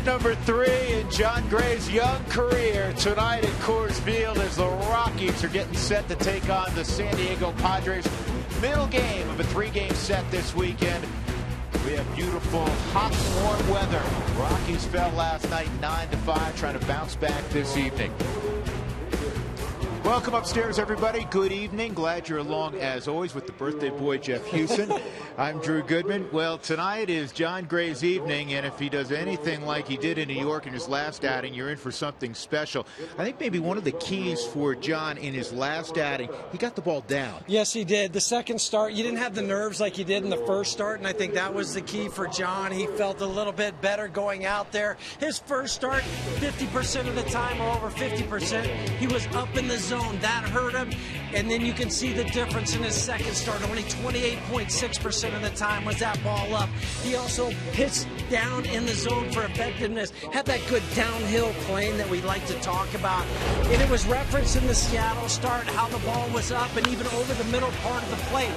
number 3 in Jon Gray's young career tonight at Coors Field as the Rockies are getting set to take on the San Diego Padres. Middle game of a 3-game set this weekend. We have beautiful, hot, warm weather. Rockies fell last night 9-5, trying to bounce back this evening. Welcome upstairs, everybody. Good evening. Glad you're along, as always, with the birthday boy, Jeff Hewson. I'm Drew Goodman. Well, tonight is Jon Gray's evening, and if he does anything like he did in New York in his last outing, you're in for something special. I think maybe one of the keys for Jon in his last outing, he got the ball down. Yes, he did. The second start, you didn't have the nerves like you did in the first start, and I think that was the key for Jon. He felt a little bit better going out there. His first start, 50% of the time, or over 50%, he was up in the zone. That hurt him, and then you can see the difference in his second start. Only 28.6% of the time was that ball up. He also pitched down in the zone for effectiveness, had that good downhill plane that we like to talk about, and it was referenced in the Seattle start how the ball was up and even over the middle part of the plate.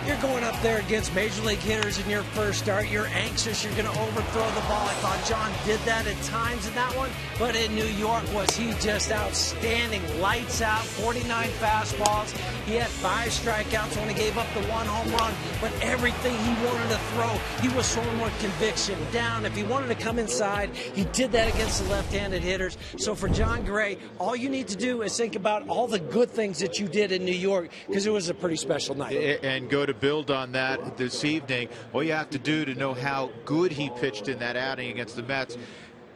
You're going up there against major league hitters in your first start. You're anxious. You're going to overthrow the ball. I thought Jon did that at times in that one. But in New York, was he just outstanding? Lights out, 49 fastballs. He had 5 strikeouts, only gave up the 1 home run. But everything he wanted to throw, he was throwing with conviction. Down. If he wanted to come inside, he did that against the left-handed hitters. So for Jon Gray, all you need to do is think about all the good things that you did in New York, because it was a pretty special night. And go to build on that this evening. All you have to do to know how good he pitched in that outing against the Mets,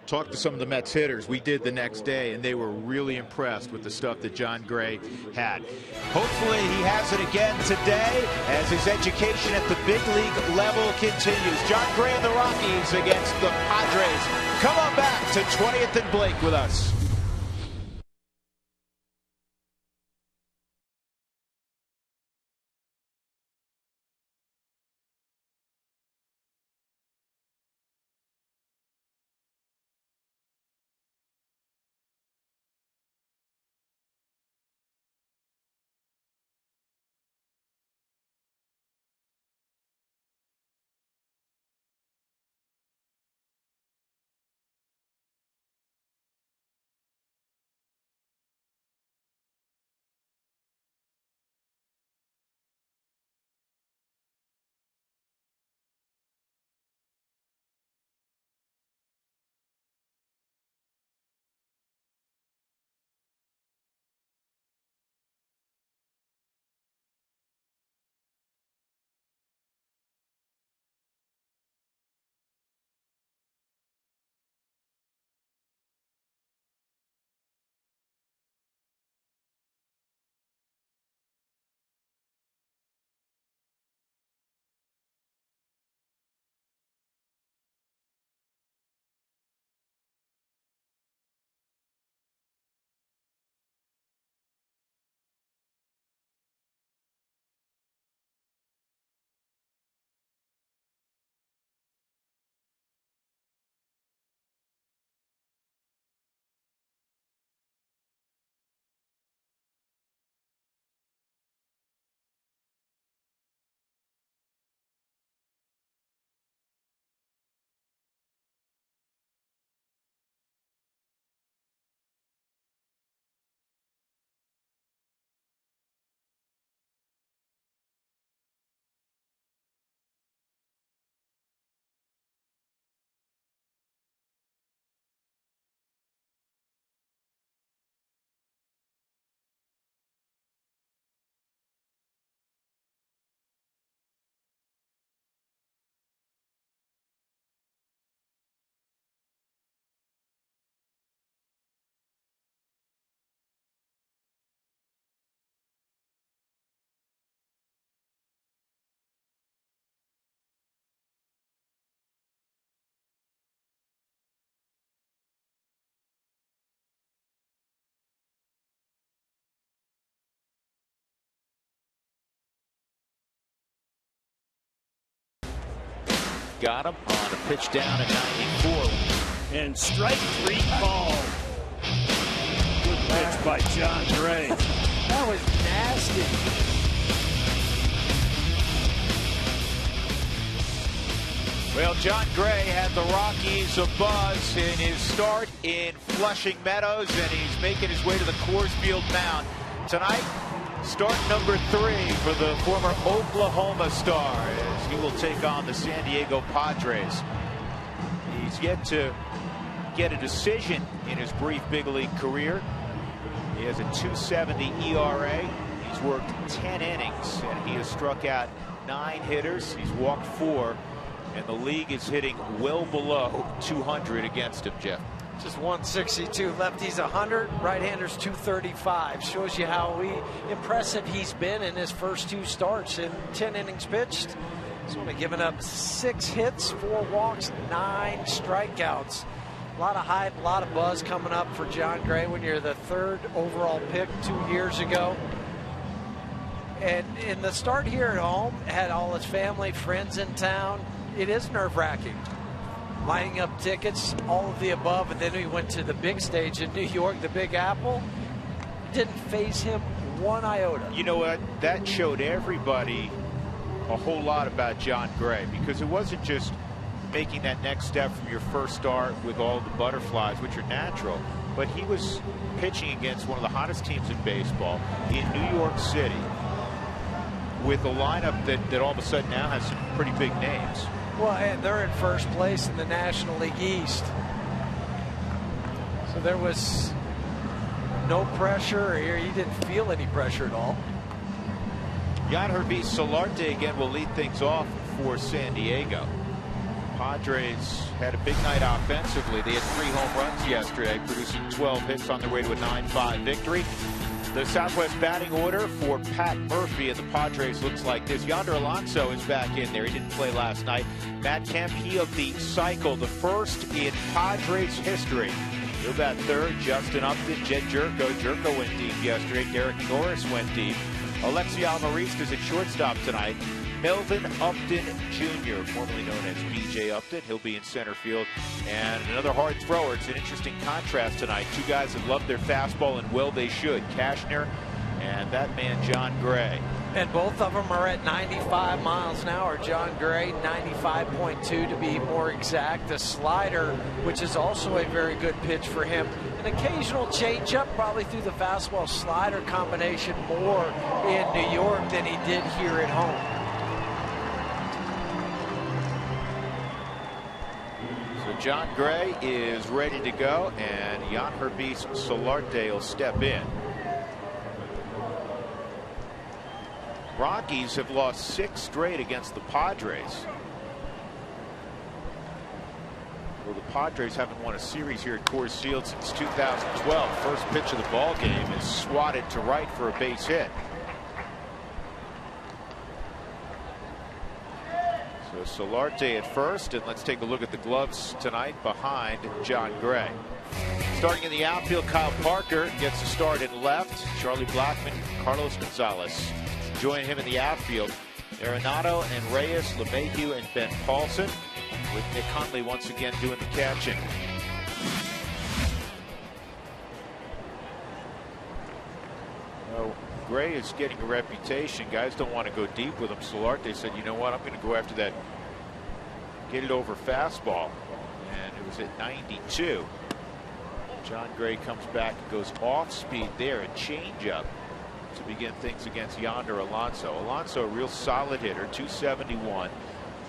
talk to some of the Mets hitters. We did the next day, and they were really impressed with the stuff that Jon Gray had. Hopefully he has it again today as his education at the big league level continues. Jon Gray and the Rockies against the Padres. Come on back to 20th and Blake with us. Got him on a pitch down at 94. And strike 3 ball. Good pitch by Jon Gray. That was nasty. Well, John Gray had the Rockies a buzz in his start in Flushing Meadows, and he's making his way to the Coors Field mound tonight. Start number 3 for the former Oklahoma star as he will take on the San Diego Padres. He's yet to get a decision in his brief big league career. He has a 2.70 ERA. He's worked 10 innings and he has struck out 9 hitters. He's walked 4. And the league is hitting well below 200 against him, Jeff. Just 162. Lefties 100, right-handers 235. Shows you how impressive he's been in his first 2 starts. In 10 innings pitched, he's only given up 6 hits, 4 walks, 9 strikeouts. A lot of hype, a lot of buzz coming up for John Gray when you're the 3rd overall pick 2 years ago. And in the start here at home, had all his family, friends in town. It is nerve-wracking. Lining up tickets, all of the above, and then we went to the big stage in New York, the Big Apple. Didn't faze him one iota. You know what? That showed everybody a whole lot about John Gray, because it wasn't just making that next step from your first start with all the butterflies, which are natural, but he was pitching against one of the hottest teams in baseball in New York City with a lineup that all of a sudden now has some pretty big names. Well, and they're in first place in the National League East. So there was no pressure here. He didn't feel any pressure at all. Yangervis Solarte again will lead things off for San Diego. Padres had a big night offensively. They had 3 home runs yesterday, producing 12 hits on their way to a 9-5 victory. The Southwest batting order for Pat Murphy and the Padres looks like this. Yonder Alonso is back in there. He didn't play last night. Matt Kemp, he of the cycle, the first in Padres history. He'll bat 3rd. Justin Upton, Jed Jerko. Jerko went deep yesterday. Derek Norris went deep. Alexi Almarista is at shortstop tonight. Melvin Upton Jr., formerly known as B.J. Upton. He'll be in center field. And another hard thrower. It's an interesting contrast tonight. 2 guys that love their fastball, and well they should. Cashner and that man John Gray. And both of them are at 95 miles an hour. John Gray, 95.2 to be more exact. The slider, which is also a very good pitch for him. An occasional changeup, probably through the fastball slider combination more in New York than he did here at home. John Gray is ready to go, and Yangervis Solarte will step in. Rockies have lost 6 straight against the Padres. Well, the Padres haven't won a series here at Coors Field since 2012. First pitch of the ball game is swatted to right for a base hit. So Solarte at first, and let's take a look at the gloves tonight behind John Gray. Starting in the outfield, Kyle Parker gets a start in left. Charlie Blackmon, Carlos Gonzalez join him in the outfield. Arenado and Reyes, LeMahieu, and Ben Paulson, with Nick Huntley once again doing the catching. Gray is getting a reputation. Guys don't want to go deep with him. Solarte said, you know what, I'm going to go after that get it over fastball. And it was at 92. John Gray comes back and goes off speed there, a changeup to begin things against Yonder Alonso. Alonso, a real solid hitter, 271.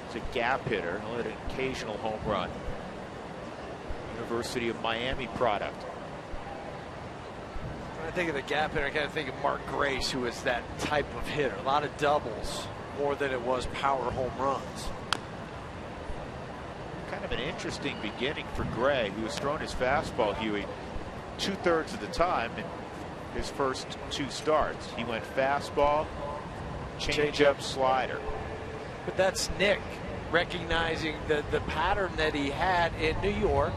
He's a gap hitter. He'll hit an occasional home run. University of Miami product. When I think of the gap hitter, I kind of think of Mark Grace, who is that type of hitter. A lot of doubles more than it was power home runs. Kind of an interesting beginning for Gray, who has thrown his fastball, Huey, 2/3 of the time in his first 2 starts. He went fastball, changeup, slider. But that's Nick recognizing the pattern that he had in New York.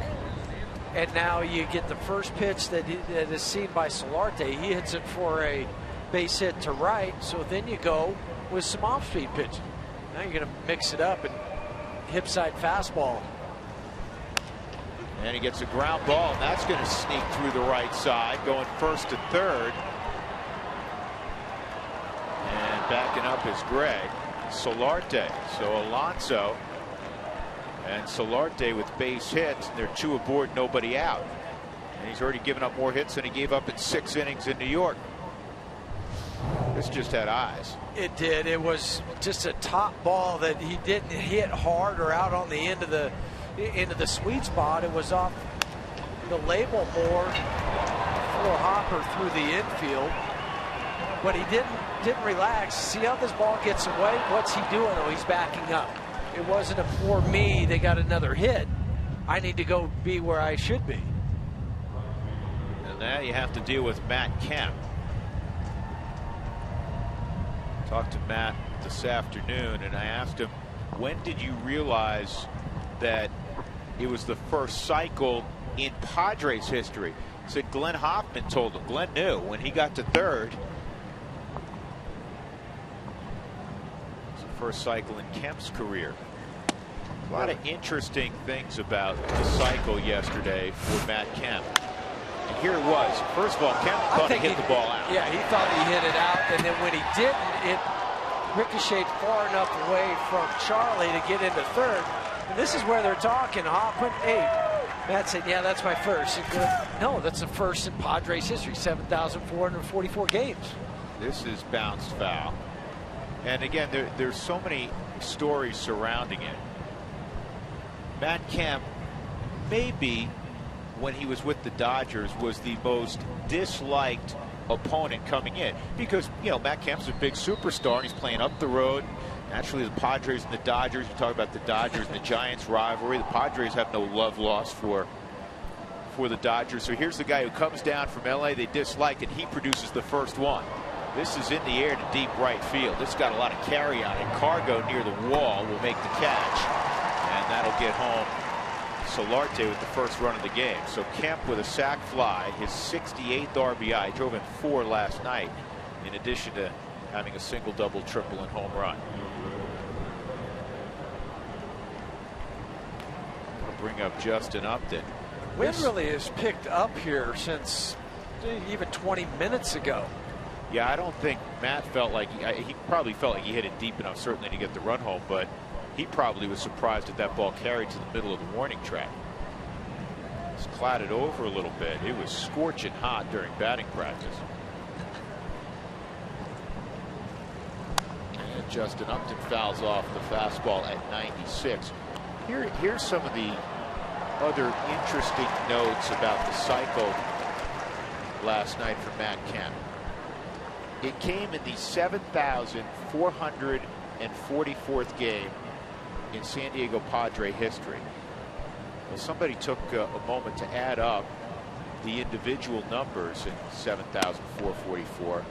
And now you get the first pitch that is seen by Solarte. He hits it for a base hit to right. So then you go with some off-speed pitching. Now you're going to mix it up and hip side fastball. And he gets a ground ball, and that's going to sneak through the right side, going first to third. And backing up is Gray. Solarte. So Alonso And Solarte with base hits. They're 2 aboard, nobody out. And he's already given up more hits than he gave up in 6 innings in New York. This just had eyes. It did. It was just a top ball that he didn't hit hard or out on the end of the sweet spot. It was off the label more for a hopper through the infield, but he didn't relax. See how this ball gets away? What's he doing? Oh, he's backing up. It wasn't a poor me, they got another hit. I need to go be where I should be. And now you have to deal with Matt Kemp. Talked to Matt this afternoon, and I asked him, when did you realize that it was the first cycle in Padres history? He said Glenn Hoffman told him. Glenn knew when he got to third. It's the first cycle in Kemp's career. A lot of interesting things about the cycle yesterday for Matt Kemp. And here it was. First of all, Kemp thought he hit the ball out. Yeah, he thought he hit it out, and then when he didn't, it ricocheted far enough away from Charlie to get into third. And this is where they're talking. Hoffman, hey, Matt said, yeah, that's my first. No, that's the first in Padres history, 7,444 games. This is bounced foul. And again, there's so many stories surrounding it. Matt Kemp, maybe when he was with the Dodgers, was the most disliked opponent coming in, because Matt Kemp's a big superstar and he's playing up the road. Naturally, the Padres and the Dodgers, you talk about the Dodgers and the Giants rivalry. The Padres have no love lost for the Dodgers. So here's the guy who comes down from LA they dislike, and he produces the first one. This is in the air to deep right field. This got a lot of carry on it. Cargo near the wall will make the catch, and that'll get home Solarte with the first run of the game. So Kemp with a sac fly, his 68th RBI, drove in 4 last night, in addition to having a single, double, triple, and home run. I'll bring up Justin Upton. Wind really has picked up here since even 20 minutes ago. Yeah, I don't think Matt felt like he probably felt like he hit it deep enough, certainly, to get the run home, but he probably was surprised that ball carried to the middle of the warning track. It's clouded over a little bit. It was scorching hot during batting practice. And Justin Upton fouls off the fastball at 96. Here's some of the other interesting notes about the cycle last night for Matt Kemp. It came in the 7,444th game in San Diego Padre history. Well, somebody took a moment to add up the individual numbers in 7,444,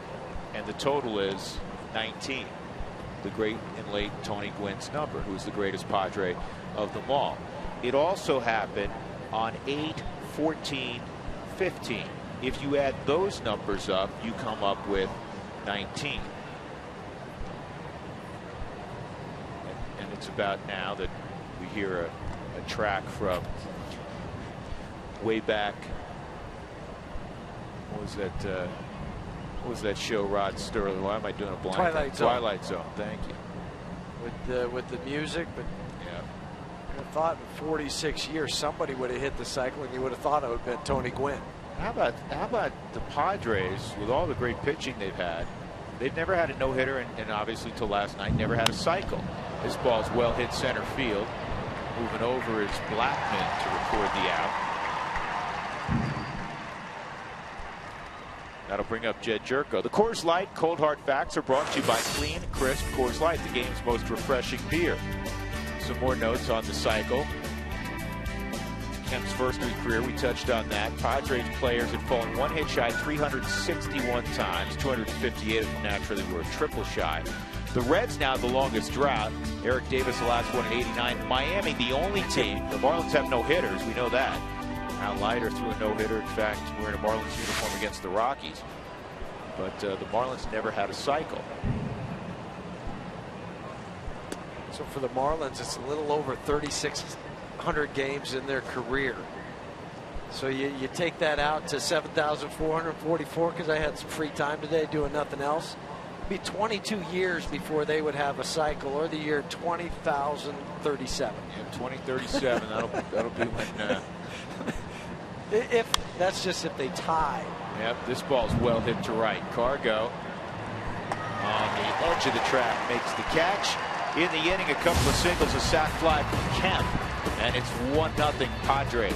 and the total is 19. The great and late Tony Gwynn's number, who's the greatest Padre of them all. It also happened on 8/14/15. If you add those numbers up, you come up with 19. And it's about now that we hear a track from way back. What was that show, Rod Sterling? Why am I doing a blind? Twilight Zone. Thank you. With the music, but yeah, I thought in 46 years somebody would have hit the cycle, and you would have thought it would have been Tony Gwynn. How about the Padres, with all the great pitching they've had? They've never had a no-hitter, and obviously till last night never had a cycle. This ball's well hit center field. Moving over is Blackman to record the out. That'll bring up Jed Jerko. The Coors Light Cold Hard Facts are brought to you by Clean, Crisp Coors Light, the game's most refreshing beer. Some more notes on the cycle. Kemp's first of his career, we touched on that. Padres players had fallen one hit shy 361 times. 258 of them naturally were triple shy. The Reds now the longest drought. Eric Davis the last one at 89. Miami the only team. The Marlins have no hitters. We know that. Al Leiter threw a no-hitter. In fact, wearing a Marlins uniform against the Rockies. But the Marlins never had a cycle. So for the Marlins, it's a little over 3,600 games in their career. So you take that out to 7,444, because I had some free time today doing nothing else. It'd be 22 years before they would have a cycle, or the year 20,037. Yeah, 2037. that'll be when. If that's just if they tie. Yep, this ball's well hit to right. Cargo on the edge of the track makes the catch. In the inning, a couple of singles, a sac fly from Kemp, and it's 1-0 Padres.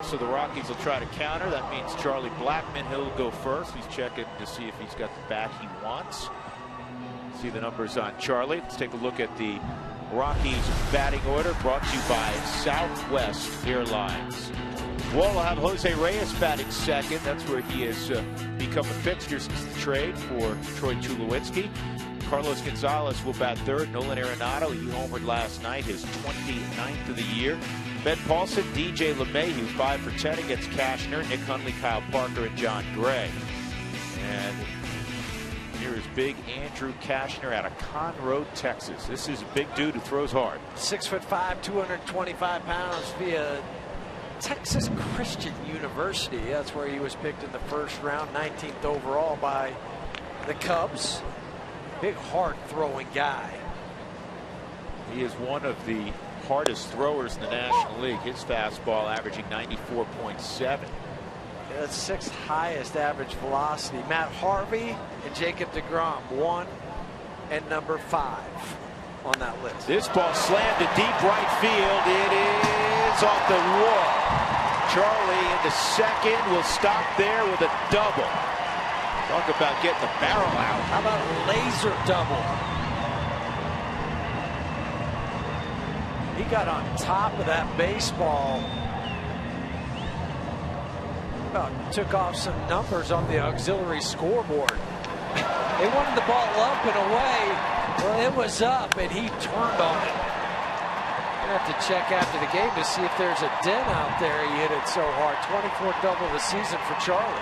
So the Rockies will try to counter. That means Charlie Blackmon, he'll go first. He's checking to see if he's got the bat he wants. See the numbers on Charlie. Let's take a look at the Rockies batting order, brought to you by Southwest Airlines. We'll have Jose Reyes batting second. That's where he has become a fixture since the trade for Troy Tulowitzki. Carlos Gonzalez will bat third. Nolan Arenado, he homered last night, his 29th of the year. Ben Paulson, DJ LeMahieu, 5 for 10 against Cashner, Nick Hundley, Kyle Parker, and John Gray. And here is big Andrew Cashner out of Conroe, Texas. This is a big dude who throws hard. 6'5", 225 pounds via Texas Christian University. That's where he was picked in the first round, 19th overall by the Cubs. Big, hard-throwing guy. He is one of the hardest throwers in the National League. His fastball averaging 94.7. That's 6th highest average velocity. Matt Harvey and Jacob deGrom, 1 and number 5 on that list. This ball slammed to deep right field. It is off the wall. Charlie into second will stop there with a double. Talk about getting the barrel out. How about a laser double? He got on top of that baseball. About took off some numbers on the auxiliary scoreboard. They wanted the ball up and away. Well, it was up, and he turned on it. Gonna have to check after the game to see if there's a dent out there. He hit it so hard. 24th double of the season for Charlie.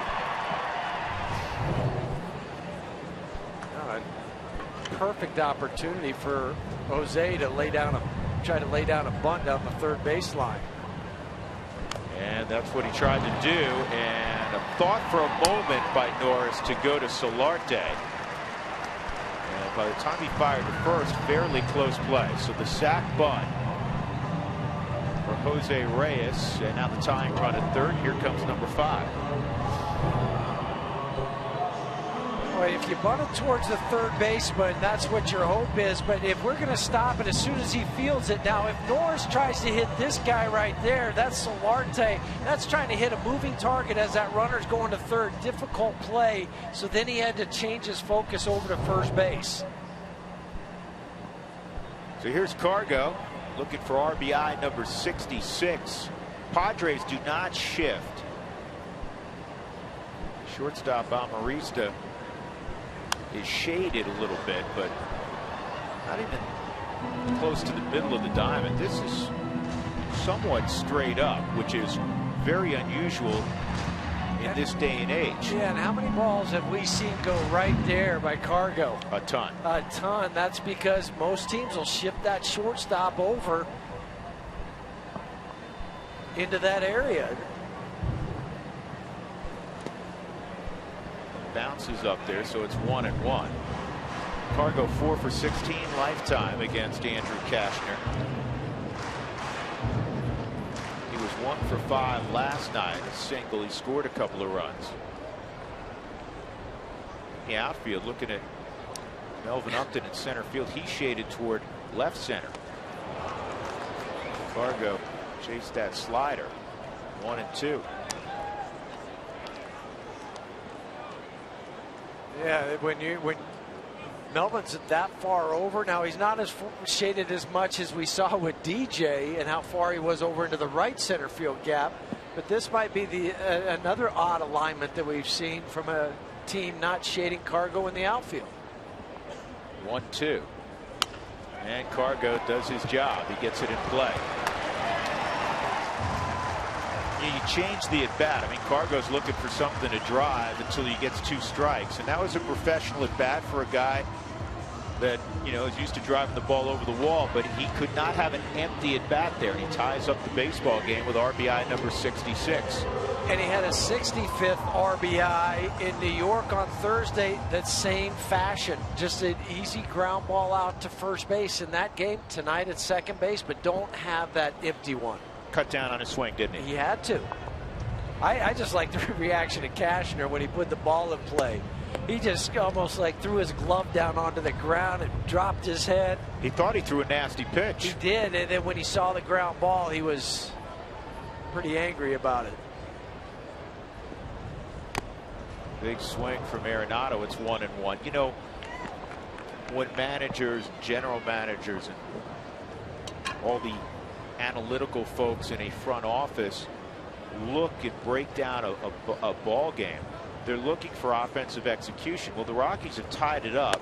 Perfect opportunity for Jose to try to lay down a bunt down the third baseline. And that's what he tried to do. And a thought for a moment by Norris to go to Solarte. And by the time he fired the first, fairly close play. So the sac bunt for Jose Reyes. And now the tying run at third. Here comes number 5. If you bunt it towards the third baseman, that's what your hope is. But if we're going to stop it as soon as he fields it, now if Norris tries to hit this guy right there, that's Solarte. That's trying to hit a moving target as that runner's going to third. Difficult play. So then he had to change his focus over to first base. So here's Cargo looking for RBI number 66. Padres do not shift. Shortstop Amarista is shaded a little bit, but not even close to the middle of the diamond. This is somewhat straight up, which is very unusual in this day and age. Yeah, and how many balls have we seen go right there by Cargo? A ton. A ton. That's because most teams will ship that shortstop over into that area. Bounces up there, so it's 1-1. Cargo 4 for 16 lifetime against Andrew Cashner. He was 1 for 5 last night. A single. He scored a couple of runs. The outfield, looking at Melvin Upton in center field. He shaded toward left center. Cargo chased that slider. 1-2. Yeah, when Melvin's that far over, now he's not as shaded as much as we saw with DJ and how far he was over into the right center field gap, but this might be another odd alignment that we've seen from a team not shading Cargo in the outfield. 1-2, and Cargo does his job. He gets it in play. You change the at bat. I mean, Cargo's looking for something to drive until he gets 2 strikes, and that was a professional at bat for a guy that, you know, is used to driving the ball over the wall, but he could not have an empty at bat there, and he ties up the baseball game with RBI number 66. And he had a 65th RBI in New York on Thursday, that same fashion. Just an easy ground ball out to first base in that game. Tonight at second base, but don't have that empty one. Cut down on his swing, didn't he? He had to. I just like the reaction of Cashner when he put the ball in play. He just almost like threw his glove down onto the ground and dropped his head. He thought he threw a nasty pitch. He did, and then when he saw the ground ball, he was pretty angry about it. Big swing from Arenado. It's 1-1. You know, when managers, general managers, and all the analytical folks in a front office look and break down a ball game, they're looking for offensive execution. Well, the Rockies have tied it up.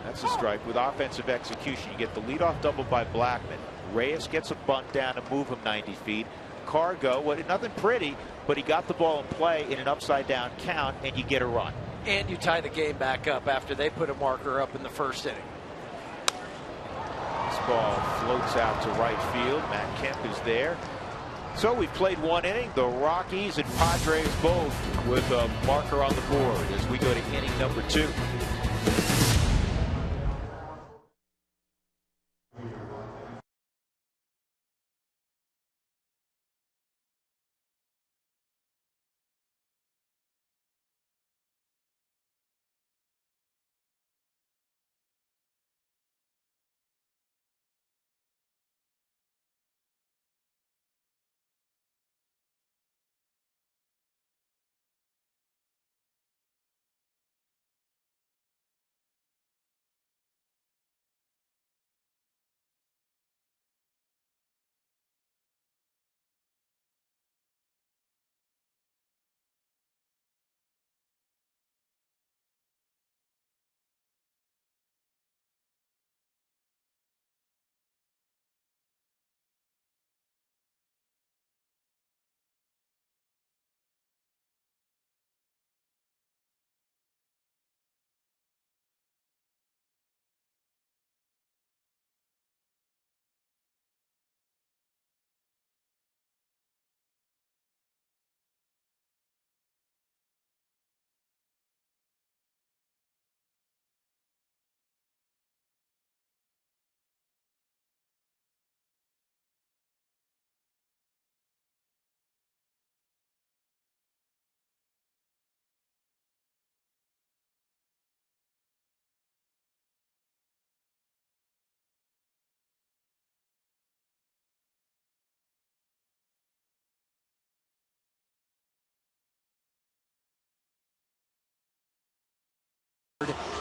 That's a strike with offensive execution. You get the leadoff double by Blackman. Reyes gets a bunt down to move him 90 feet. Cargo, well, nothing pretty, but he got the ball in play in an upside down count, and you get a run. And you tie the game back up after they put a marker up in the first inning. This ball floats out to right field. Matt Kemp is there. So we've played 1 inning. The Rockies and Padres both with a marker on the board as we go to inning number 2.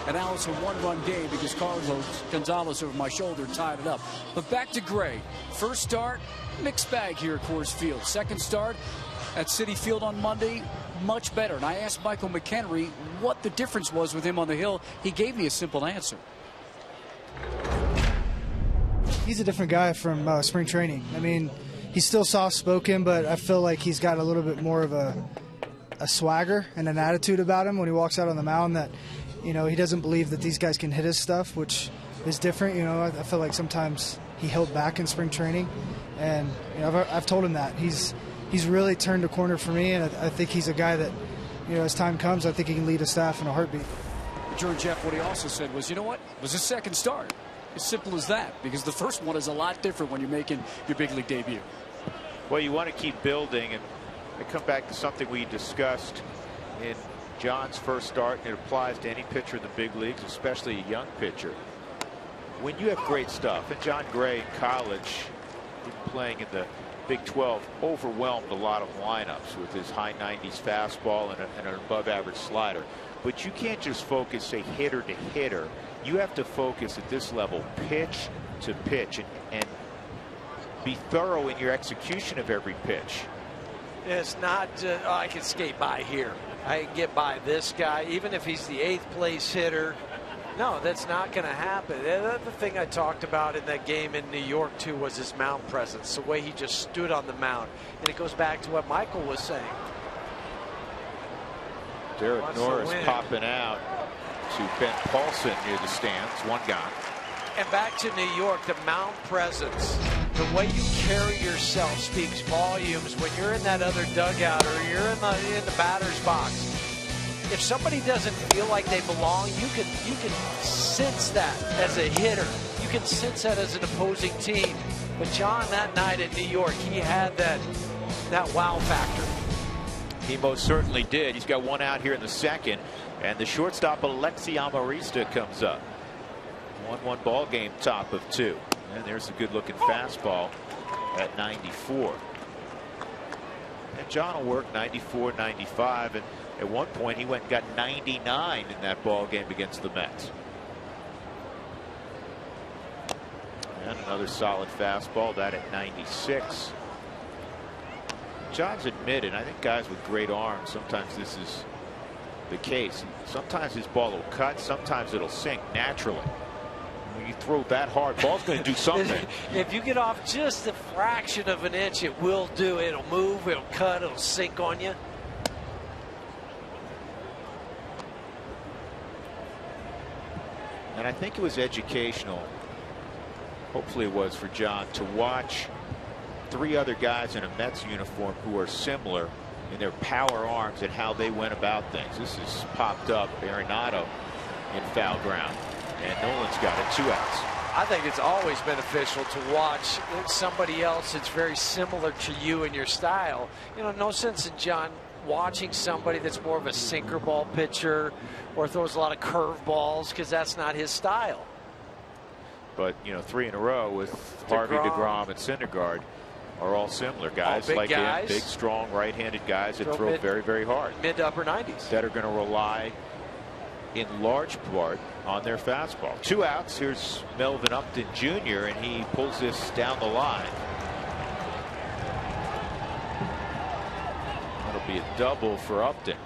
And now it's a 1-run game because Carlos Gonzalez over my shoulder tied it up. But back to Gray. First start, mixed bag here at Coors Field. Second start at Citi Field on Monday, much better. And I asked Michael McHenry what the difference was with him on the hill. He gave me a simple answer. He's a different guy from spring training. I mean, he's still soft-spoken, but I feel like he's got a little bit more of a swagger and an attitude about him when he walks out on the mound that, he doesn't believe that these guys can hit his stuff, which is different. I feel like sometimes he held back in spring training, and I've told him that. He's really turned a corner for me, and I think he's a guy that, as time comes, I think he can lead a staff in a heartbeat. Jordan, Jeff, what he also said was, you know what? It was his second start. As simple as that, because the first one is a lot different when you're making your big league debut. Well, you want to keep building, and I come back to something we discussed in John's first start, and it applies to any pitcher in the big leagues, especially a young pitcher. When you have great stuff, and John Gray in college, playing in the Big 12, overwhelmed a lot of lineups with his high 90s fastball and an above average slider. But you can't just focus, say, hitter to hitter. You have to focus at this level, pitch to pitch, and be thorough in your execution of every pitch. It's not, I can skate by here. I can get by this guy, even if he's the 8th place hitter. No, that's not going to happen. The thing I talked about in that game in New York, too, was his mound presence, the way he just stood on the mound. And it goes back to what Michael was saying. Derek Norris popping out to Ben Paulson near the stands. One gone. And back to New York, the mound presence, the way you carry yourself speaks volumes when you're in that other dugout or you're in the batter's box. If somebody doesn't feel like they belong, you can sense that as a hitter. You can sense that as an opposing team. But John, that night in New York, he had that wow factor. He most certainly did. He's got one out here in the second, and the shortstop Alexi Amarista comes up. 1-1 ball game, top of 2, and there's a good-looking fastball at 94. And John will work 94, 95, and at one point he went and got 99 in that ball game against the Mets. And another solid fastball, that at 96. John's admitted, I think guys with great arms, sometimes this is the case. Sometimes his ball will cut, sometimes it'll sink naturally. When you throw that hard, ball's going to do something. If you get off just a fraction of an inch, it will do. It'll move, it'll cut, it'll sink on you. And I think it was educational, hopefully it was for John, to watch 3 other guys in a Mets uniform who are similar in their power arms and how they went about things. This is popped up Arenado in foul ground, and Nolan's got it, 2 outs. I think it's always beneficial to watch somebody else that's very similar to you in your style. No sense in John watching somebody that's more of a sinker ball pitcher or throws a lot of curve balls, because that's not his style. But 3 in a row with Harvey, DeGrom, and Syndergaard are all similar guys, big like guys. him, big, strong, right-handed guys that throw very, very hard. Mid to upper 90s. That are going to rely in large part on their fastball. 2 outs. Here's Melvin Upton Jr., and he pulls this down the line. That'll be a double for Upton.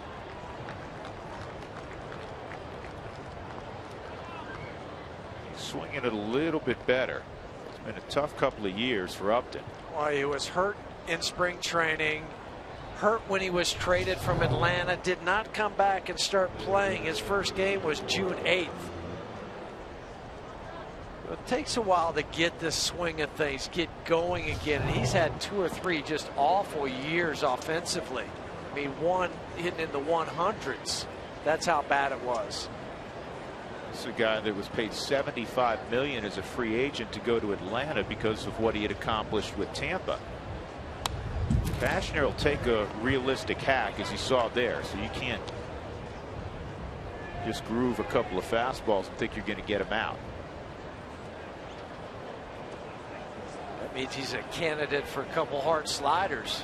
Swinging it a little bit better. It's been a tough couple of years for Upton. Well, he was hurt in spring training, hurt when he was traded from Atlanta, did not come back and start playing. His first game was June 8th. It takes a while to get the swing of things, get going again. And he's had 2 or 3 just awful years offensively. I mean, one hitting in the 100s. That's how bad it was. This is a guy that was paid $75 million as a free agent to go to Atlanta because of what he had accomplished with Tampa. Cashner will take a realistic hack, as you saw there, so you can't just groove a couple of fastballs and think you're going to get him out. That means he's a candidate for a couple hard sliders.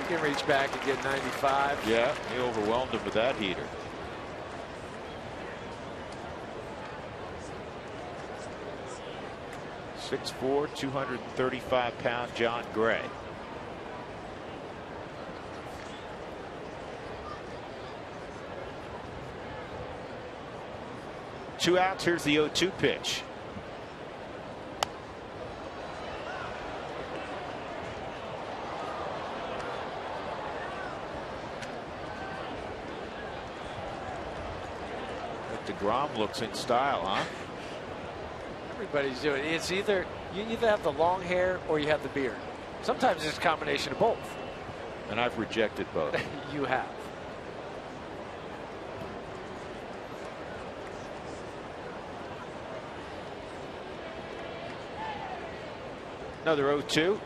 He can reach back and get 95. Yeah, he overwhelmed him with that heater. 6'4", 235-pound John Gray. Two outs. Here's the 0-2 pitch. DeGrom looks in style, huh? Everybody's doing it. It's either you either have the long hair or you have the beard. Sometimes it's a combination of both. And I've rejected both. You have. Another 0-2.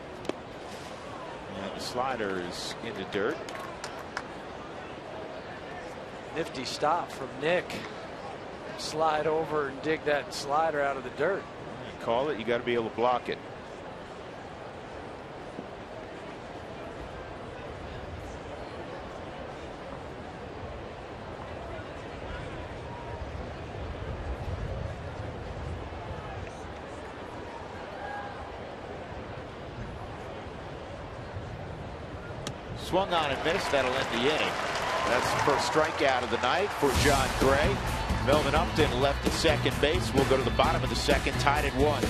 And the slider is in the dirt. Nifty stop from Nick. Slide over and dig that slider out of the dirt. You call it, you got to be able to block it. Swung on and missed. That'll end the inning. That's the first strikeout of the night for John Gray. Melvin Upton left at second base. We'll go to the bottom of the second, tied at 1.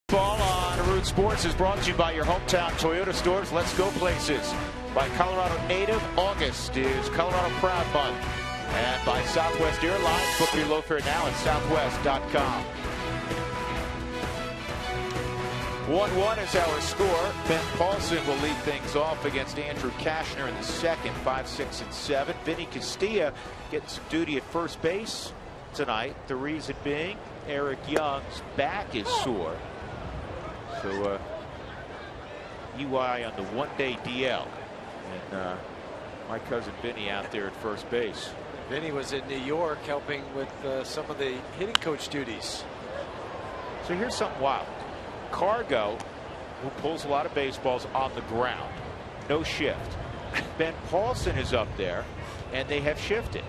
Ball on Root Sports is brought to you by your hometown Toyota stores. Let's go places. By Colorado native, August is Colorado Proud Month. And by Southwest Airlines, book your low fare now at southwest.com. 1-1 is our score. Ben Paulson will lead things off against Andrew Kashner in the second, 5, 6, and 7. Vinny Castilla getting some duty at first base tonight. The reason being Eric Young's back is sore. So UI on the one-day DL. And my cousin Vinny out there at first base. Vinny was in New York helping with some of the hitting coach duties. So here's something wild. Cargo, who pulls a lot of baseballs on the ground, no shift. Ben Paulson is up there, and they have shifted.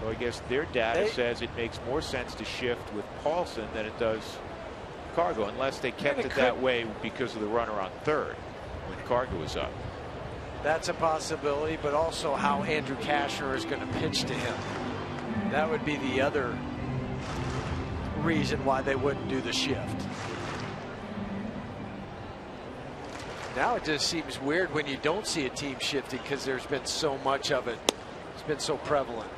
So I guess their data says it makes more sense to shift with Paulson than it does Cargo, unless they kept it that way because of the runner on third when Cargo was up. That's a possibility, but also how Andrew Kashner is going to pitch to him. That would be the other reason why they wouldn't do the shift. Now it just seems weird when you don't see a team shifting because there's been so much of it. It's been so prevalent.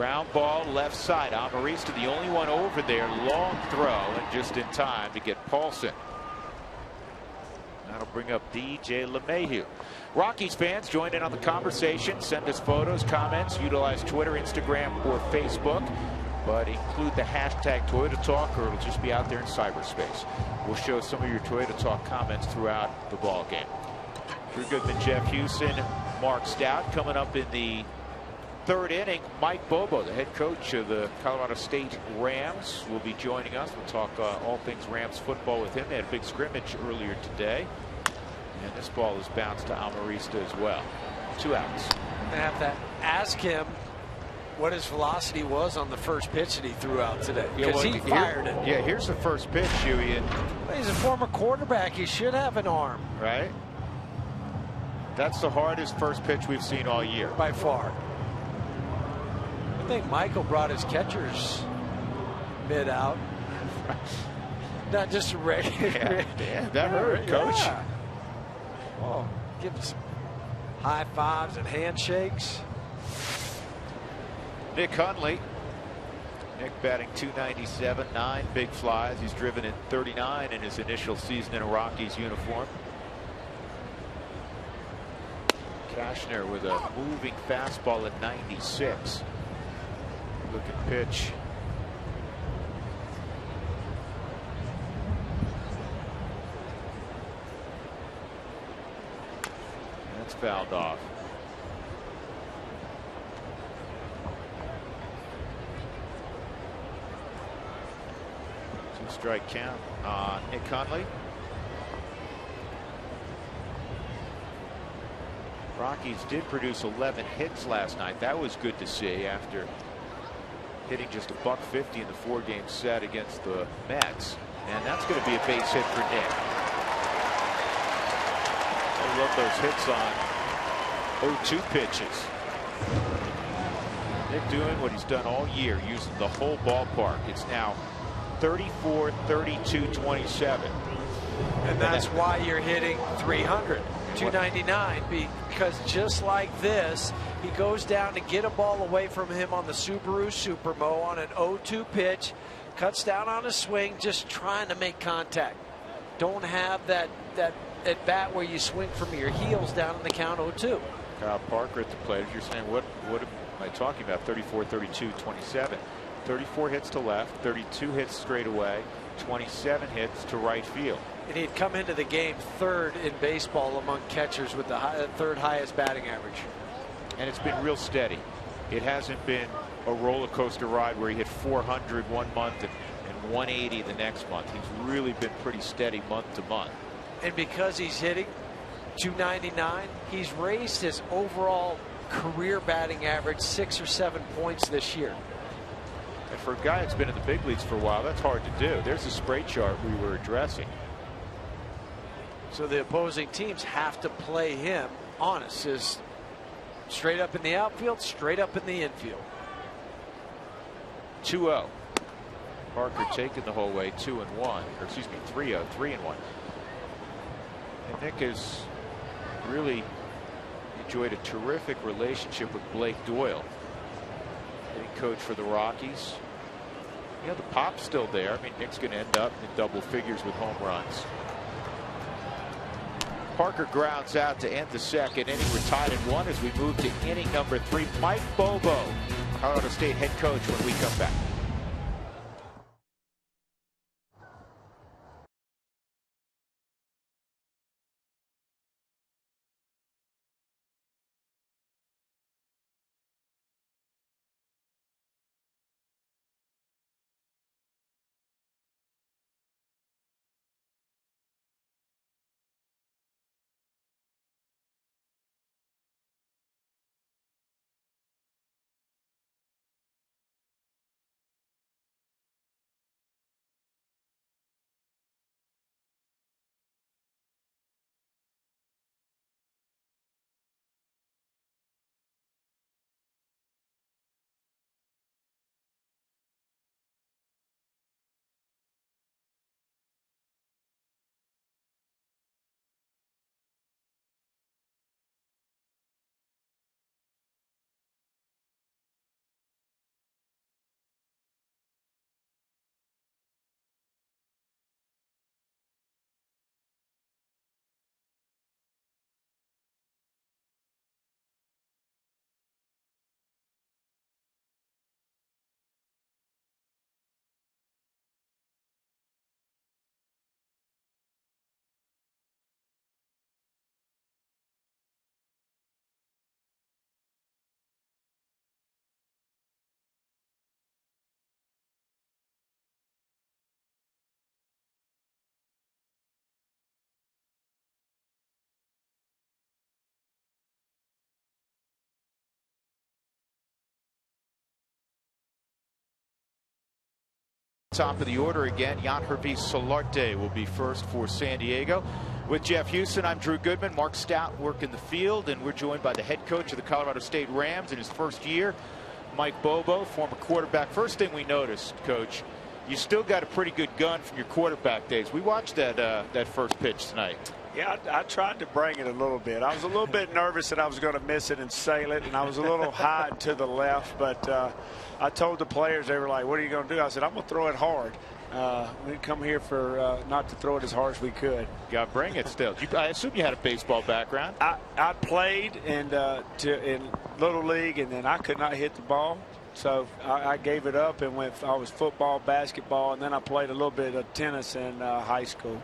Ground ball left side. Amarista, the only one over there. Long throw, and just in time to get Paulson. That'll bring up DJ LeMahieu. Rockies fans, join in on the conversation. Send us photos, comments. Utilize Twitter, Instagram, or Facebook. But include the hashtag Toyota Talk, or it'll just be out there in cyberspace. We'll show some of your Toyota Talk comments throughout the ball game. Drew Goodman, Jeff Houston, Mark Stout. Coming up in the third inning, Mike Bobo, the head coach of the Colorado State Rams, will be joining us. We'll talk all things Rams football with him. They had a big scrimmage earlier today. And this ball is bounced to Amarista as well. 2 outs. I have to ask him what his velocity was on the first pitch that he threw out today, because he fired it. Yeah, here's the first pitch, Huey. And he's a former quarterback. He should have an arm. Right. That's the hardest first pitch we've seen all year. By far. I think Michael brought his catcher's mitt out. Not just a regular. Yeah, that hurt, Coach. Yeah. Oh, give him some high fives and handshakes. Nick Hundley. Nick batting .297, 9 big flies. He's driven in 39 in his initial season in a Rockies uniform. Cashner with a moving fastball at 96. Looking pitch. That's fouled off. 2-strike count on Nick Hundley. Rockies did produce 11 hits last night. That was good to see after hitting just $150 in the 4-game set against the Mets. And that's going to be a base hit for Nick. I love those hits on 0-2 pitches. Nick doing what he's done all year, using the whole ballpark. It's now 34, 32, 27. And that's why you're hitting 300. 299, because just like this, he goes down to get a ball away from him on the Subaru Supermo on an 0-2 pitch, cuts down on a swing, just trying to make contact. Don't have that at bat where you swing from your heels down in the count 0-2. Kyle Parker at the plate. You're saying, what am I talking about? 34, 32, 27. 34 hits to left, 32 hits straight away, 27 hits to right field. And he'd come into the game third in baseball among catchers with the third highest batting average. And it's been real steady. It hasn't been a roller coaster ride where he hit 400 one month and 180 the next month. He's really been pretty steady month to month. And because he's hitting 299, he's raised his overall career batting average 6 or 7 points this year. And for a guy that's been in the big leagues for a while, that's hard to do. There's the spray chart we were addressing. So the opposing teams have to play him honest, is straight up in the outfield, straight up in the infield. 2-0. Parker taking the whole way, 2-1, or excuse me, 3-0, 3-1. And Nick has really enjoyed a terrific relationship with Blake Doyle, hitting coach for the Rockies. Yeah, the pop's still there. I mean, Nick's going to end up in double figures with home runs. Parker grounds out to end the second inning. We're tied at 1 as we move to inning number 3. Mike Bobo, Colorado State head coach, when we come back. Top of the order again, Yangervis Solarte will be first for San Diego. With Jeff Houston, I'm Drew Goodman. Mark Stout working the field, and we're joined by the head coach of the Colorado State Rams in his first year, Mike Bobo, former quarterback. First thing we noticed, Coach, you still got a pretty good gun from your quarterback days. We watched that first pitch tonight. Yeah, I tried to bring it a little bit. I was a little bit nervous that I was going to miss it and sail it, and I was a little high to the left, but I told the players, they were like, what are you going to do? I said, I'm going to throw it hard. We come here for not to throw it as hard as we could. You got to bring it still. I assume you had a baseball background. I played in Little League, and then I could not hit the ball. So I gave it up and went. I was football, basketball, and then I played a little bit of tennis in high school.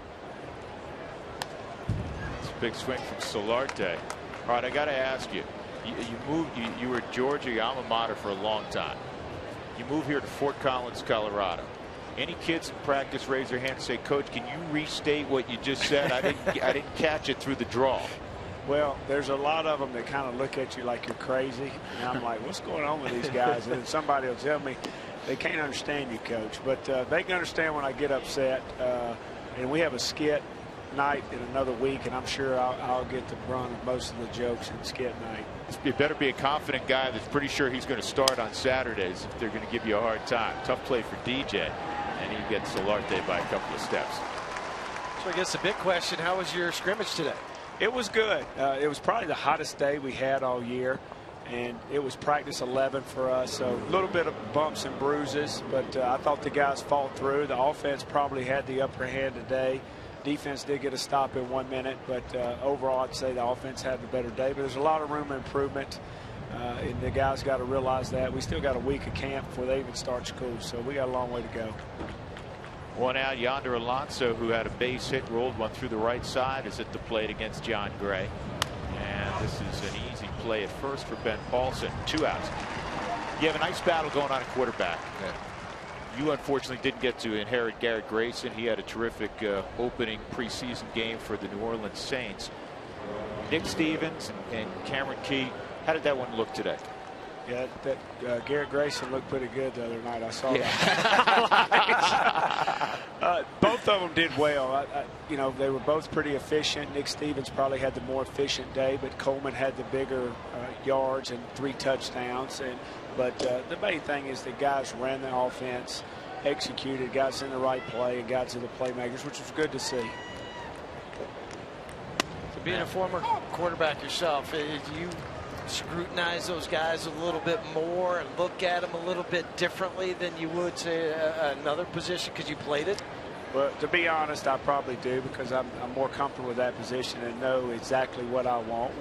It's a big swing from Solarte. All right, I got to ask you. You were at Georgia, your alma mater, for a long time. You move here to Fort Collins, Colorado. Any kids in practice raise their hand and say, Coach, can you restate what you just said? I didn't catch it through the draw. Well, there's a lot of them that kind of look at you like you're crazy. And I'm like, what's going on with these guys? And then somebody will tell me they can't understand you, Coach. But they can understand when I get upset. And we have a skit night in another week, and I'm sure I'll get the brunt of most of the jokes in skit night. You better be a confident guy that's pretty sure he's going to start on Saturdays if they're going to give you a hard time. Tough play for DJ, and he gets Solarte by a couple of steps. So I guess the big question, how was your scrimmage today? It was good. It was probably the hottest day we had all year, and it was practice 11 for us, so a little bit of bumps and bruises, but I thought the guys fought through. The offense probably had the upper hand today. Defense did get a stop in 1 minute, but overall I'd say the offense had the better day. But there's a lot of room for improvement, and the guys got to realize that. We still got a week of camp before they even start school, so we got a long way to go. One out, Yonder Alonso, who had a base hit, rolled one through the right side, is at the plate against John Gray. And this is an easy play at first for Ben Paulson. 2 outs. You have a nice battle going on at quarterback. You unfortunately didn't get to inherit Garrett Grayson. He had a terrific opening preseason game for the New Orleans Saints. Nick Stevens and Cameron Key, how did that one look today? Yeah, Garrett Grayson looked pretty good the other night. I saw that. Both of them did well. You know, they were both pretty efficient. Nick Stevens probably had the more efficient day, but Coleman had the bigger yards and 3 touchdowns. But the main thing is the guys ran the offense, executed, got in the right play, and got to the playmakers, which was good to see. So being a former quarterback yourself, you scrutinize those guys a little bit more and look at them a little bit differently than you would, say, another position because you played it? Well, to be honest, I probably do, because I'm more comfortable with that position and know exactly what I want.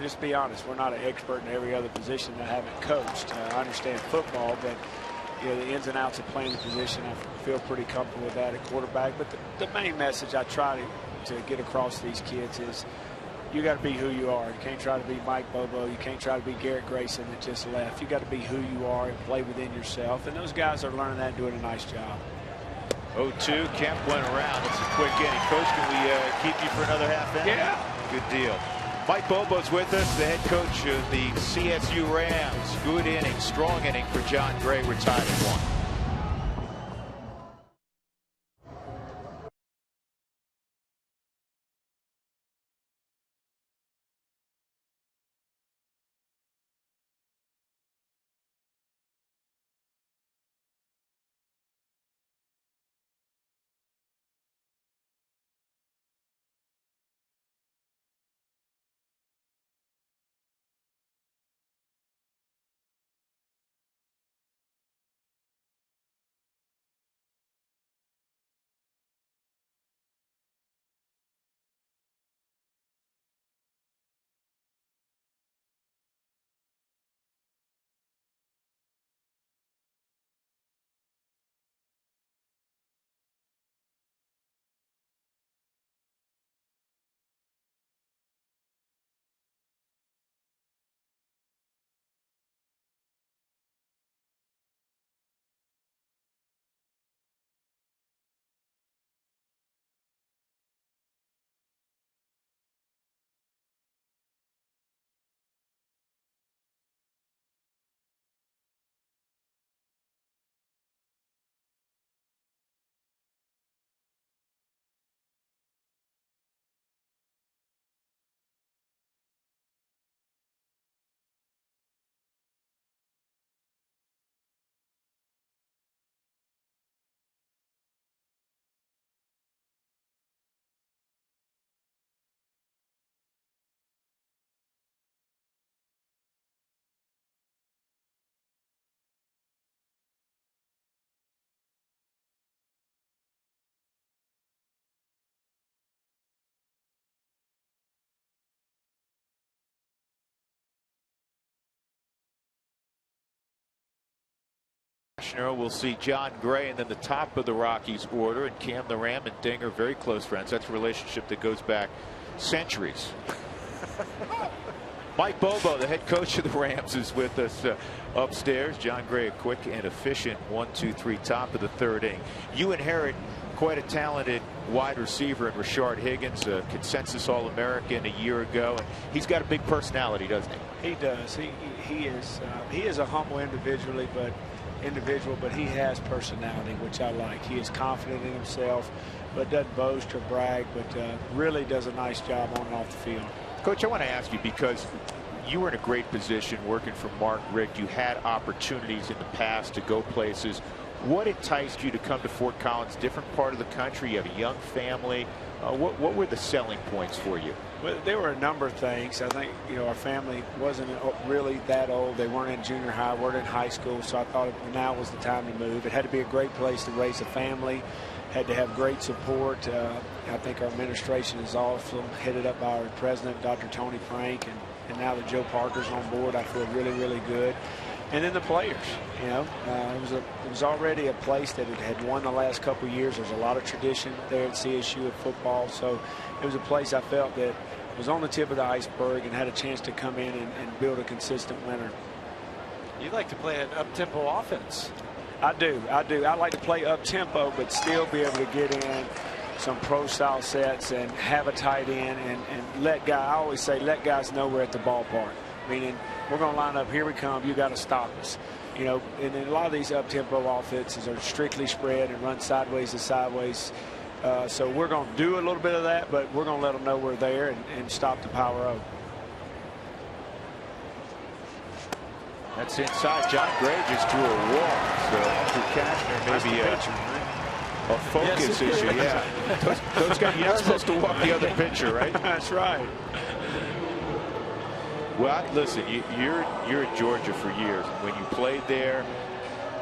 Just be honest, we're not an expert in every other position that I haven't coached. I understand football, but the ins and outs of playing the position, I feel pretty comfortable with that at quarterback. But the main message I try to get across to these kids is you got to be who you are. You can't try to be Mike Bobo. You can't try to be Garrett Grayson that just left. You got to be who you are and play within yourself. And those guys are learning that and doing a nice job. 0-2. Kemp went around. It's a quick inning. Coach, can we keep you for another half inning? Yeah. Good deal. Mike Bobo's with us, the head coach of the CSU Rams. Good inning, strong inning for John Gray, retired at 1. Cashner. We'll see John Gray, and then the top of the Rockies order, and Cam the Ram and Dinger, very close friends. That's a relationship that goes back centuries. Mike Bobo, the head coach of the Rams, is with us upstairs. John Gray, a quick and efficient 1-2-3 top of the third inning. You inherit quite a talented wide receiver in Rashard Higgins, a consensus All-American a year ago, and he's got a big personality, doesn't he? He does. He is a humble individual, but he has personality, which I like. He is confident in himself, but doesn't boast or brag, but really does a nice job on and off the field. Coach, I want to ask you, because you were in a great position working for Mark Richt. You had opportunities in the past to go places. What enticed you to come to Fort Collins, different part of the country? You have a young family. What were the selling points for you? Well, there were a number of things. I think, our family wasn't really that old. They weren't in junior high, weren't in high school, so I thought now was the time to move. It had to be a great place to raise a family. Had to have great support. I think our administration is also headed up by our president, Dr. Tony Frank, and now that Joe Parker's on board, I feel really, really good. And then the players, it was already a place that had won the last couple of years. There's a lot of tradition there at CSU of football, so it was a place I felt that was on the tip of the iceberg and had a chance to come in and build a consistent winner. You like to play an up-tempo offense. I do. I like to play up-tempo, but still be able to get in some pro-style sets and have a tight end and let guys, I always say, let guys know we're at the ballpark. Meaning, we're going to line up, here we come, you got to stop us. And then a lot of these up-tempo offenses are strictly spread and run sideways to sideways. So we're going to do a little bit of that, but we're going to let them know we're there and stop the power of. That's inside. John Gray just drew a walk. So Andrew Cashner maybe a focus issue. Yeah. Those guys, you're not supposed to walk the other pitcher, right? That's right. Well, listen, you're at Georgia for years. When you played there,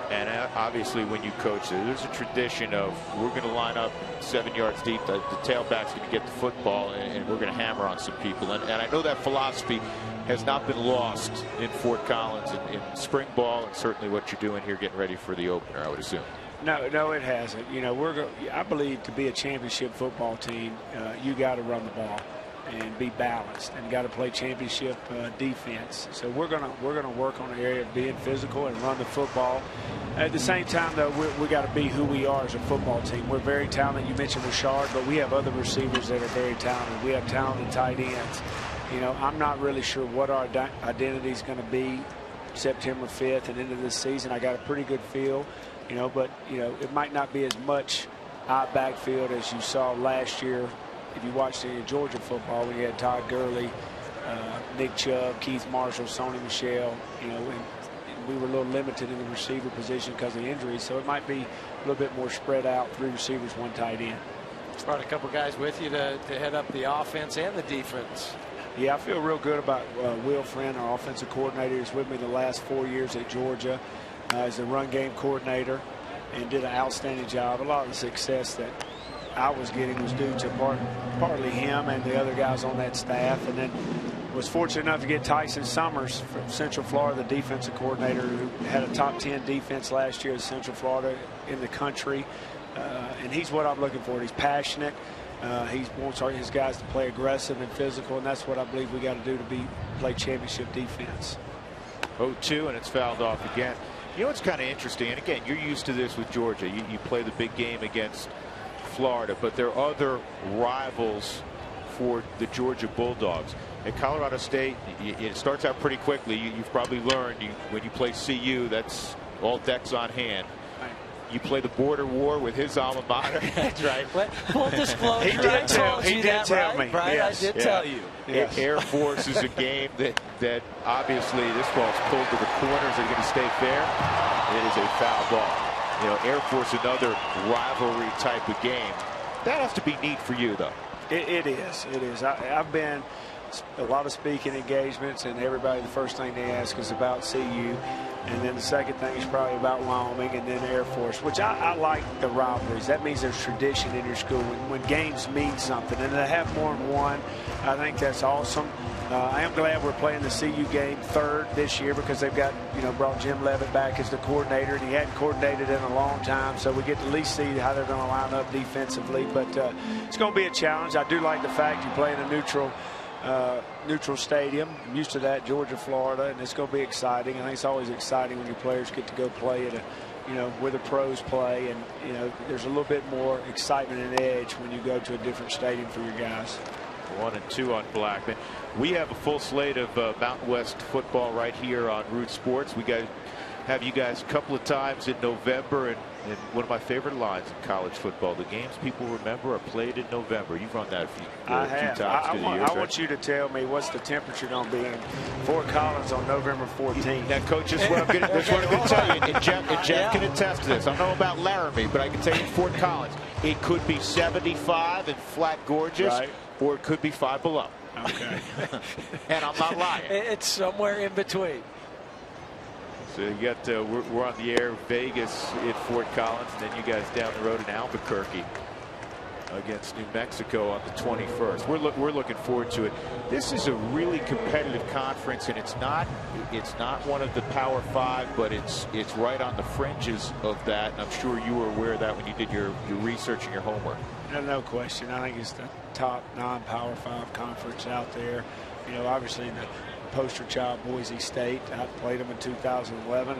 and obviously when you coach there, there's a tradition of we're going to line up 7 yards deep. The tailback's going to get the football, and we're going to hammer on some people. And I know that philosophy has not been lost in Fort Collins in spring ball, and certainly what you're doing here getting ready for the opener, I would assume. No, it hasn't. I believe to be a championship football team, you got to run the ball and be balanced, and got to play championship defense. So we're gonna work on the area of being physical and run the football. At the same time, though, we got to be who we are as a football team. We're very talented. You mentioned Rashard, but we have other receivers that are very talented. We have talented tight ends. I'm not really sure what our identity is going to be September 5th and into this season. I got a pretty good feel, but it might not be as much out backfield as you saw last year. If you watched any Georgia football, when you had Todd Gurley, Nick Chubb, Keith Marshall, Sony Michel, and we were a little limited in the receiver position because of injuries, so it might be a little bit more spread out, 3 receivers, 1 tight end. Brought a couple guys with you to head up the offense and the defense. Yeah, I feel real good about Will Friend, our offensive coordinator. He's with me the last 4 years at Georgia as a run game coordinator and did an outstanding job. A lot of the success that I was getting was due to partly him and the other guys on that staff, and then was fortunate enough to get Tyson Summers from Central Florida, the defensive coordinator, who had a top 10 defense last year at Central Florida in the country, and he's what I'm looking for. He's passionate. He wants his guys to play aggressive and physical, and that's what I believe we got to do to play championship defense. 0-2, and it's fouled off again. It's kind of interesting, and again, you're used to this with Georgia. You play the big game against Florida, but there are other rivals for the Georgia Bulldogs. At Colorado State, it starts out pretty quickly. You've probably learned when you play CU, that's all decks on hand. You play the border war with his alma mater. That's right. Full disclosure, he did tell me. Right? Yes. I did tell you. Yes. Air Force is a game that obviously this ball's pulled to the corners. Are going to stay fair? It is a foul ball. Air Force, another rivalry type of game. That has to be neat for you, though. It is. I've been a lot of speaking engagements, and everybody, the first thing they ask is about CU, and then the second thing is probably about Wyoming, and then Air Force, which I like the rivalries. That means there's tradition in your school when games mean something, and to have more than one, I think that's awesome. I am glad we're playing the CU game third this year because they've got, brought Jim Levitt back as the coordinator, and he hadn't coordinated in a long time, so we get to at least see how they're going to line up defensively. But it's going to be a challenge. I do like the fact you play in a neutral stadium. I'm used to that, Georgia, Florida, and it's going to be exciting. I think it's always exciting when your players get to go play at where the pros play, and there's a little bit more excitement and edge when you go to a different stadium for your guys. 1 and 2 on Blackman. We have a full slate of Mountain West football right here on Root Sports. We have you guys a couple of times in November, and one of my favorite lines in college football: the games people remember are played in November. You've run that a few times through the years. I want you to tell me what's the temperature going to be in Fort Collins on November 14th. Now, Coach, that's what I'm going to tell you. And Jeff can attest to this. I don't know about Laramie, but I can tell you in Fort Collins, it could be 75 and flat gorgeous, right, or it could be 5 below. Okay. And I'm not lying. It's somewhere in between. So you got we're on the air, Vegas at Fort Collins, and then you guys down the road in Albuquerque against New Mexico on the 21st. We're looking forward to it. This is a really competitive conference, and it's not one of the Power 5, but it's right on the fringes of that. And I'm sure you were aware of that when you did your research and your homework. No question. I think it's the top non-Power 5 conference out there. Obviously the poster child, Boise State. I played them in 2011,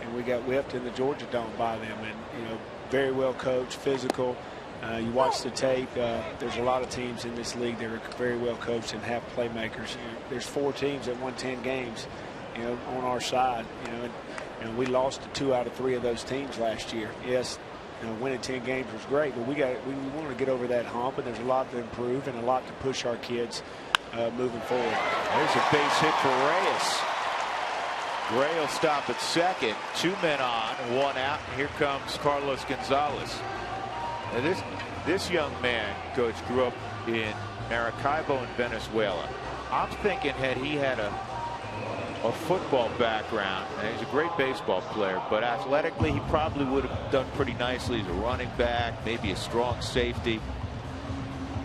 and we got whipped in the Georgia Dome by them. And very well coached, physical. You watch the tape. There's a lot of teams in this league that are very well coached and have playmakers. There's 4 teams that won 10 games, on our side. And we lost to 2 out of 3 of those teams last year. Yes, winning 10 games was great, but we want to get over that hump, and there's a lot to improve and a lot to push our kids moving forward. There's a base hit for Reyes. Gray will stop at second. 2 men on, 1 out. And here comes Carlos Gonzalez. Now this young man, Coach, grew up in Maracaibo in Venezuela. I'm thinking had he had a football background, and he's a great baseball player, but athletically he probably would have done pretty nicely as a running back, maybe a strong safety.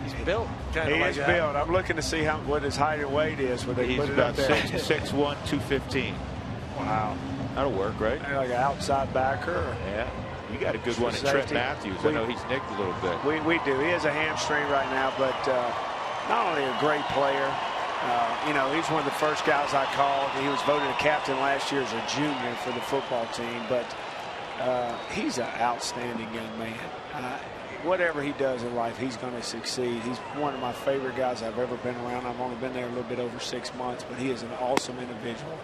He's built. He's built. I'm looking to see what his height and weight is. He's about 6'1", 215. Wow. That'll work, right? Like an outside backer. Yeah. You got a good one in Trent Matthews. I know he's nicked a little bit. We do. He has a hamstring right now, but not only a great player, he's one of the first guys I called. He was voted a captain last year as a junior for the football team, but he's an outstanding young man. Whatever he does in life, he's going to succeed. He's one of my favorite guys I've ever been around. I've only been there a little bit over 6 months, but he is an awesome individual.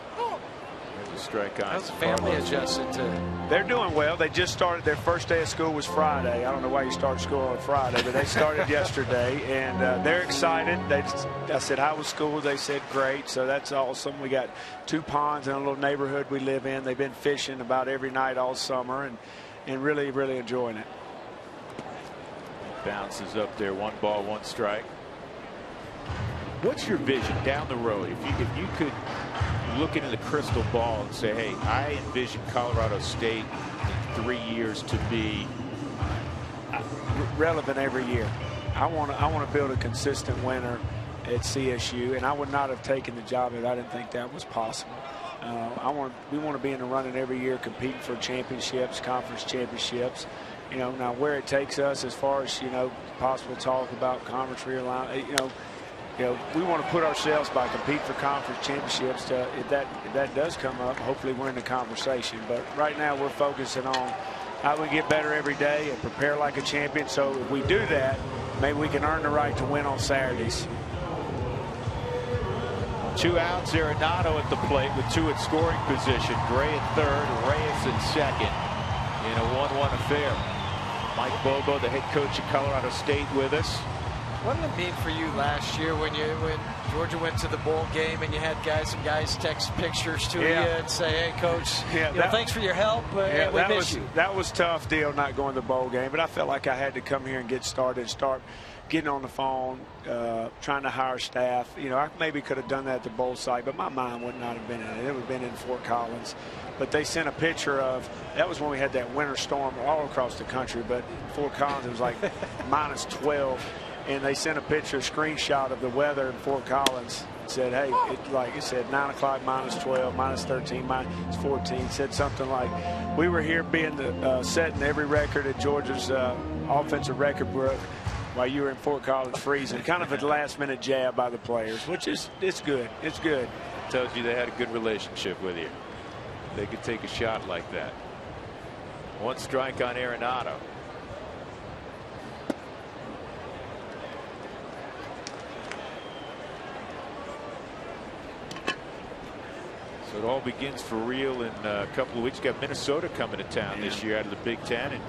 There's a strike on. How's the family adjusted to? They're doing well. They just started. Their first day of school was Friday. I don't know why you start school on Friday, but they started yesterday, and they're excited. I said, how was school? They said, great. So that's awesome. We got 2 ponds in a little neighborhood we live in. They've been fishing about every night all summer, and really, really enjoying it. Bounces up there. 1 ball, 1 strike. What's your vision down the road? If you could look into the crystal ball and say, hey, I envision Colorado State in 3 years to be relevant every year. I want to build a consistent winner at CSU, and I would not have taken the job if I didn't think that was possible. We want to be in the running every year, competing for championships, conference championships. Now where it takes us as far as possible talk about conference realignment. We want to put ourselves by compete for conference championships. If that does come up, hopefully we're in the conversation. But right now we're focusing on how we get better every day and prepare like a champion. So if we do that, maybe we can earn the right to win on Saturdays. 2 outs. Arenado at the plate with 2 at scoring position. Gray at third, Reyes at second in a 1-1 affair. Mike Bobo, the head coach of Colorado State, with us. What did it mean for you last year when Georgia went to the bowl game and you had some guys text pictures to you and say, hey, Coach, thanks for your help. We miss you. That was a tough deal not going to the bowl game, but I felt like I had to come here and get started and start getting on the phone, trying to hire staff. I maybe could have done that at the bowl site, but my mind would not have been in it. It would have been in Fort Collins. But they sent a picture of, that was when we had that winter storm all across the country, but Fort Collins, it was like -12. And they sent a picture, a screenshot of the weather in Fort Collins. said, hey, like it said, 9 o'clock minus 12, minus 13, minus 14. Said something like, we were here being setting every record at Georgia's offensive record book while you were in Fort Collins freezing. Kind of a last-minute jab by the players, which is it's good. It's good. Tells you they had a good relationship with you. They could take a shot like that. 1 strike on Arenado. So it all begins for real in a couple of weeks. Got Minnesota coming to town this year out of the Big Ten, and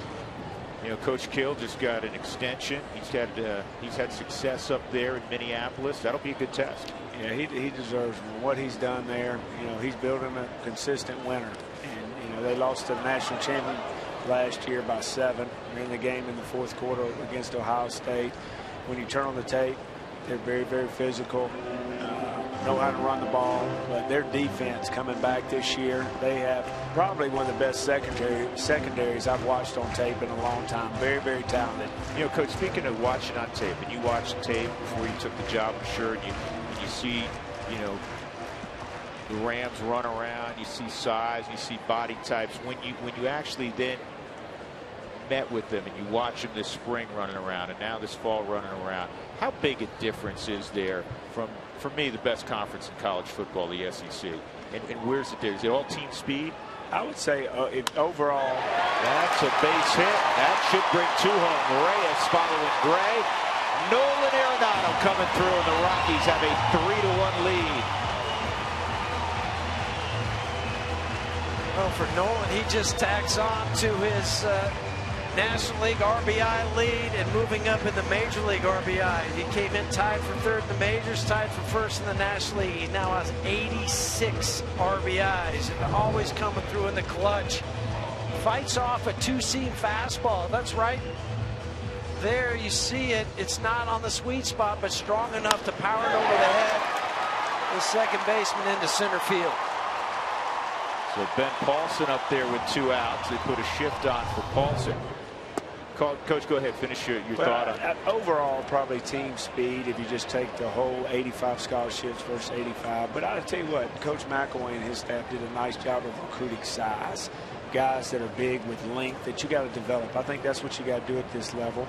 you know Coach Kill just got an extension. He's had success up there in Minneapolis. That'll be a good test. Yeah, he deserves what he's done there. You know, he's building a consistent winner, and you know they lost to the national champion last year by 7. They're in the game in the 4th quarter against Ohio State. When you turn on the tape, they're very, very physical. Know how to run the ball, but their defense coming back this year, they have probably one of the best secondaries I've watched on tape in a long time. Very, very talented. You know, Coach, speaking of watching on tape, and you watched tape before you took the job, I'm sure, and you see, you know, the Rams run around, you see size, you see body types. When you actually then met with them and you watch them this spring running around and now this fall running around, how big a difference is there from, for me, the best conference in college football, the SEC? And where's it there? Is it all team speed? I would say overall. That's a base hit. That should bring 2 home. Reyes following Gray. Nolan Arenado coming through, and the Rockies have a 3-1 lead. Well, for Nolan, he just tacks on to his National League RBI lead and moving up in the Major League RBI. He came in tied for 3rd in the majors, tied for 1st in the National League. He now has 86 RBIs and always coming through in the clutch. Fights off a 2-seam fastball. That's right. There you see it. It's not on the sweet spot, but strong enough to power it over the head. The second baseman into center field. So Ben Paulson up there with 2 outs. They put a shift on for Paulson. Coach, go ahead. Finish your thought on it. Overall, probably team speed if you just take the whole 85 scholarships versus 85. But I'll tell you what, Coach McElwain and his staff did a nice job of recruiting size. Guys that are big with length that you got to develop. I think that's what you got to do at this level.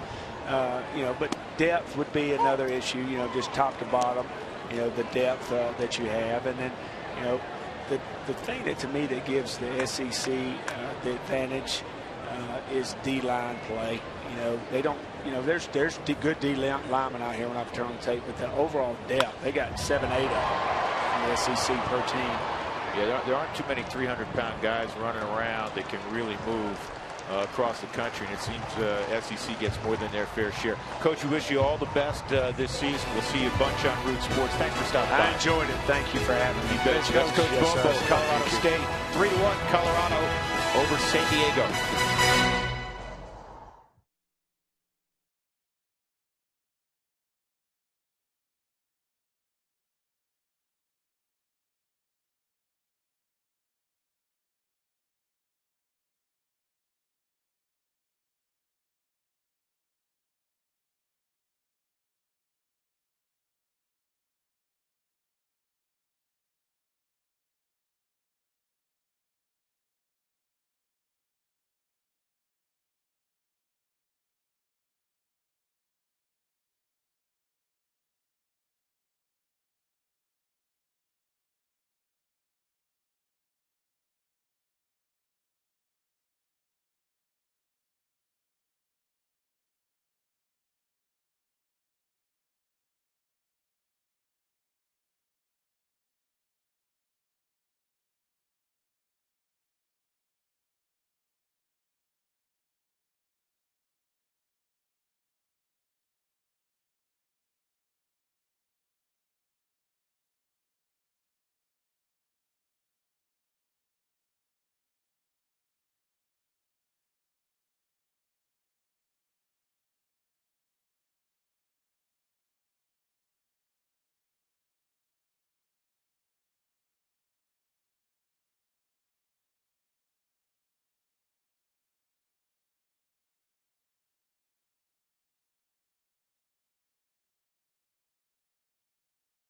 You know, but depth would be another issue, you know, just top to bottom, you know, the depth that you have. And then, you know, the thing that to me that gives the SEC the advantage is D-line play. You know, they don't, you know, there's good D-linemen out here when I've turned on the tape, but the overall depth, they got 7, 8 of them in the SEC per team. Yeah, there aren't too many 300-pound guys running around that can really move across the country, and it seems SEC gets more than their fair share. Coach, we wish you all the best this season. We'll see you a bunch on Root Sports. Thanks for stopping by. I enjoyed it. Thank you for having me. That's Coach Bombo, Colorado State. 3-1 Colorado over San Diego.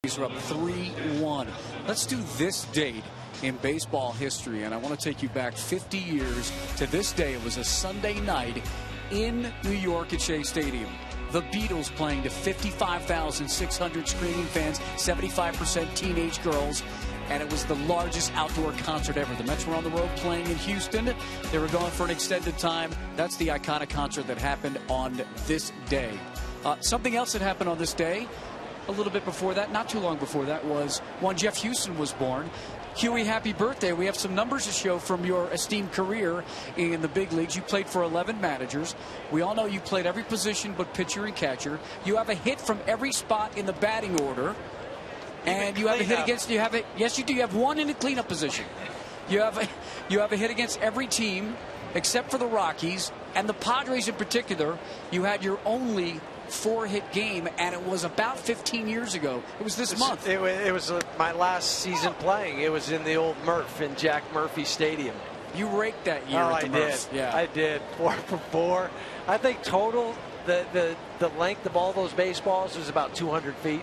Are up 3-1. Let's do this date in baseball history, and I want to take you back 50 years to this day. It was a Sunday night in New York at Shea Stadium. The Beatles playing to 55,600 screaming fans, 75% teenage girls, and it was the largest outdoor concert ever. The Mets were on the road playing in Houston. They were gone for an extended time. That's the iconic concert that happened on this day. Something else that happened on this day, a little bit before that, not too long before that, was when Jeff Houston was born. Huey, happy birthday. We have some numbers to show from your esteemed career in the big leagues. You played for 11 managers. We all know you played every position but pitcher and catcher. You have a hit from every spot in the batting order. And you have a hit against, yes, you do. You have one in the cleanup position. You have a hit against every team except for the Rockies. And the Padres in particular, you had your only 4-hit game, and it was about 15 years ago. It was this month. It was my last season playing. It was in the old Murph in Jack Murphy Stadium. You raked that year. Oh, at the Murph. Yeah, I did. 4 for 4. I think total the length of all those baseballs was about 200 feet.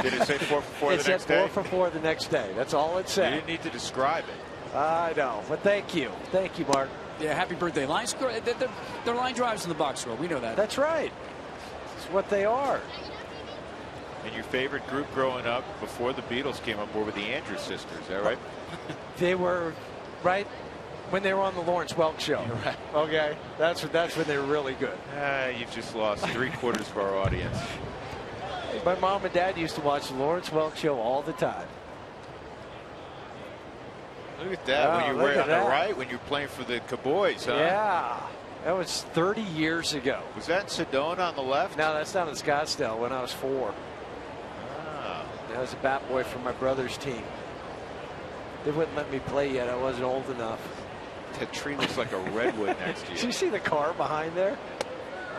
Did it say 4 for 4 the next day? It said 4 for 4 the next day. That's all it said. You didn't need to describe it. I know, but thank you, Mark. Yeah, happy birthday. Line score. They're line drives in the box score. We know that. That's right. It's what they are. And your favorite group growing up before the Beatles came up were the Andrews sisters, is that right? They were right when they were on the Lawrence Welk show. You're right. Okay, that's when they were really good. You've just lost 3/4 of our audience. My mom and dad used to watch the Lawrence Welk show all the time. Look at that. When you were on the right, when you were playing for the Cowboys, huh? Yeah. That was 30 years ago. Was that in Sedona on the left? No, that's down in Scottsdale when I was 4. Ah. I was a bat boy for my brother's team. They wouldn't let me play yet. I wasn't old enough. That tree looks like a redwood next to you. Do you see the car behind there?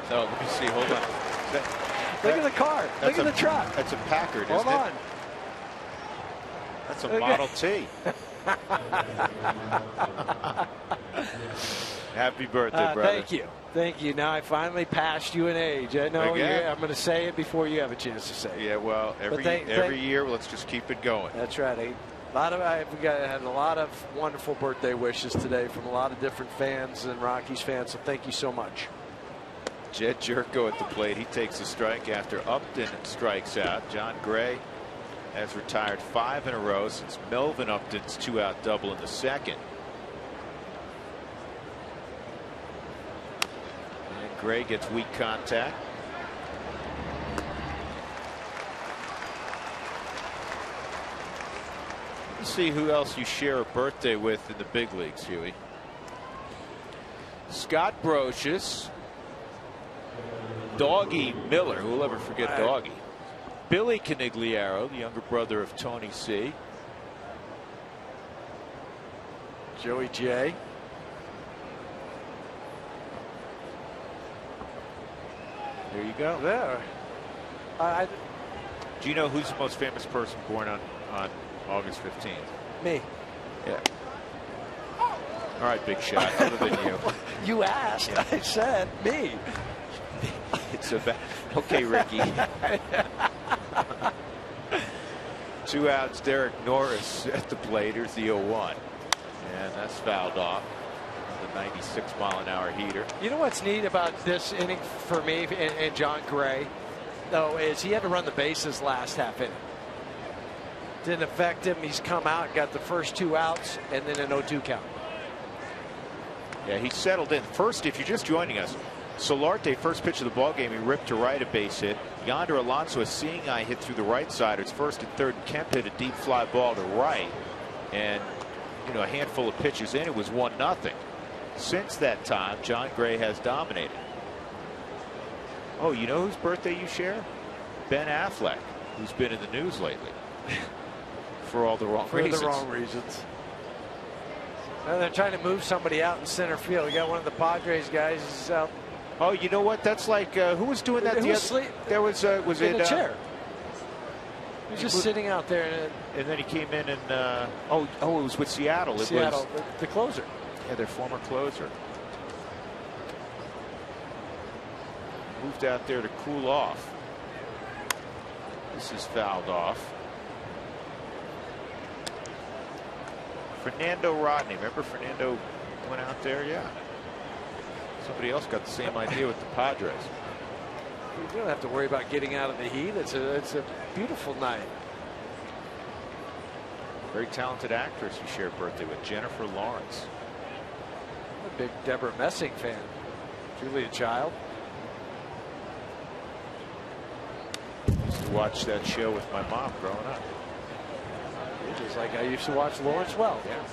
No, let me see. Hold on. Look at the car. Look at the truck. That's a Packard, Hold isn't on. it? That's a Model T. Happy birthday, brother. Thank you. Now I finally passed you in age. I know I'm going to say it before you have a chance to say it. Yeah, well, every year, let's just keep it going. That's right. I had a lot of wonderful birthday wishes today from a lot of different fans and Rockies fans, so thank you so much. Jed Jerko at the plate. He takes a strike after Upton strikes out. John Gray has retired 5 in a row since Melvin Upton's 2-out double in the second. And Gray gets weak contact. Let's see who else you share a birthday with in the big leagues, Huey. Scott Brocious, Doggy Miller, who will ever forget Doggy? Billy Canigliaro, the younger brother of Tony C. Joey J. There you go. There. Do you know who's the most famous person born on August 15th? Me. Yeah. All right, big shot. Other than you. You asked. Yeah. I said me. It's okay, Ricky. 2 outs. Derek Norris at the plate. Here's the 0-1, and that's fouled off. The 96-mile-an-hour heater. You know what's neat about this inning for me and John Gray, though, is he had to run the bases last half inning. Didn't affect him. He's come out, got the first 2 outs, and then an 0-2 count. Yeah, he settled in. First, if you're just joining us, Solarte, first pitch of the ballgame, he ripped to right, a base hit. Yonder Alonso, a seeing eye hit through the right side. It's first and third. Kemp hit a deep fly ball to right, and a handful of pitches in, it was 1-0. Since that time, John Gray has dominated. Oh, you know whose birthday you share? Ben Affleck, who's been in the news lately for all the wrong reasons. For the wrong reasons. Now they're trying to move somebody out in center field. We got one of the Padres guys is out. Oh, you know what? That's like who was doing that? There was in a chair. He was just sitting out there, and then he came in and it was with Seattle. Seattle, the closer. Yeah, their former closer. Moved out there to cool off. This is fouled off. Fernando Rodney. Remember Fernando went out there? Yeah. Somebody else got the same idea with the Padres. You don't have to worry about getting out of the heat. It's a beautiful night. Very talented actress you share a birthday with, Jennifer Lawrence. I'm a big Deborah Messing fan. Julia Child. Used to watch that show with my mom growing up. Just like I used to watch Lawrence Welk. Yeah.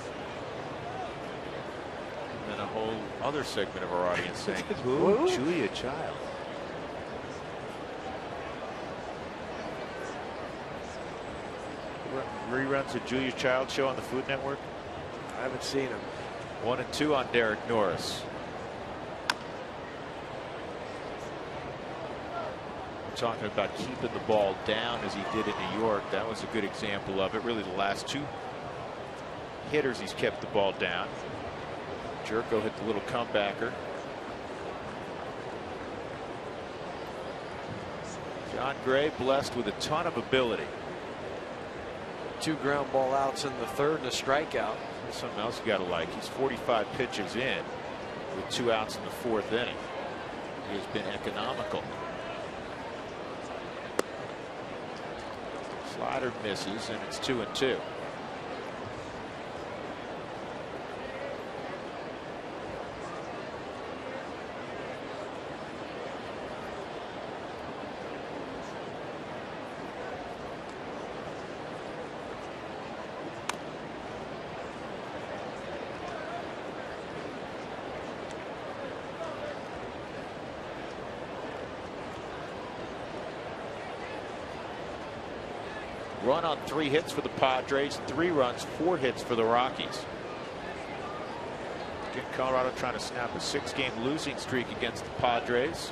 And then a whole other segment of our audience saying, "Who? Julia Child." Reruns of Julia Child show on the Food Network. I haven't seen him. 1 and 2 on Derek Norris. We're talking about keeping the ball down as he did in New York. That was a good example of it. Really, the last 2 hitters he's kept the ball down. Jerko hit the little comebacker. John Gray blessed with a ton of ability. 2 ground ball outs in the 3rd and a strikeout. That's something else you got to like. He's 45 pitches in with 2 outs in the 4th inning. He has been economical. Slider misses, and it's 2 and 2. Run on 3 hits for the Padres, 3 runs, 4 hits for the Rockies. Again, Colorado trying to snap a 6-game losing streak against the Padres.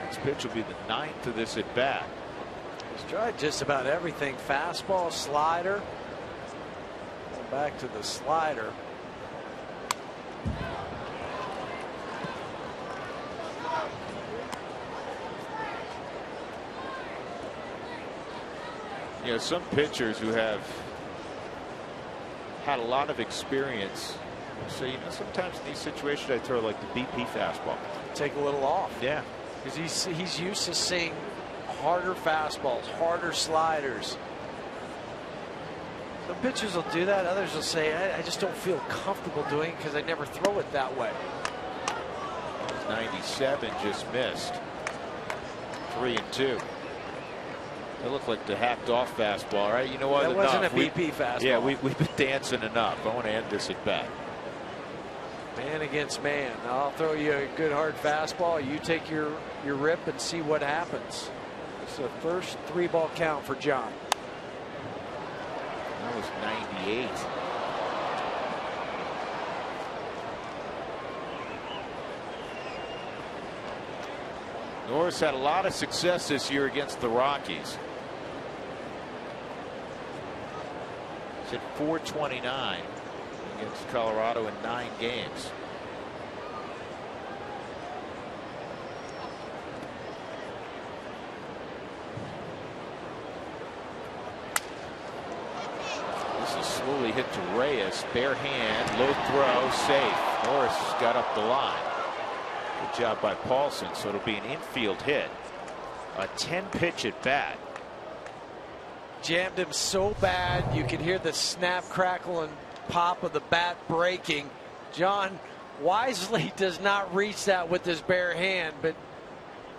Next pitch will be the 9th of this at bat. He's tried just about everything. Fastball, slider. Going back to the slider. You know, some pitchers who have had a lot of experience say, you know, sometimes in these situations I throw like the BP fastball. Take a little off. Yeah. Because he's used to seeing harder fastballs, harder sliders. Some pitchers will do that. Others will say, I just don't feel comfortable doing it because I never throw it that way. 97 just missed. 3 and 2. It looked like the hacked off fastball, right? You know what? That wasn't a BP fastball. Yeah, we've been dancing enough. I want to end this at bat. Man against man. I'll throw you a good hard fastball. You take your rip and see what happens. It's the first 3-ball count for John. That was 98. Norris had a lot of success this year against the Rockies. He's hit .429 against Colorado in 9 games. This is slowly hit to Reyes. Bare hand, low throw, safe. Norris got up the line. Good job by Paulson, so it'll be an infield hit. A 10-pitch at bat. Jammed him so bad you could hear the snap, crackle, and pop of the bat breaking. John wisely does not reach that with his bare hand, but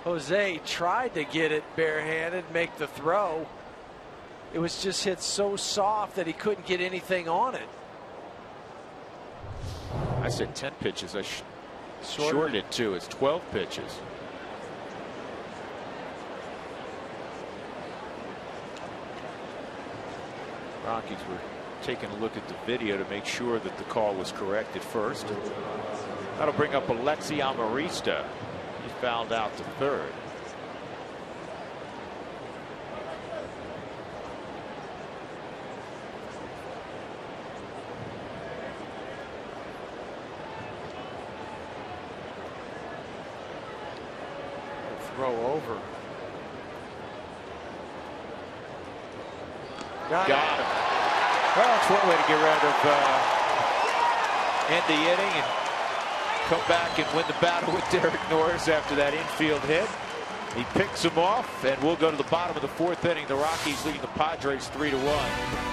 Jose tried to get it barehanded, make the throw. It was just hit so soft that he couldn't get anything on it. I said 10 pitches. I shorted it too. It's 12 pitches. Rockies were taking a look at the video to make sure that the call was correct at first. That'll bring up Alexi Amarista. He fouled out to third. throw over. Got him. Well, that's one way to get rid of end the inning and come back and win the battle with Derek Norris after that infield hit. He picks him off, and we'll go to the bottom of the fourth inning. The Rockies leading the Padres 3-1.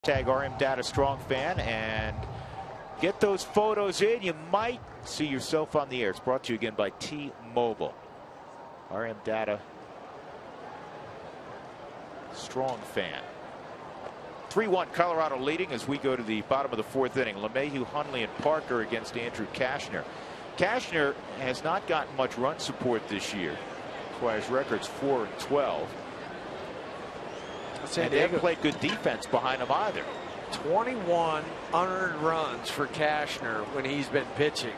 Tag RM Data Strong Fan and get those photos in. You might see yourself on the air. It's brought to you again by T-Mobile. RM Data Strong Fan. 3-1 Colorado leading as we go to the bottom of the fourth inning. LeMahieu, Hundley, and Parker against Andrew Cashner. Cashner has not gotten much run support this year. That's why his record's 4-12. And they haven't played good defense behind him either. 21 unearned runs for Cashner when he's been pitching.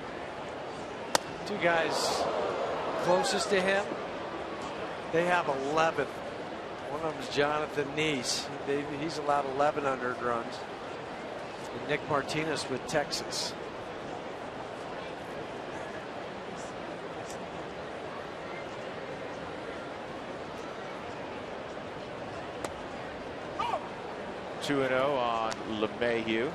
Two guys closest to him, they have 11. One of them is Jonathan Neese. He's allowed 11 unearned runs. And Nick Martinez with Texas. Two 2-0 on LeMahieu.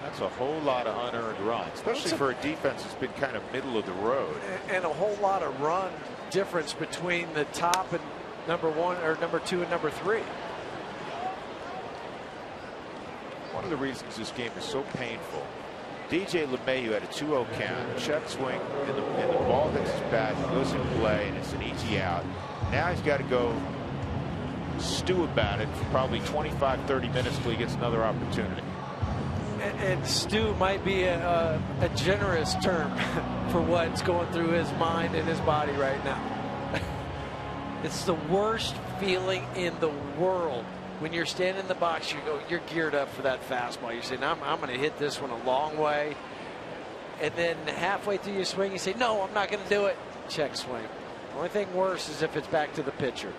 That's a whole lot of unearned runs, especially for a defense that's been kind of middle of the road. And a whole lot of run difference between the top and number 1 or number 2 and number 3. One of the reasons this game is so painful, DJ LeMahieu had a 2-0 count, check swing, and the ball hits his bat, goes in play, and it's an easy out. Now he's got to go stew about it for probably 25-30 minutes till he gets another opportunity. And stew might be a generous term for what's going through his mind and his body right now. It's the worst feeling in the world when you're standing in the box. You're geared up for that fastball. You're saying, I'm going to hit this one a long way, and then halfway through your swing you say, no, I'm not going to do it. Check swing. The only thing worse is if it's back to the pitcher.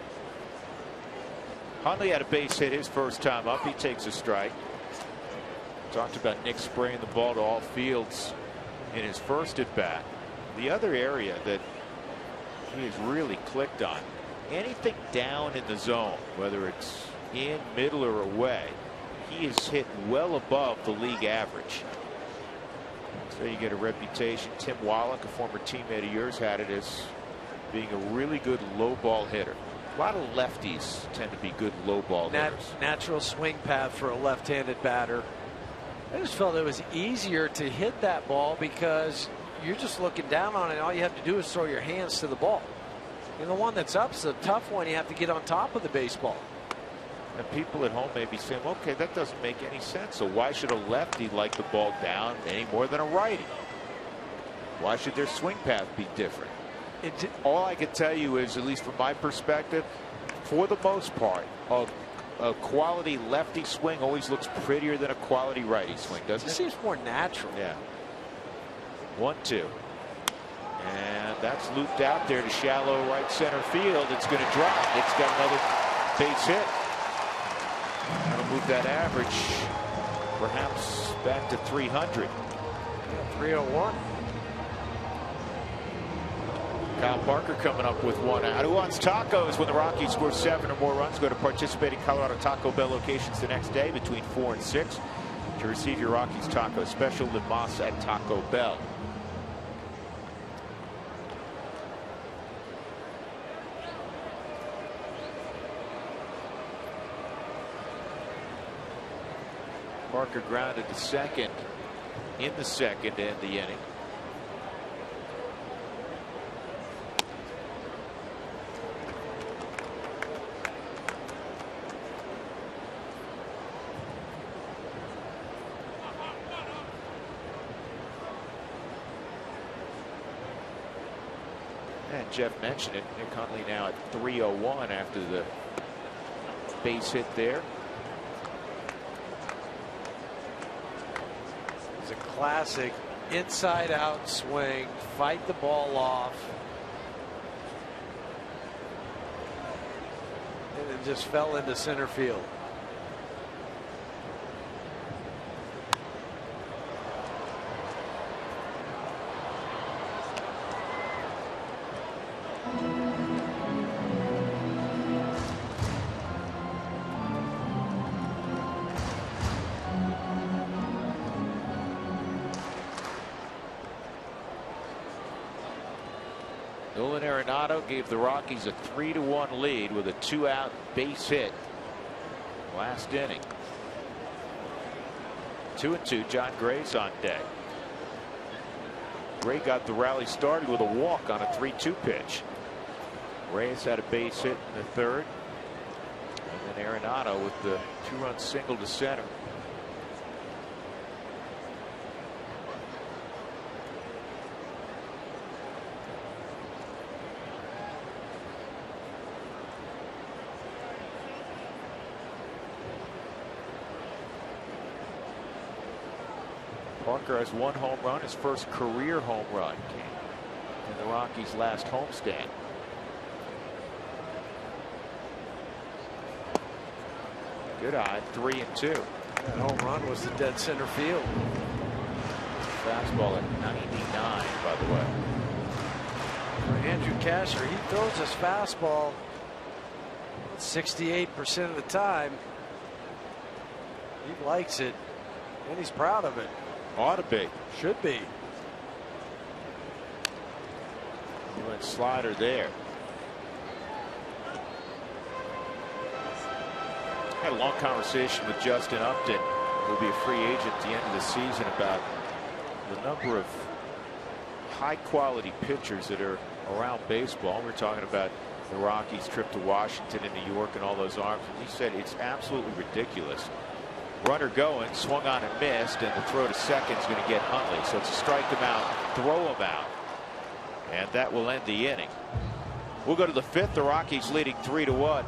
Hundley had a base hit his first time up. He takes a strike. Talked about Nick spraying the ball to all fields in his first at bat. The other area that he has really clicked on, anything down in the zone, whether it's in, middle, or away, he is hit well above the league average. So you get a reputation. Tim Wallach, a former teammate of yours, had it as being a really good low ball hitter. A lot of lefties tend to be good low ball hitters. Natural swing path for a left-handed batter. I just felt it was easier to hit that ball because you're just looking down on it. All you have to do is throw your hands to the ball. And the one that's up's a tough one. You have to get on top of the baseball. And people at home may be saying, okay, that doesn't make any sense. So why should a lefty like the ball down any more than a righty? Why should their swing path be different? All I can tell you is, at least from my perspective, for the most part, a quality lefty swing always looks prettier than a quality righty swing, doesn't it? It seems more natural. Yeah. 1-2. And that's looped out there to shallow right center field. It's going to drop. It's got another base hit. That'll move that average perhaps back to 300. 301. Kyle Parker coming up with one out. Who wants tacos? When the Rockies score 7 or more runs, go to participating Colorado Taco Bell locations the next day between 4 and 6 to receive your Rockies taco special with Moss at Taco Bell. Parker grounded to second in the second to end the inning. And Jeff mentioned it. Nick Huntley now at 301 after the base hit there. It's a classic inside out swing, fight the ball off. And it just fell into center field. Gave the Rockies a 3-1 lead with a 2-out base hit last inning. 2-2. John Gray's on deck. Gray got the rally started with a walk on a 3-2 pitch. Reyes had a base hit in the third, and then Arenado with the 2-run single to center. Parker has 1 home run. His first career home run came in the Rockies' last homestand. Good eye, 3-2. That home run was the dead center field. Fastball at 99, by the way. For Andrew Kasher, he throws his fastball 68% of the time. He likes it, and he's proud of it. Ought to be. Should be. He went slider there. Had a long conversation with Justin Upton, who will be a free agent at the end of the season, about the number of high quality pitchers that are around baseball. We're talking about the Rockies' trip to Washington and New York and all those arms. And he said it's absolutely ridiculous. Runner going, swung on and missed, and the throw to second is going to get Huntley. So it's a strike him out, throw him out, and that will end the inning. We'll go to the 5th. The Rockies leading 3-1.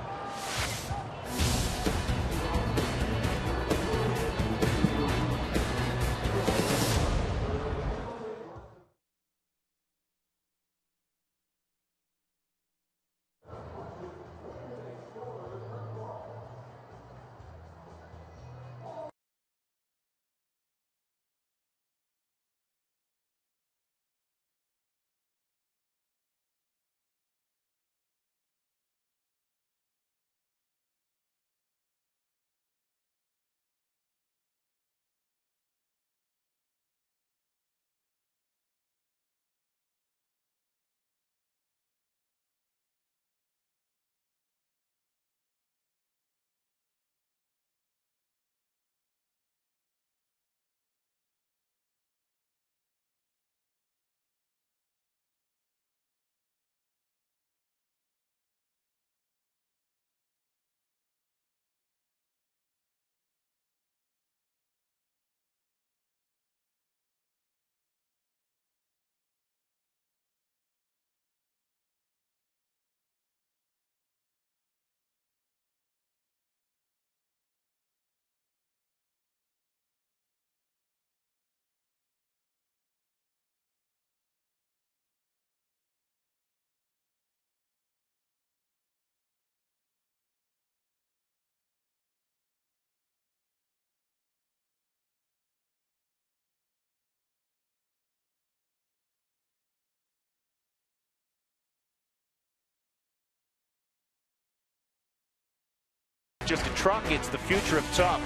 just a truck, it's the future of tough.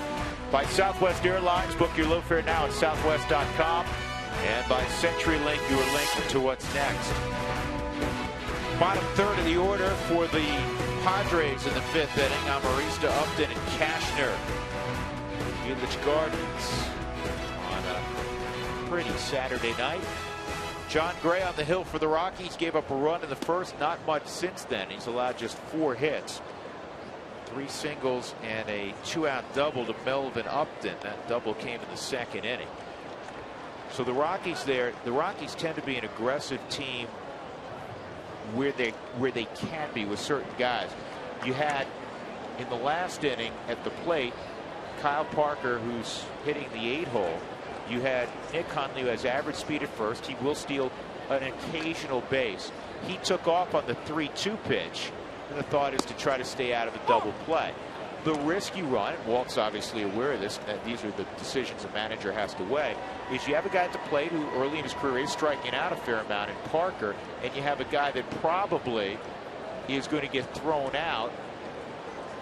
By Southwest Airlines, book your low fare now at southwest.com. And by CenturyLink, your link to what's next. Bottom third of the order for the Padres in the 5th inning. Amarista, Upton, and Cashner. Village Gardens on a pretty Saturday night. John Gray on the hill for the Rockies. Gave up a run in the first. Not much since then. He's allowed just 4 hits. 3 singles and a 2-out double to Melvin Upton. That double came in the 2nd inning. So the Rockies tend to be an aggressive team where they can be with certain guys. You had in the last inning at the plate Kyle Parker, who's hitting the 8-hole. You had Nick Hundley, who has average speed at first. He will steal an occasional base. He took off on the 3-2 pitch, and the thought is to try to stay out of the double play. The risk you run, and Walt's obviously aware of this, and these are the decisions a manager has to weigh, is you have a guy at the plate who early in his career is striking out a fair amount in Parker, and you have a guy that probably is going to get thrown out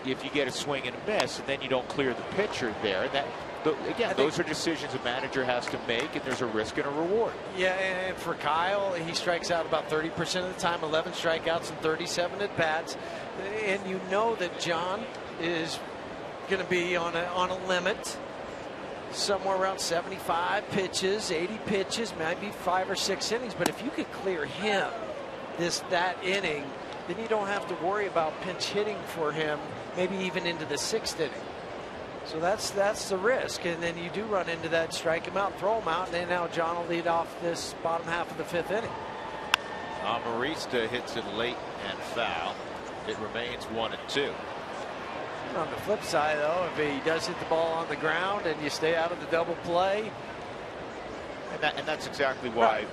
if you get a swing and a miss, and then you don't clear the pitcher there. And that, again, those are decisions a manager has to make, and there's a risk and a reward. Yeah, and for Kyle, he strikes out about 30% of the time, 11 strikeouts and 37 at bats, and you know that John is going to be on a limit somewhere around 75 pitches, 80 pitches, maybe 5 or 6 innings. But if you could clear him that inning, then you don't have to worry about pinch hitting for him, maybe even into the 6th inning. So that's the risk, and then you do run into that, strike him out, throw him out, and then now John will lead off this bottom half of the 5th inning. Amarista hits it late and foul. It remains 1-2. On the flip side, though, if he does hit the ball on the ground and you stay out of the double play, and that's exactly why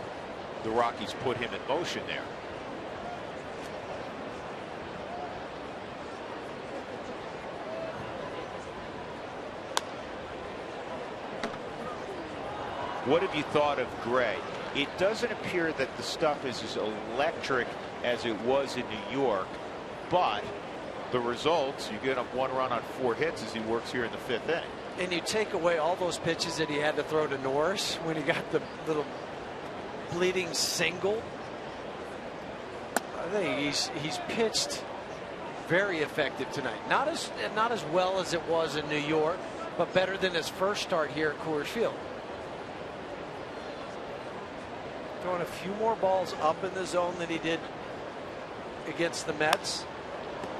the Rockies put him in motion there. What have you thought of Gray? It doesn't appear that the stuff is as electric as it was in New York, but the results, you get up 1 run on 4 hits as he works here in the 5th inning. And you take away all those pitches that he had to throw to Norris when he got the little bleeding single. I think he's pitched very effective tonight. Not as well as it was in New York, but better than his first start here at Coors Field. Throwing a few more balls up in the zone than he did against the Mets.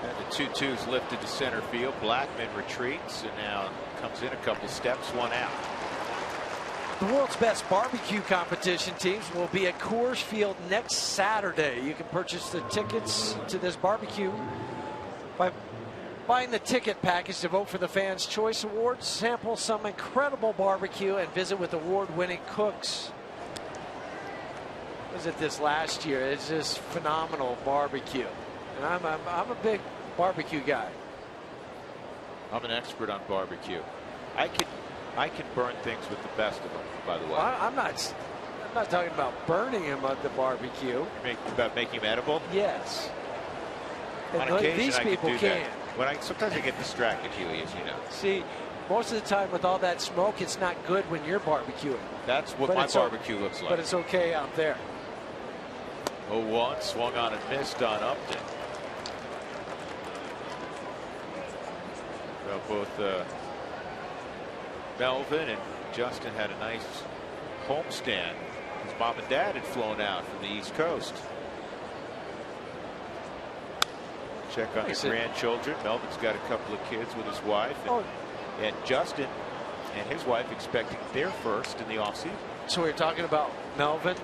And the 2-2's lifted to center field. Blackman retreats and now comes in a couple steps, 1 out. The world's best barbecue competition teams will be at Coors Field next Saturday. You can purchase the tickets to this barbecue by buying the ticket package to vote for the Fans' Choice Awards, sample some incredible barbecue, and visit with award-winning cooks. I was at this last year. It's just phenomenal barbecue. And I'm a big barbecue guy. I'm an expert on barbecue. I can burn things with the best of them, by the way. Well, I'm not talking about burning him at the barbecue. About making them edible? Yes. On occasion, these people can. Sometimes I get distracted, Huey, as you know. See, most of the time with all that smoke, it's not good when you're barbecuing. That's what my barbecue looks like. But it's okay out there. 0-1, swung on and missed on Upton. Well, both Melvin and Justin had a nice homestand. His mom and dad had flown out from the East Coast. Check on his grandchildren. Melvin's got a couple of kids with his wife. And Justin and his wife expecting their first in the offseason. So we're talking about Melvin,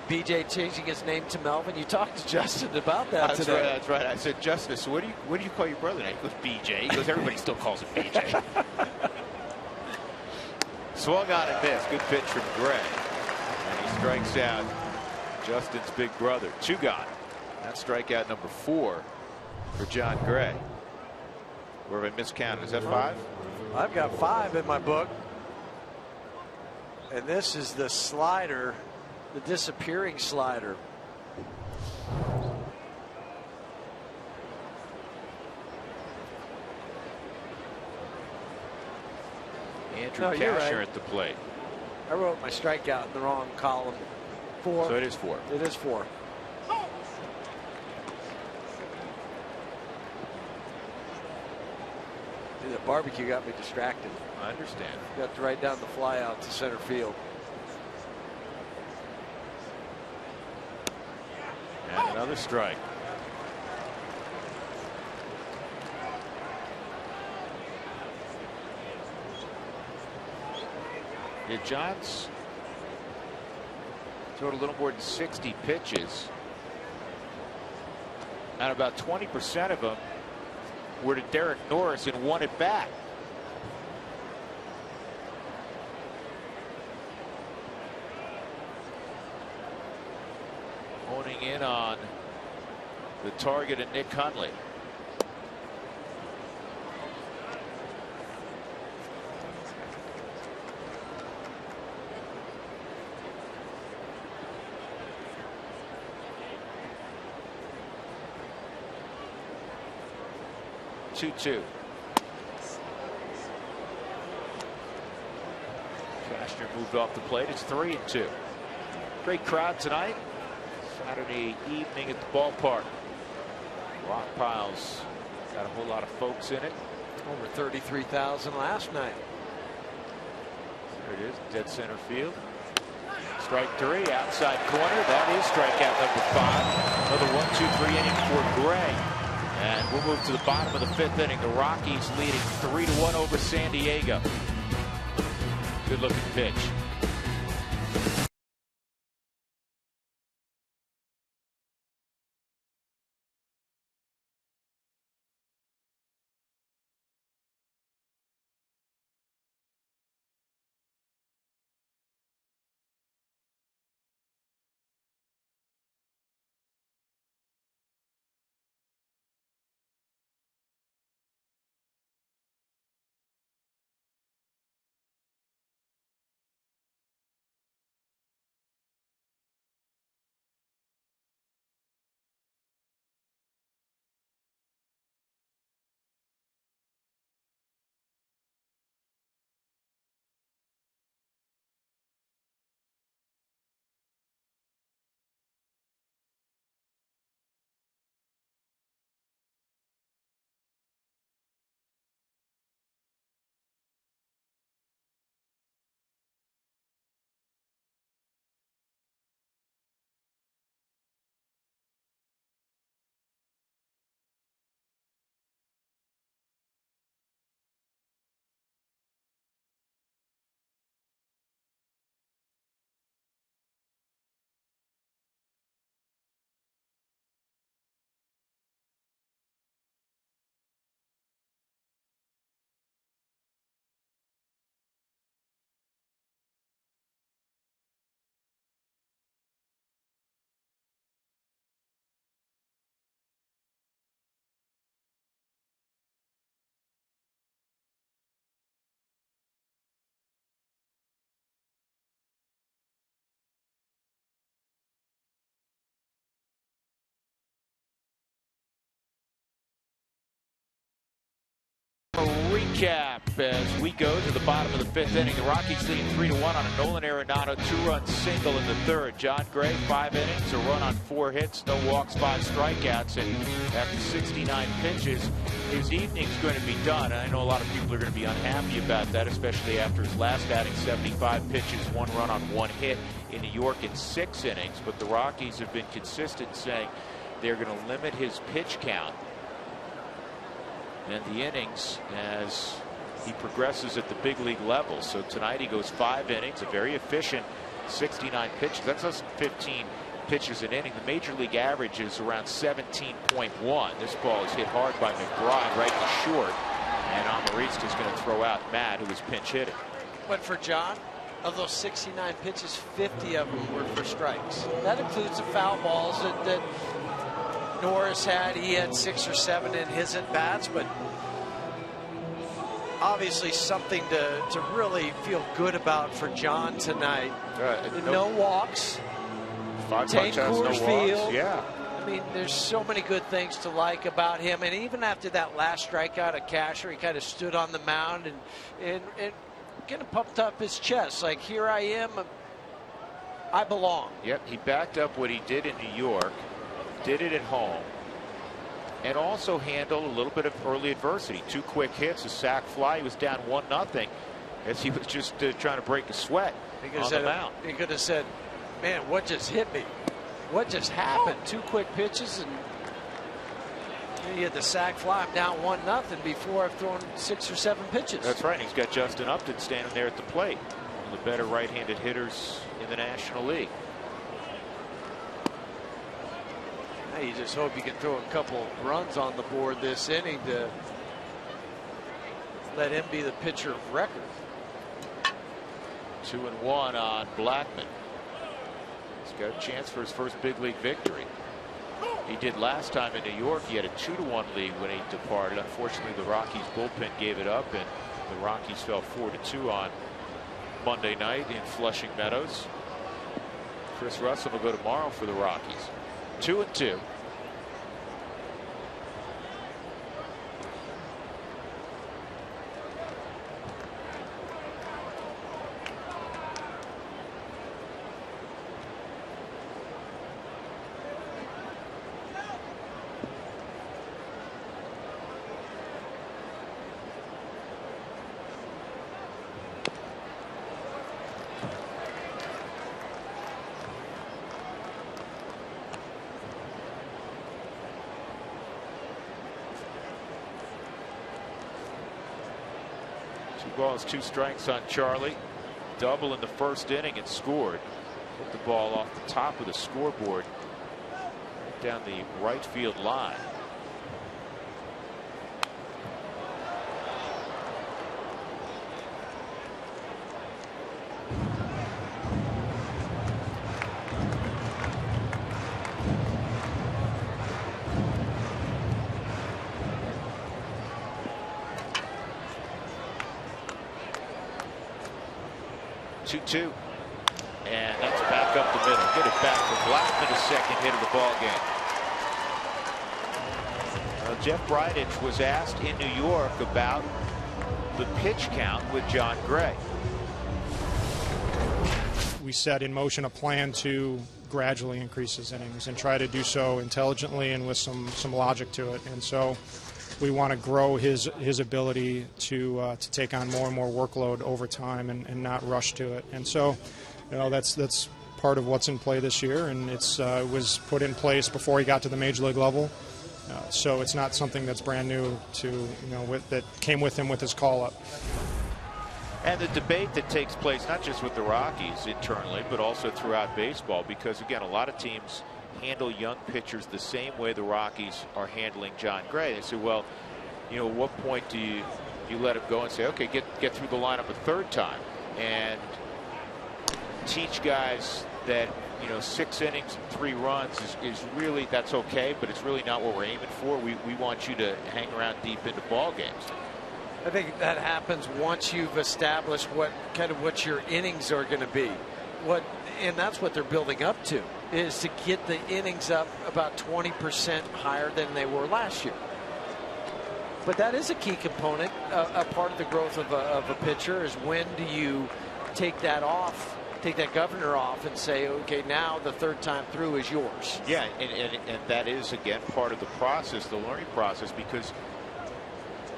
BJ changing his name to Melvin. You talked to Justin about that today. That's right. I said, Justin, so what do you call your brother now? He goes, BJ. He goes, everybody still calls him BJ. Swung on and missed. Good pitch from Gray. And he strikes out Justin's big brother. 2 gone. That's strikeout number 4 for John Gray. Where have I miscounted? Is that 5? I've got 5 in my book. And this is the slider, the disappearing slider. Andrew No, you're Cashner right. at the plate. I wrote my strikeout in the wrong column. 4. So it is 4. It is 4. Dude, that barbecue got me distracted. I understand. Got to write down the fly out to center field. And another strike. Yeah, Johns threw a little more than 60 pitches, and about 20% of them were to Derek Norris in 1 at bat. Honing in on the target of Nick Hundley. Two. Cashner moved off the plate. It's 3-2. Great crowd tonight. Saturday evening at the ballpark. Rock piles got a whole lot of folks in it. Over 33,000 last night. There it is, dead center field. Strike 3, outside corner. That is strikeout number 5. Another 1-2-3 inning for Gray. And we'll move to the bottom of the 5th inning. The Rockies leading 3-1 over San Diego. Good looking pitch. Recap as we go to the bottom of the 5th inning. The Rockies leading 3-1 on a Nolan Arenado 2-run single in the 3rd. John Gray 5 innings, a run on 4 hits, no walks, 5 strikeouts, and after 69 pitches his evening's going to be done. And I know a lot of people are going to be unhappy about that, especially after his last outing, 75 pitches, 1 run on 1 hit in New York in 6 innings. But the Rockies have been consistent saying they're going to limit his pitch count and the innings as he progresses at the big league level. So tonight he goes 5 innings, a very efficient 69 pitches. That's less than 15 pitches an inning. The major league average is around 17.1. This ball is hit hard by McBride right to short, and Amarista is going to throw out Matt, who was pinch hitting. But for John, of those 69 pitches, 50 of them were for strikes. That includes the foul balls that Norris had. He had 6 or 7 in his at bats, but obviously something to really feel good about for John tonight. No walks. 5 punch outs, no walks. Field. Yeah. I mean, there's so many good things to like about him. And even after that last strikeout at Cashner, he kind of stood on the mound and kind of pumped up his chest, like, here I am, I belong. Yep, he backed up what he did in New York, did it at home, and also handled a little bit of early adversity. 2 quick hits, a sac fly. He was down 1-0 as he was just trying to break a sweat on the mound. He could have said, man, what just hit me? What just happened? 2 quick pitches, and you had the sac fly. I'm down 1-0 before I've thrown 6 or 7 pitches. That's right. He's got Justin Upton standing there at the plate, one of the better right-handed hitters in the National League. Now you just hope you can throw a couple runs on the board this inning to let him be the pitcher of record. 2-1 on Blackmon. He's got a chance for his first big league victory. He did last time in New York. He had a 2-1 lead when he departed. Unfortunately, the Rockies bullpen gave it up, and the Rockies fell 4-2 on Monday night in Flushing Meadows. Chris Russell will go tomorrow for the Rockies. 2-2. Balls, 2 strikes on Charlie. Double in the first inning and scored. Hit the ball off the top of the scoreboard down the right field line. And that's back up the middle. Get it back for Blackmon, his second hit of the ball game. Jeff Bridich was asked in New York about the pitch count with John Gray. We set in motion a plan to gradually increase his innings and try to do so intelligently and with some logic to it. And so we want to grow his ability to take on more and more workload over time and not rush to it. And so, that's part of what's in play this year, and it was put in place before he got to the major league level. So it's not something that's brand new to that came with him with his call up. And the debate that takes place not just with the Rockies internally, but also throughout baseball, because again, a lot of teams handle young pitchers the same way the Rockies are handling John Gray. They say, well, at what point do you let him go and say, okay, get through the lineup a 3rd time, and teach guys that 6 innings and 3 runs is really, that's okay, but it's really not what we're aiming for. We want you to hang around deep into ball games. I think that happens once you've established what your innings are going to be. And that's what they're building up to, is to get the innings up about 20% higher than they were last year. But that is a key component, a part of the growth of a pitcher, is when do you take that governor off and say, okay, now the 3rd time through is yours. Yeah, and that is, again, part of the process, the learning process, because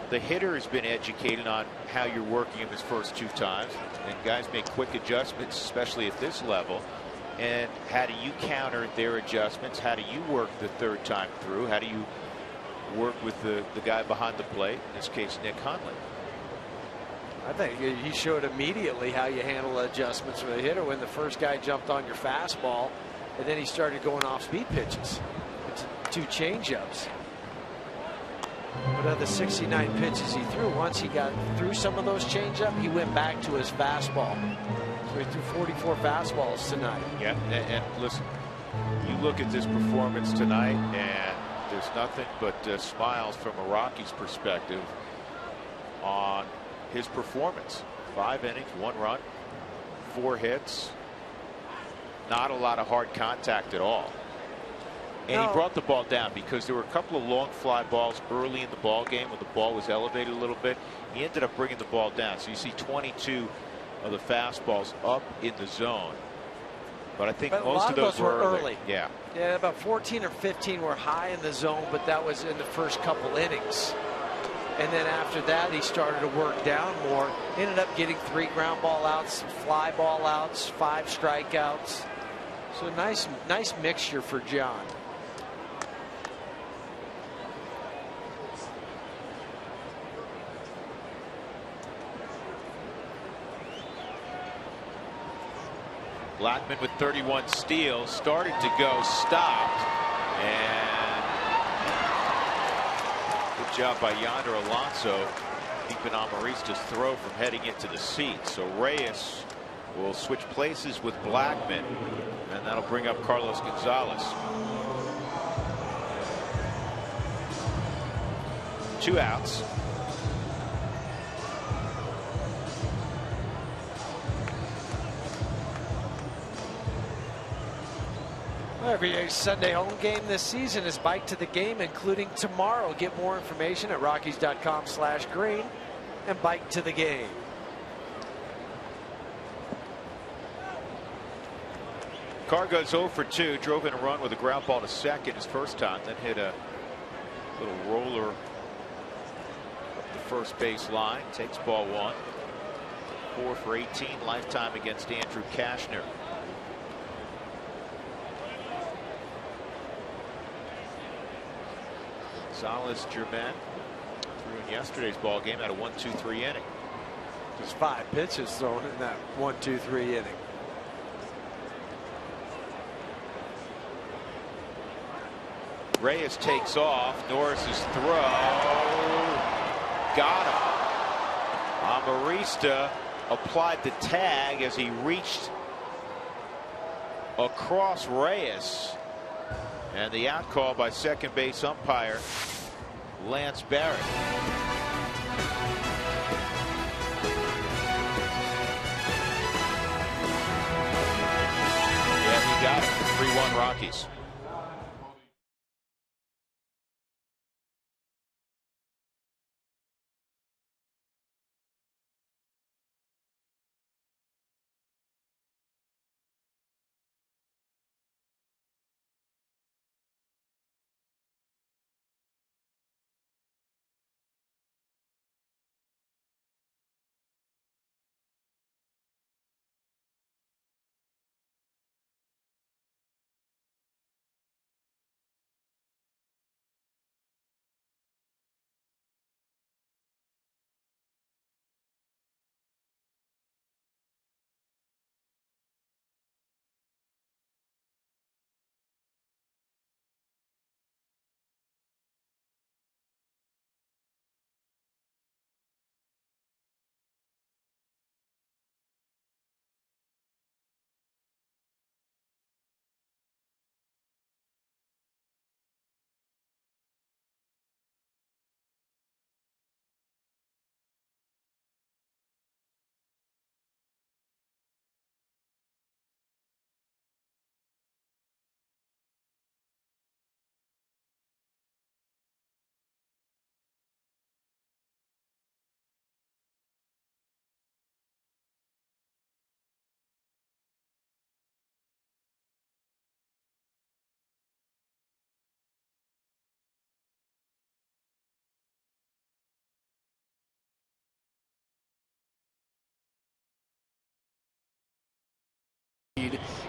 the hitter has been educated on how you're working him his first 2 times, and guys make quick adjustments, especially at this level. And how do you counter their adjustments? How do you work the 3rd time through? How do you work with the guy behind the plate, in this case Nick Hundley? I think he showed immediately how you handle adjustments with a hitter when the first guy jumped on your fastball, and then he started going off speed pitches. It's 2 changeups. But of the 69 pitches he threw, once he got through some of those changeup, he went back to his fastball. So he threw 44 fastballs tonight. Yeah, and listen, you look at this performance tonight, and there's nothing but smiles from a Rockies perspective on his performance. 5 innings, 1 run, 4 hits, not a lot of hard contact at all. And he brought the ball down because there were a couple of long fly balls early in the ball game when the ball was elevated a little bit. He ended up bringing the ball down. So you see 22 of the fastballs up in the zone. But I think most of those were early. Yeah. Yeah, about 14 or 15 were high in the zone, but that was in the first couple innings. And then after that, he started to work down more. Ended up getting 3 ground ball outs, fly ball outs, 5 strikeouts. So nice mixture for John. Blackman with 31 steals, started to go, stopped, and good job by Yonder Alonso keeping Amarista's throw from heading into the seat. So Reyes will switch places with Blackman, and that'll bring up Carlos Gonzalez. 2 outs. Every Sunday home game this season is Bike to the Game, including tomorrow. Get more information at Rockies.com/green and Bike to the Game. Carr goes 0 for 2, drove in a run with a ground ball to second his first time, then hit a little roller up the first base line. Takes ball 1. 4 for 18 lifetime against Andrew Cashner. Gonzalez Germain threw in yesterday's ball game at a 1-2-3 inning. There's 5 pitches thrown in that 1-2-3 inning. Reyes takes off. Norris's throw got him. Amarista applied the tag as he reached across Reyes. And the out call by second base umpire Lance Barrett. Yeah, he got it. 3-1 Rockies.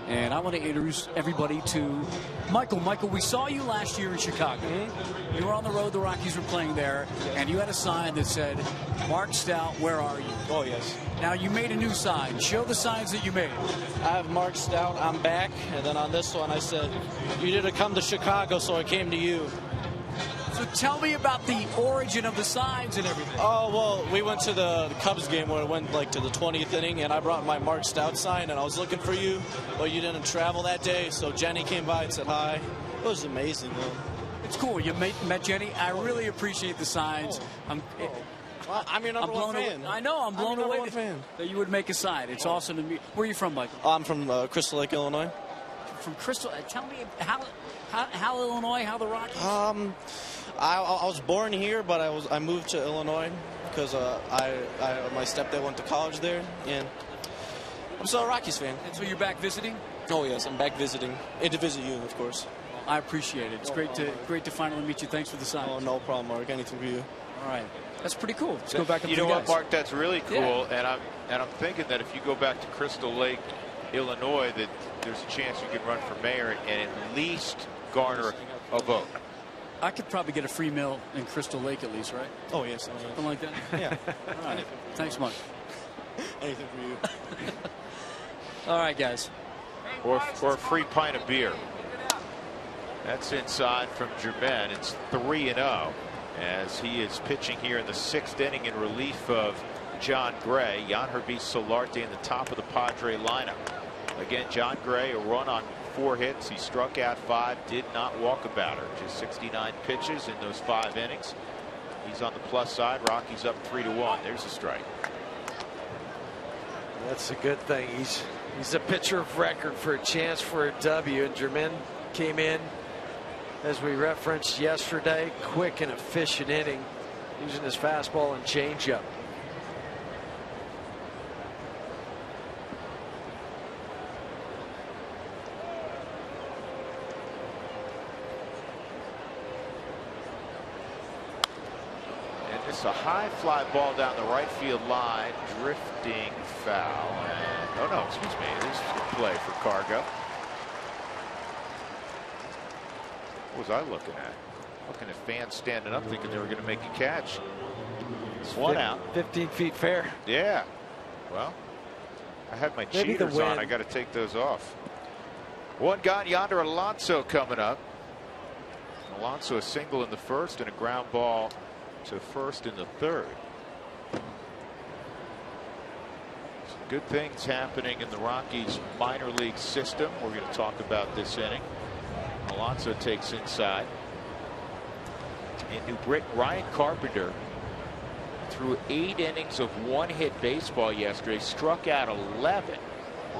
And I want to introduce everybody to Michael. Michael, we saw you last year in Chicago. You were on the road. The Rockies were playing there. And you had a sign that said, Mark Stout, where are you? Oh, yes. Now, you made a new sign. Show the signs that you made. I have Mark Stout, I'm back. And then on this one, I said, you didn't come to Chicago, so I came to you. So tell me about the origin of the signs and everything. Oh, well, we went to the Cubs game where it went like to the 20th inning, and I brought my Mark Stout sign, and I was looking for you, but you didn't travel that day, so Jenny came by and said hi. It was amazing, though. It's cool. You met Jenny. I really appreciate the signs. I'm your number one fan. I know. I'm blown away that you would make a sign. It's awesome to meet. Where are you from, Michael? I'm from Crystal Lake, Illinois. from Crystal. Tell me how Illinois, how the Rockies. I was born here, but I moved to Illinois because my stepdad went to college there, and I'm still a Rockies fan. And so you're back visiting? Oh yes, I'm back visiting, and to visit you, of course. I appreciate it. It's great to finally meet you. Thanks for the sign. Oh, no problem, Mark. Anything for you. All right, that's pretty cool. Let's go back up to You know the what, guys. Mark? That's really cool, and I'm thinking that if you go back to Crystal Lake, Illinois, that there's a chance you could run for mayor and at least garner a vote. I could probably get a free meal in Crystal Lake at least, right? Oh yes, something like that. Yeah. All right. Thanks much. Anything for you. All right, guys. Or a free pint of beer. That's inside from Germain. It's 3-0 as he is pitching here in the 6th inning in relief of John Gray. Yangervis Solarte in the top of the Padre lineup. Again, John Gray, a run on 4 hits. He struck out 5, did not walk a batter. Just 69 pitches in those 5 innings. He's on the plus side. Rockies up 3-1. There's a strike. That's a good thing. He's a pitcher of record for a chance for a W. And Germain came in, as we referenced yesterday, quick and efficient inning, using his fastball and changeup. And just a high fly ball down the right field line, drifting foul. And, oh no, excuse me, this is a play for Cargo. What was I looking at? Looking at fans standing up thinking they were going to make a catch. It's 1 out. 15 feet fair. Yeah. Well, I had my cheaters on. I got to take those off. One gone. Yonder Alonso coming up. Alonso a single in the 1st and a ground ball to 1st in the 3rd. Some good things happening in the Rockies minor league system. We're going to talk about this inning. Alonso takes inside. In New Britain, Ryan Carpenter threw 8 innings of 1-hit baseball yesterday, struck out 11,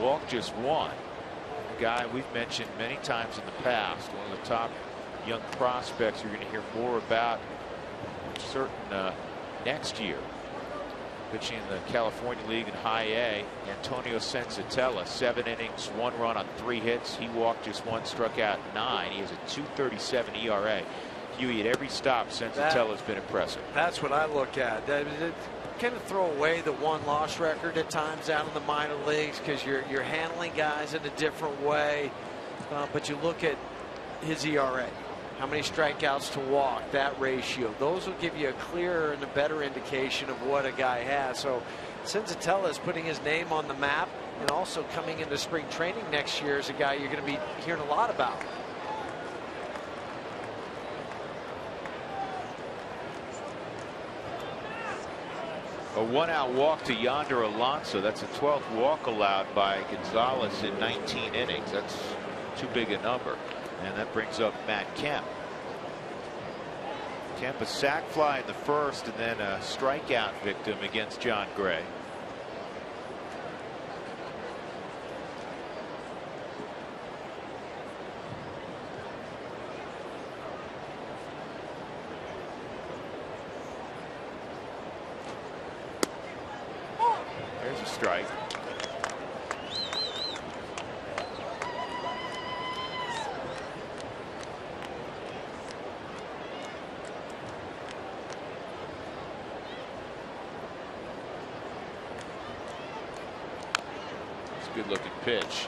walked just 1. A guy we've mentioned many times in the past, one of the top young prospects you're going to hear more about certain next year. Pitching in the California League in High A, Antonio Senzatella, 7 innings, 1 run on 3 hits. He walked just 1, struck out 9. He has a 2.37 ERA. Huey, at every stop, Senzatella's been impressive. That's what I look at. Kind of throw away the 1-loss record at times out in the minor leagues because you're handling guys in a different way. But you look at his ERA. How many strikeouts to walk, that ratio. Those will give you a clearer and a better indication of what a guy has. So Senzatella is putting his name on the map, and also coming into spring training next year is a guy you're going to be hearing a lot about. A 1-out walk to Yonder Alonso. That's a 12th walk allowed by Gonzalez in 19 innings. That's too big a number. And that brings up Matt Kemp. Kemp a sac fly in the 1st and then a strikeout victim against John Gray. There's a strike. Good looking pitch.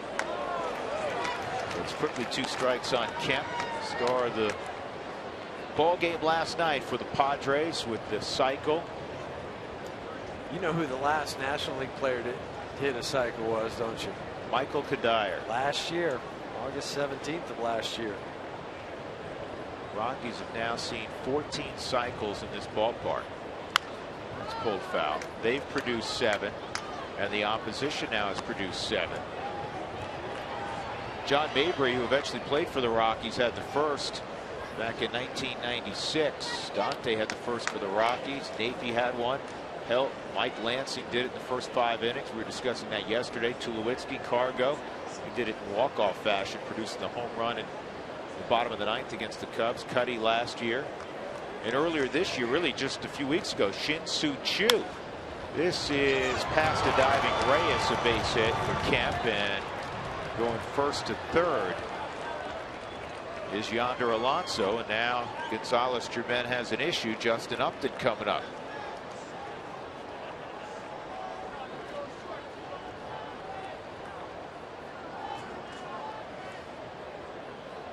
It's quickly 2 strikes on Kemp, star of the ball game last night for the Padres with the cycle. You know who the last National League player to hit a cycle was, don't you? Michael Kadire. Last year, August 17th of last year. Rockies have now seen 14 cycles in this ballpark. That's pulled foul. They've produced 7. And the opposition now has produced 7. John Mabry, who eventually played for the Rockies, had the first back in 1996. Dante had the first for the Rockies. Napey had one. Mike Lansing did it in the first 5 innings. We were discussing that yesterday. Tulowitzki, Cargo, He did it in walk-off fashion, producing the home run in the bottom of the ninth against the Cubs. Cuddy last year. And earlier this year, really just a few weeks ago, Shin-Soo Choo. This is past a diving Reyes, a base hit for Kemp, and going first to third is Yonder Alonso, and now Gonzalez-Germain has an issue. Justin Upton coming up.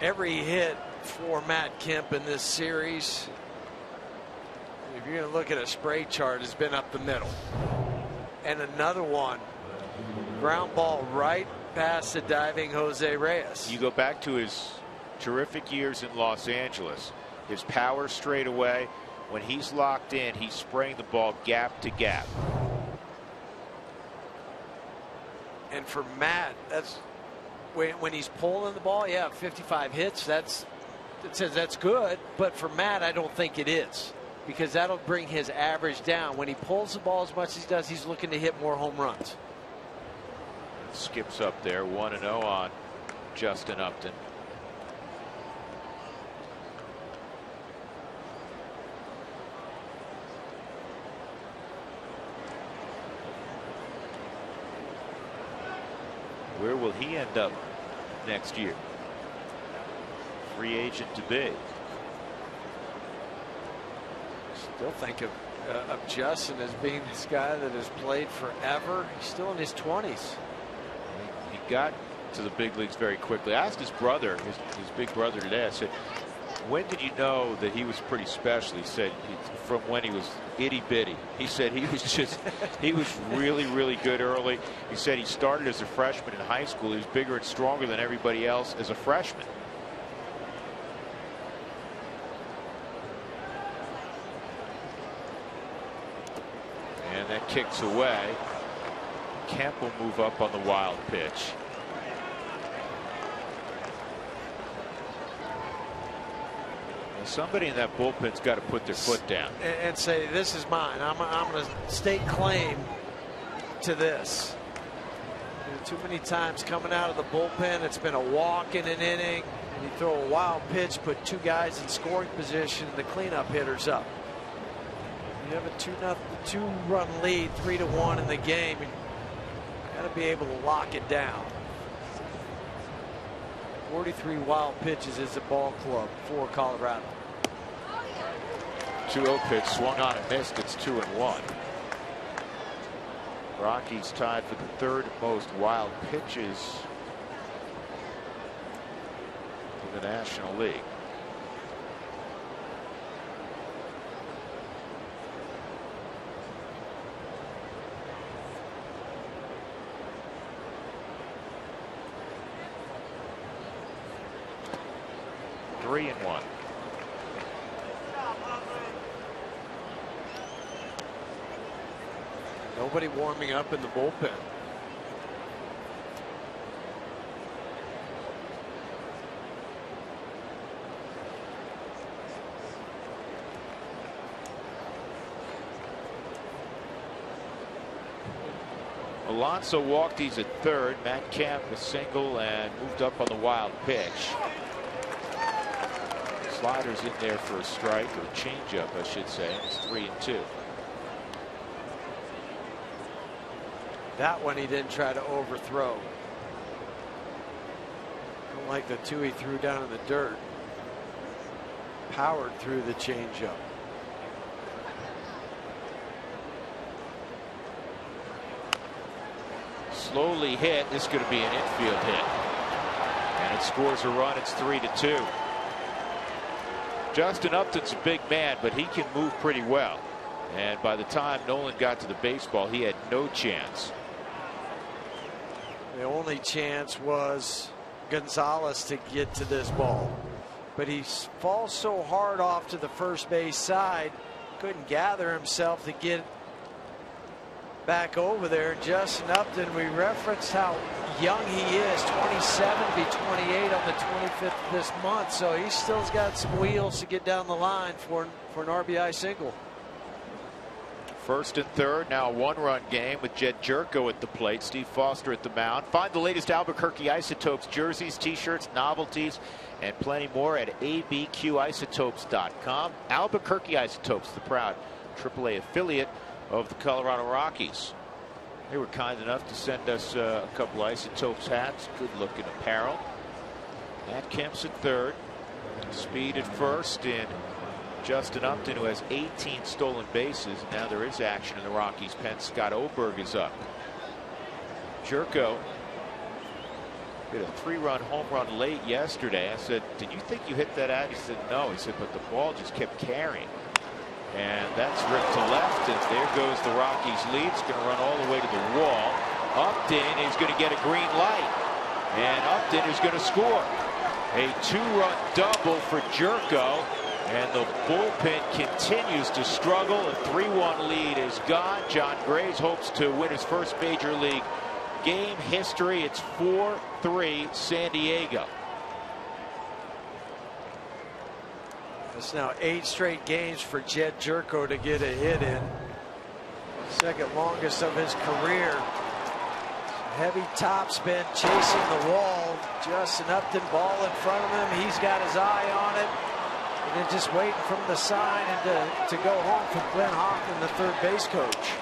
Every hit for Matt Kemp in this series, if you're going to look at a spray chart, has been up the middle. And another one, ground ball right past the diving Jose Reyes. You go back to his terrific years in Los Angeles. His power straight away. When he's locked in, he's spraying the ball gap to gap. And for Matt, that's when he's pulling the ball. Yeah, 55 hits. It says that's good. But for Matt, I don't think it is, because that'll bring his average down. When he pulls the ball as much as he does, he's looking to hit more home runs. Skips up there, 1-0 on Justin Upton. Where will he end up next year? Free agent to be. Still think of Justin as being this guy that has played forever. He's still in his 20s. He got to the big leagues very quickly. I asked his brother, his big brother today, I said, when did you know that he was pretty special? He said from when he was itty bitty. He said he was really, really good early. He said he started as a freshman in high school. He was bigger and stronger than everybody else as a freshman. And that kicks away. Kemp will move up on the wild pitch. Somebody in that bullpen's got to put their foot down and say, this is mine. I'm going to stake claim to this. Too many times coming out of the bullpen, it's been a walk in an inning, and you throw a wild pitch, put two guys in scoring position, and the cleanup hitter's up. You have a 2-run lead, 3-1 in the game. You got to be able to lock it down. 43 wild pitches is the ball club for Colorado. 2-0 pitch swung on and missed. It's 2-1. Rockies tied for the third most wild pitches in the National League. Three and one. Nobody warming up in the bullpen. Alonso walked. He's at third. Matt Kemp a single and moved up on the wild pitch. Sliders in there for a strike, or a changeup, I should say. It's 3-2. That one he didn't try to overthrow. Don't like the two he threw down in the dirt. Powered through the changeup. Slowly hit. This is going to be an infield hit. And it scores a run. It's 3-2. Justin Upton's a big man, but he can move pretty well. And by the time Nolan got to the baseball, he had no chance. The only chance was Gonzalez to get to this ball. But he falls so hard off to the first base side, couldn't gather himself to get back over there. Justin Upton, we referenced how young he is, 27 to be 28 on the 25th of this month, so he still's got some wheels to get down the line for an RBI single. First and third, now a one-run game with Jed Jerko at the plate, Steve Foster at the mound. Find the latest Albuquerque Isotopes jerseys, t-shirts, novelties, and plenty more at abqisotopes.com. Albuquerque Isotopes, the proud AAA affiliate of the Colorado Rockies. They were kind enough to send us a couple of Isotopes hats, good-looking apparel. Matt Kemp's at third, Speed at first, and Justin Upton, who has 18 stolen bases. Now there is action in the Rockies pen. Scott Oberg is up. Jerko hit a 3-run home run late yesterday. I said, did you think you hit that out? He said, no. He said, but the ball just kept carrying. And that's ripped to left, and there goes the Rockies lead. It's going to run all the way to the wall. Upton is going to get a green light, and Upton is going to score. A 2-run double for Jerko. And the bullpen continues to struggle. A 3-1 lead is gone. John Graves hopes to win his first major league game history. It's 4-3 San Diego. It's now 8 straight games for Jed Jerko to get a hit in. Second longest of his career. Heavy topspin chasing the wall. Justin Upton, ball in front of him. He's got his eye on it. And then just waiting from the sign and to go home from Glenn Hoffman, the third base coach.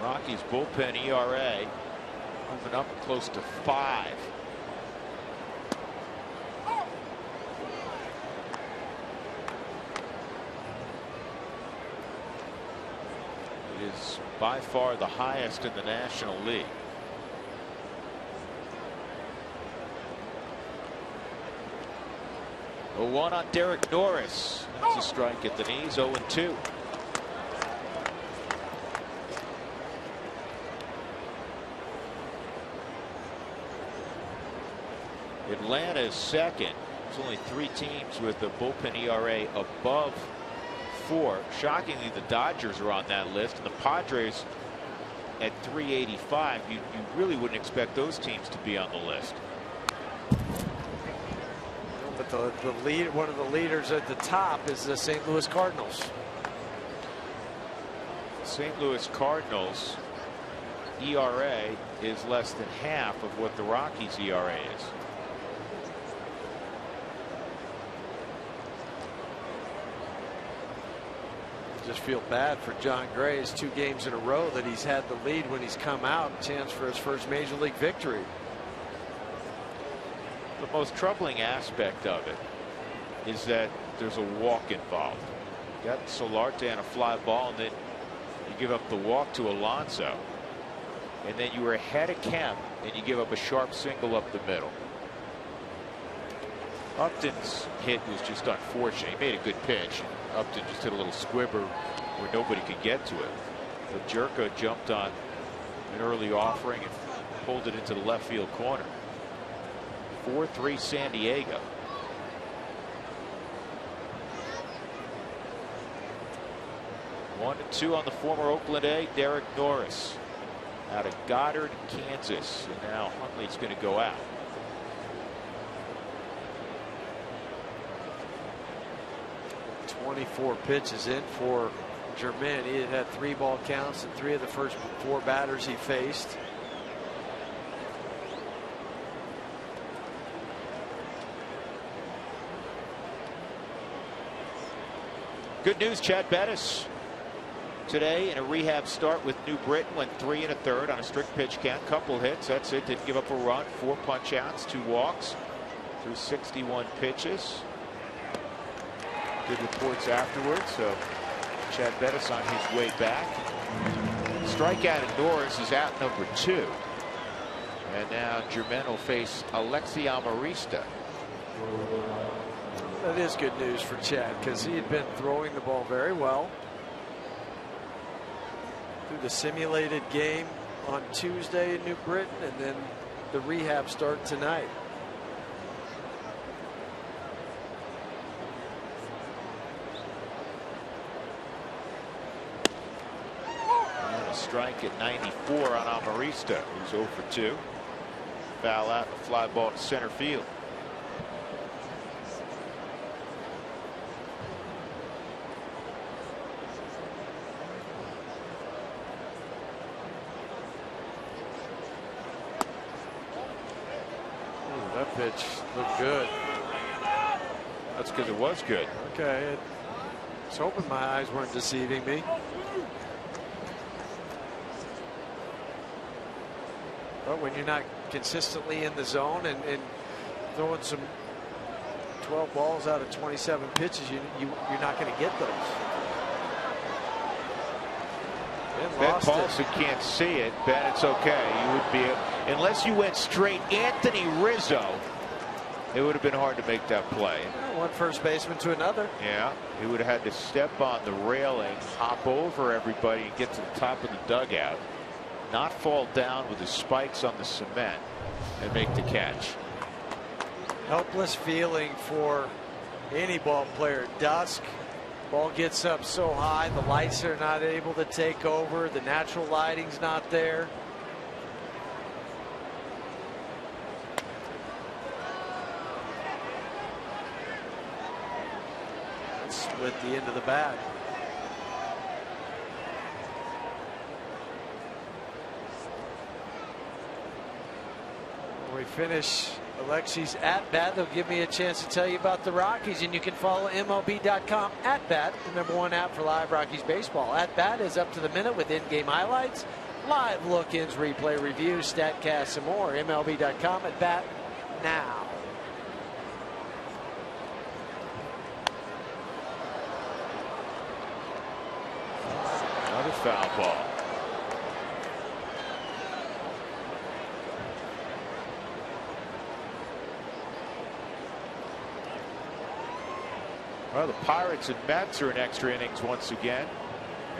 Rockies bullpen ERA moving up close to 5. It is by far the highest in the National League. A 1 on Derek Norris. That's a strike at the knees. 0-2. Atlanta is second. There's only 3 teams with a bullpen ERA above 4. Shockingly, the Dodgers are on that list, and the Padres at 385. You really wouldn't expect those teams to be on the list. But the lead, one of the leaders at the top is the St. Louis Cardinals. St. Louis Cardinals ERA is less than half of what the Rockies ERA is. Just feel bad for John Graves. 2 games in a row that he's had the lead when he's come out. Chance for his first major league victory. The most troubling aspect of it is that there's a walk involved. You got Solarte on a fly ball, and then you give up the walk to Alonso, and then you were ahead of Kemp, and you give up a sharp single up the middle. Upton's hit was just unfortunate. He made a good pitch. Upton just hit a little squibber where nobody could get to it. But Jerko jumped on an early offering and pulled it into the left field corner. 4-3 San Diego. One and 2 on the former Oakland A, Derek Norris, out of Goddard, Kansas. And now Huntley's going to go out. .24 pitches in for Germain. He had 3 ball counts and 3 of the first 4 batters he faced. Good news, Chad Bettis today in a rehab start with New Britain. Went 3 1/3 on a strict pitch count. Couple hits, that's it. Didn't give up a run. 4 punch outs, 2 walks through 61 pitches. Good reports afterwards. So Chad Bettis on his way back. Strikeout at Norris is out number 2. And now Germain will face Alexi Amarista. That is good news for Chad, because he had been throwing the ball very well through the simulated game on Tuesday in New Britain, and then the rehab start tonight. And a strike at 94 on Amarista, who's 0 for 2. Foul out, a fly ball to center field. pitch looked good. That's because it was good. Okay. I was hoping my eyes weren't deceiving me. But when you're not consistently in the zone and throwing some 12 balls out of 27 pitches, you're not going to get those. Ben Paulson can't see it. Ben, it's okay. You would be, unless you went straight Anthony Rizzo, it would have been hard to make that play. One first baseman to another. Yeah, he would have had to step on the railing, hop over everybody, and get to the top of the dugout, not fall down with his spikes on the cement, and make the catch. Helpless feeling for any ball player. Dusk, ball gets up so high, the lights are not able to take over, the natural lighting's not there. Split the end of the bat. When we finish Alexi's at bat, they'll give me a chance to tell you about the Rockies, and you can follow MLB.com at bat, the #1 app for live Rockies baseball. At bat is up to the minute with in-game highlights, live look-ins, replay reviews, StatCasts, and more. MLB.com at bat now. Another foul ball. Well, the Pirates and Mets are in extra innings once again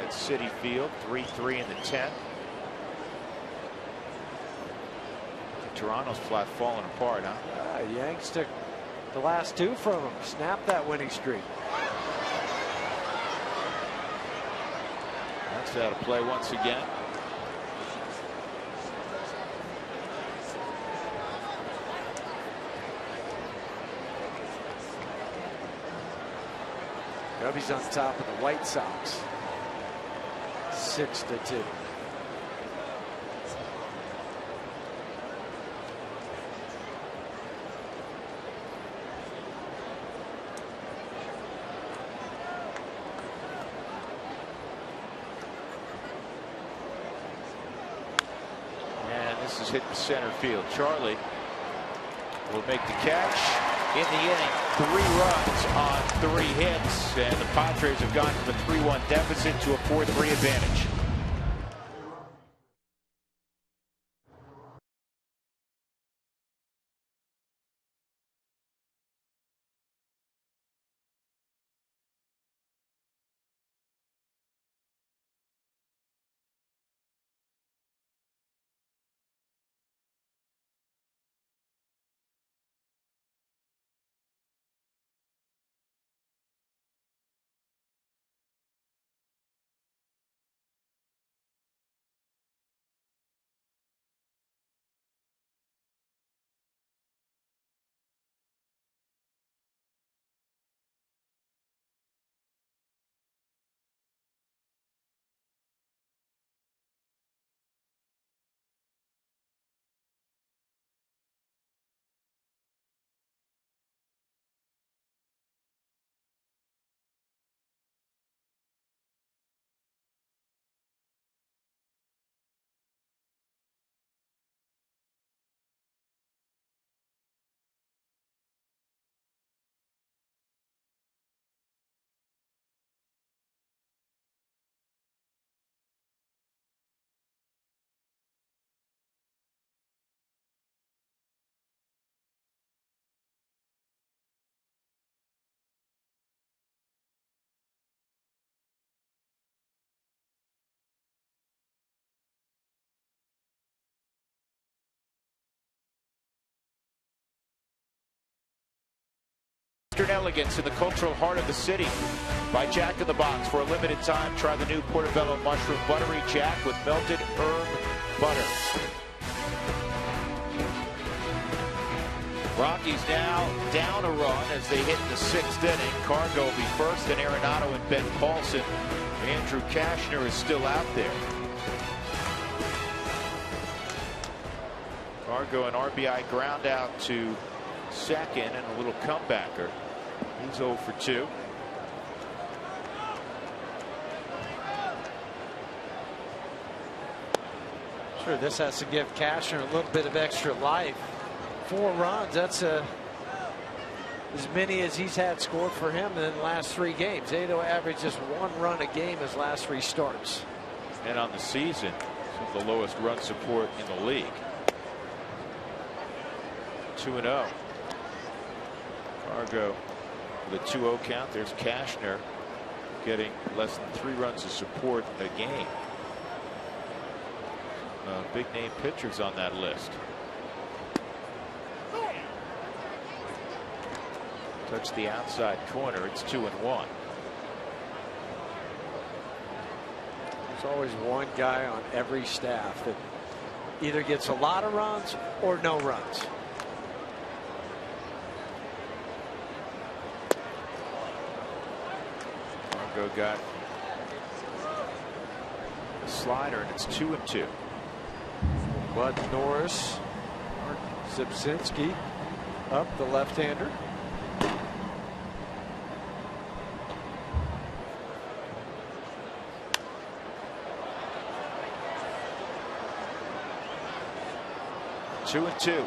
at Citi Field, 3-3 in the 10th. Toronto's flat falling apart, huh? Yanks took the last two from him, snapped that winning streak. That's out of play once again. Cubbies on top of the White Sox, 6-2. This is hitting center field. Charlie will make the catch. In the inning, 3 runs on 3 hits, and the Padres have gone from a 3-1 deficit to a 4-3 advantage. Elegance in the cultural heart of the city by Jack in the Box. For a limited time, try the new Portobello Mushroom Buttery Jack with melted herb butter. Rockies now down a run as they hit the 6th inning. Cargo will be first, then Arenado and Ben Paulson. Andrew Cashner is still out there. Cargo an RBI ground out to second and a little comebacker. He's 0 for 2. Sure, this has to give Cashner a little bit of extra life. 4 runs, that's as many as he's had scored for him in the last 3 games. Ado averaged just 1 run a game his last 3 starts. And on the season, some of the lowest run support in the league. 2-0. Cargo with a 2-0 count. There's Cashner getting less than 3 runs of support a game. Big name pitchers on that list. Touch the outside corner. It's 2-1. There's always one guy on every staff that either gets a lot of runs or no runs. Margot got a slider, and it's 2-2. Bud Norris, Mark Zipsinski up, the left-hander. Two and two.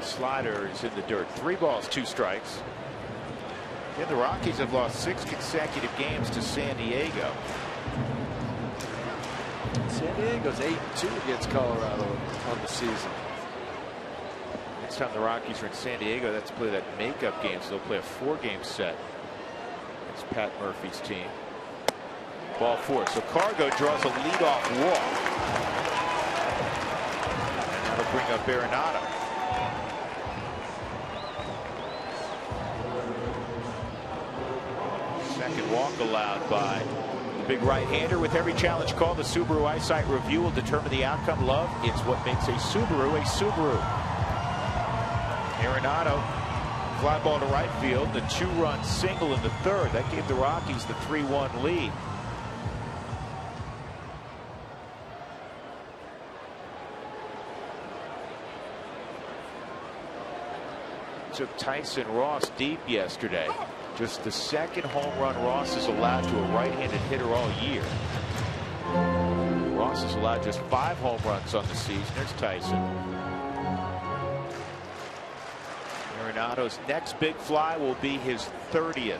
Slider is in the dirt. 3 balls, 2 strikes. And the Rockies have lost 6 consecutive games to San Diego. San Diego's 8-2 against Colorado on the season. Next time the Rockies are in San Diego, that's to play that makeup game, so they'll play a 4-game set. It's Pat Murphy's team. Ball 4. So Cargo draws a leadoff walk. And that'll bring up Arenado. Second walk allowed by the big right-hander. With every challenge call, the Subaru eyesight review will determine the outcome. Love, it's what makes a Subaru a Subaru. Arenado, fly ball to right field. The 2-run single in the 3rd. That gave the Rockies the 3-1 lead. Took Tyson Ross deep yesterday. Just the 2nd home run Ross has allowed to a right-handed hitter all year. Ross has allowed just 5 home runs on the season. There's Tyson. Arenado's next big fly will be his 30th.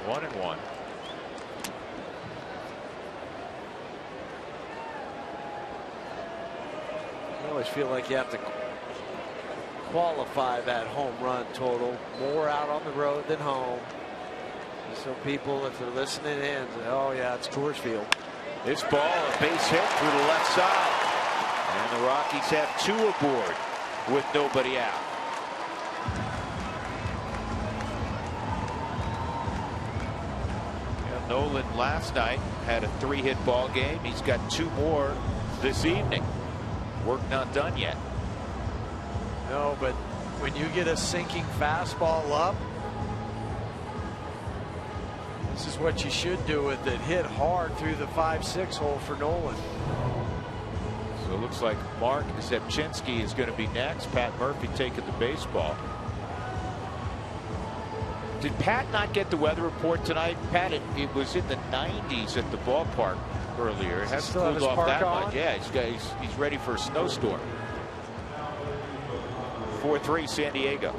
One and one. I always feel like you have to qualify that home run total. More out on the road than home. So people, if they're listening in, say, oh yeah, it's Coors Field. This ball, a base hit through the left side. And the Rockies have 2 aboard with nobody out. Yeah, Nolan last night had a 3-hit ball game. He's got 2 more this evening. Work not done yet. No, but when you get a sinking fastball up, this is what you should do with it. Hit hard through the 5-6 hole for Nolan. So it looks like Mark Zepchinski is going to be next. Pat Murphy taking the baseball. Did Pat not get the weather report tonight? Pat, it was in the 90s at the ballpark earlier. It hasn't cooled off that much. Yeah, he's ready for a snowstorm. 4-3 San Diego.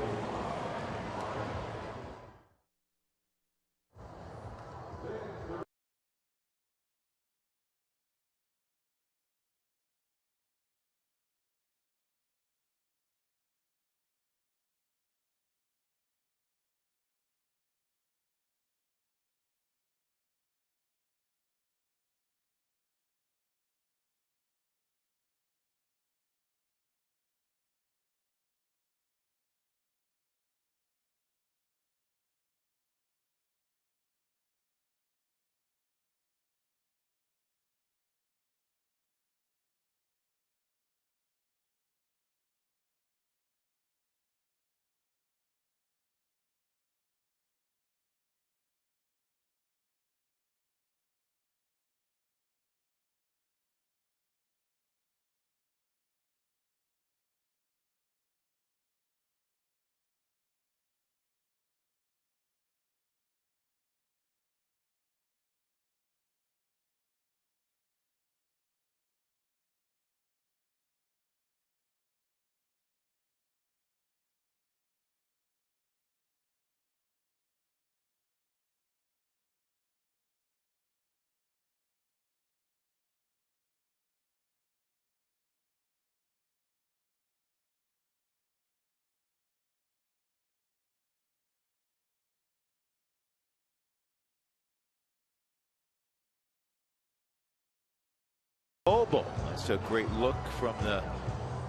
T-Mobile. That's a great look from the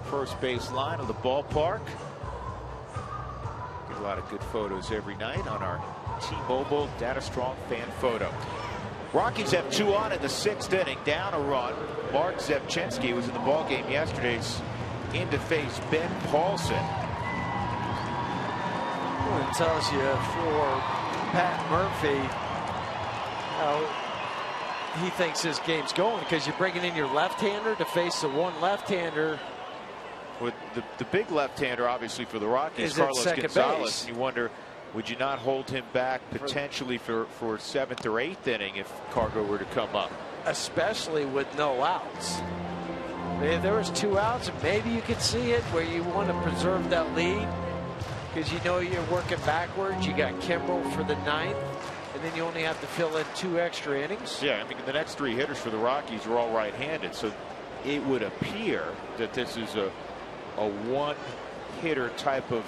first base line of the ballpark. Get a lot of good photos every night on our T-Mobile Data Strong fan photo. Rockies have 2 on in the 6th inning, down a run. Mark Zepchinski was in the ballgame yesterday, in to face Ben Paulson. Well, it tells you for Pat Murphy how he thinks this game's going, because you're bringing in your left-hander to face the one left-hander. With the big left-hander, obviously, for the Rockies, Is at Carlos second Gonzalez. base. And you wonder, would you not hold him back potentially for 7th or 8th inning if Cargo were to come up? Especially with no outs. If there was 2 outs, maybe you could see it where you want to preserve that lead, because you know you're working backwards. You got Kimbrel for the 9th, and then you only have to fill in 2 extra innings. Yeah, I mean, the next 3 hitters for the Rockies are all right-handed, so it would appear that this is a one-hitter type of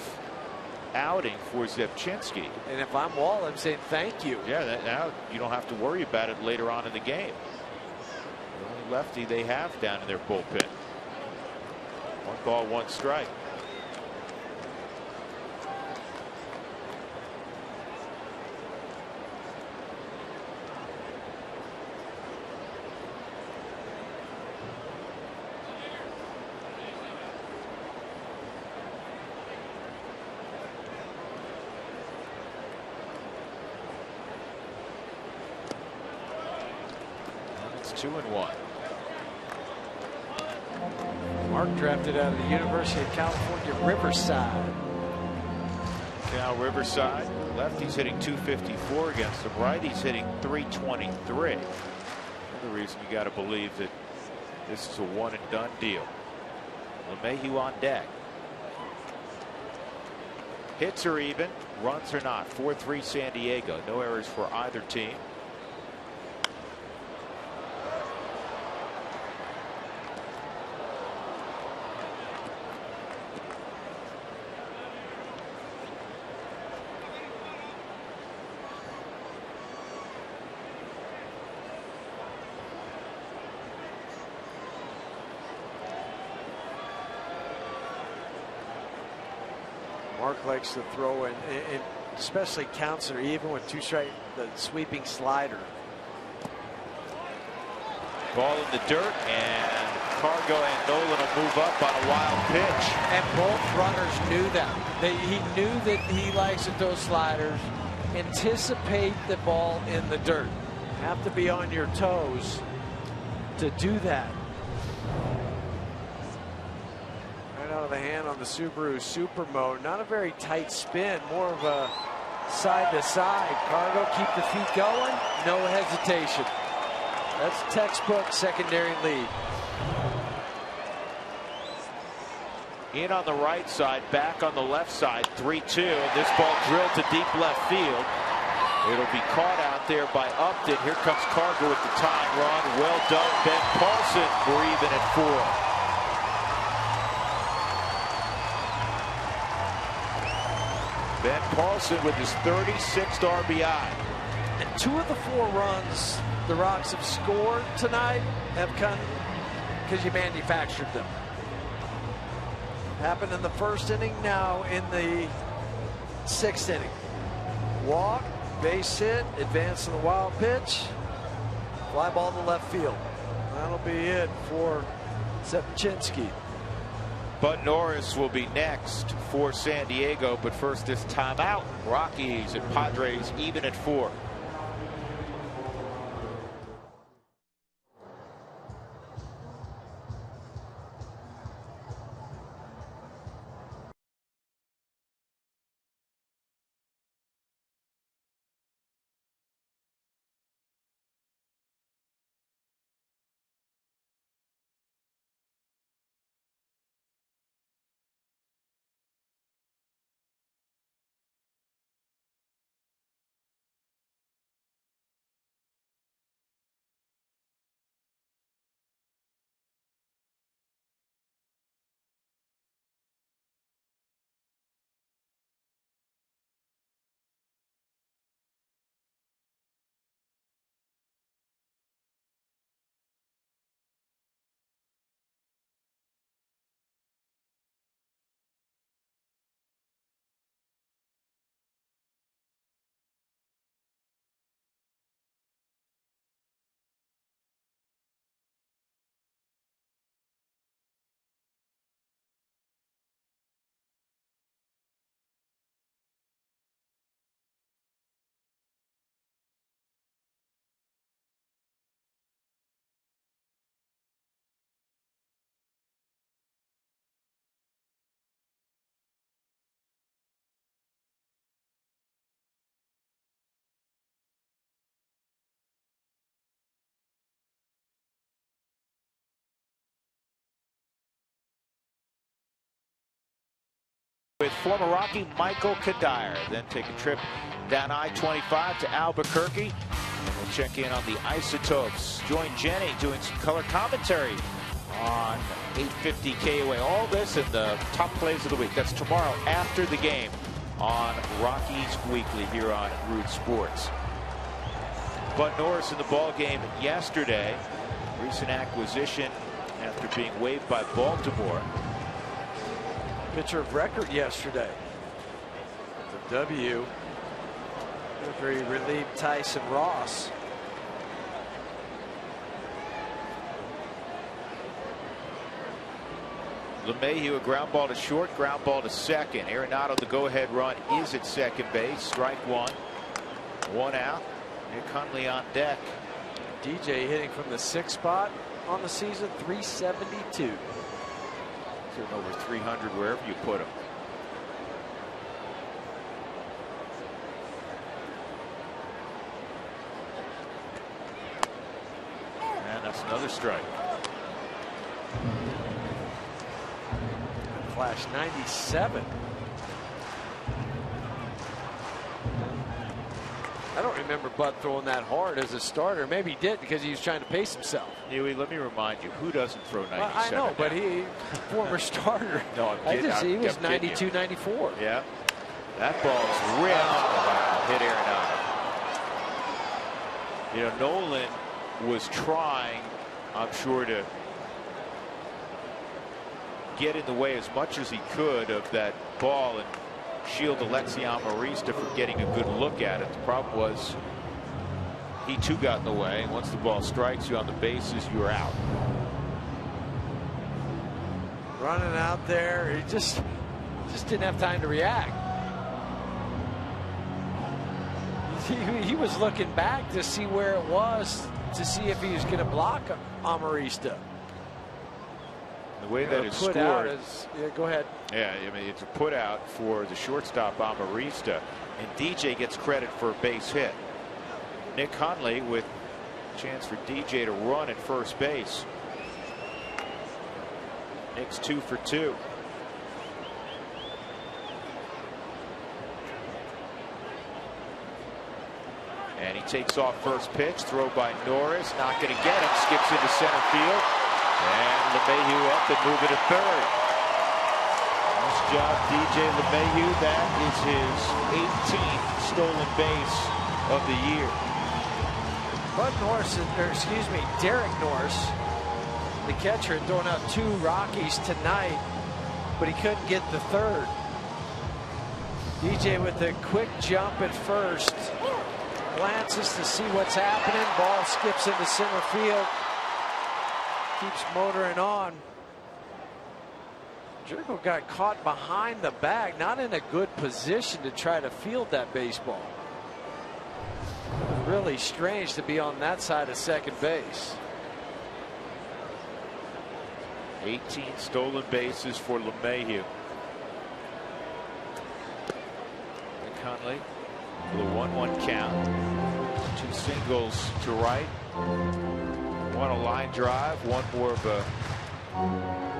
outing for Zepchinski. And if I'm Wall, I'm saying thank you. Yeah, now you don't have to worry about it later on in the game. The only lefty they have down in their bullpen. 1 ball, 1 strike. It's 2-1. Mark drafted out of the University of California, Riverside. Now Riverside, lefties hitting .254 against the righties hitting .323. Another reason you got to believe that this is a one-and-done deal. LeMahieu on deck. Hits are even, runs are not. 4-3 San Diego. No errors for either team. Mark likes to throw in especially counts that are even with 2 strike, the sweeping slider. Ball in the dirt, and Cargo and Nolan will move up on a wild pitch. And both runners knew that. He knew that he likes to throw sliders. Anticipate the ball in the dirt. Have to be on your toes to do that. Right out of the hand on the Subaru Super Mode. Not a very tight spin, more of a side to side. Cargo, keep the feet going, no hesitation. That's textbook secondary lead. In on the right side, back on the left side, 3-2. This ball drilled to deep left field. It'll be caught out there by Upton. Here comes Cargo with the tying run. Well done, Ben Paulson, breathing at 4. Ben Paulson with his 36th RBI. And 2 of the 4 runs the Rocks have scored tonight have come because you manufactured them. Happened in the 1st inning, now in the 6th inning. Walk, base hit, advance to the wild pitch, fly ball to left field. That'll be it for Zepchinski. Bud Norris will be next for San Diego, but first this timeout. Rockies and Padres even at 4. former Rocky Michael Kadire. Then take a trip down I-25 to Albuquerque. And we'll check in on the Isotopes. Join Jenny doing some color commentary on 850 KOA. All this in the top plays of the week. That's tomorrow after the game on Rockies Weekly here on Root Sports. Bud Norris in the ball game yesterday. Recent acquisition after being waived by Baltimore. Pitcher of record yesterday. The W. After he relieved Tyson Ross. LeMahieu, a ground ball to short, ground ball to second. Arenado, the go-ahead run, is at second base. Strike one. One out. Nick Hundley on deck. DJ hitting from the 6th spot on the season, 372. Sitting over 300 wherever you put him. And that's another strike. Flash 97. I don't remember Bud throwing that hard as a starter. Maybe he did because he was trying to pace himself. Huey, let me remind you, who doesn't throw 97? Well, I know, but he, former starter. No, I'm kidding. He was 92, 94. Yeah. That ball's ripped. Hit Arenado. You know, Nolan was trying, I'm sure, to get in the way as much as he could of that ball and shield Alexi Amarista from getting a good look at it. The problem was he too got in the way, and once the ball strikes you on the bases, you're out. Running out there, he just didn't have time to react. He was looking back to see where it was, to see if he was going to block Amarista. The way that is scored, yeah, go ahead. Yeah, I mean, it's a put out for the shortstop Amarista, and DJ gets credit for a base hit. Nick Hundley with a chance for DJ to run at first base. Nick's 2 for 2. And he takes off first pitch, throw by Norris, not going to get him, skips into center field. And LeMahieu up and moving to third. Nice job, DJ LeMahieu. That is his 18th stolen base of the year. Bud Norris, or excuse me, Derek Norris, the catcher, had thrown out 2 Rockies tonight, but he couldn't get the third. DJ with a quick jump at first, glances to see what's happening. Ball skips into center field. Keeps motoring on. Jericho got caught behind the bag, not in a good position to try to field that baseball. Really strange to be on that side of second base. 18 stolen bases for LeMahieu. Nick Hundley with a 1-1 count. 2 singles to right. One a line drive, one more of a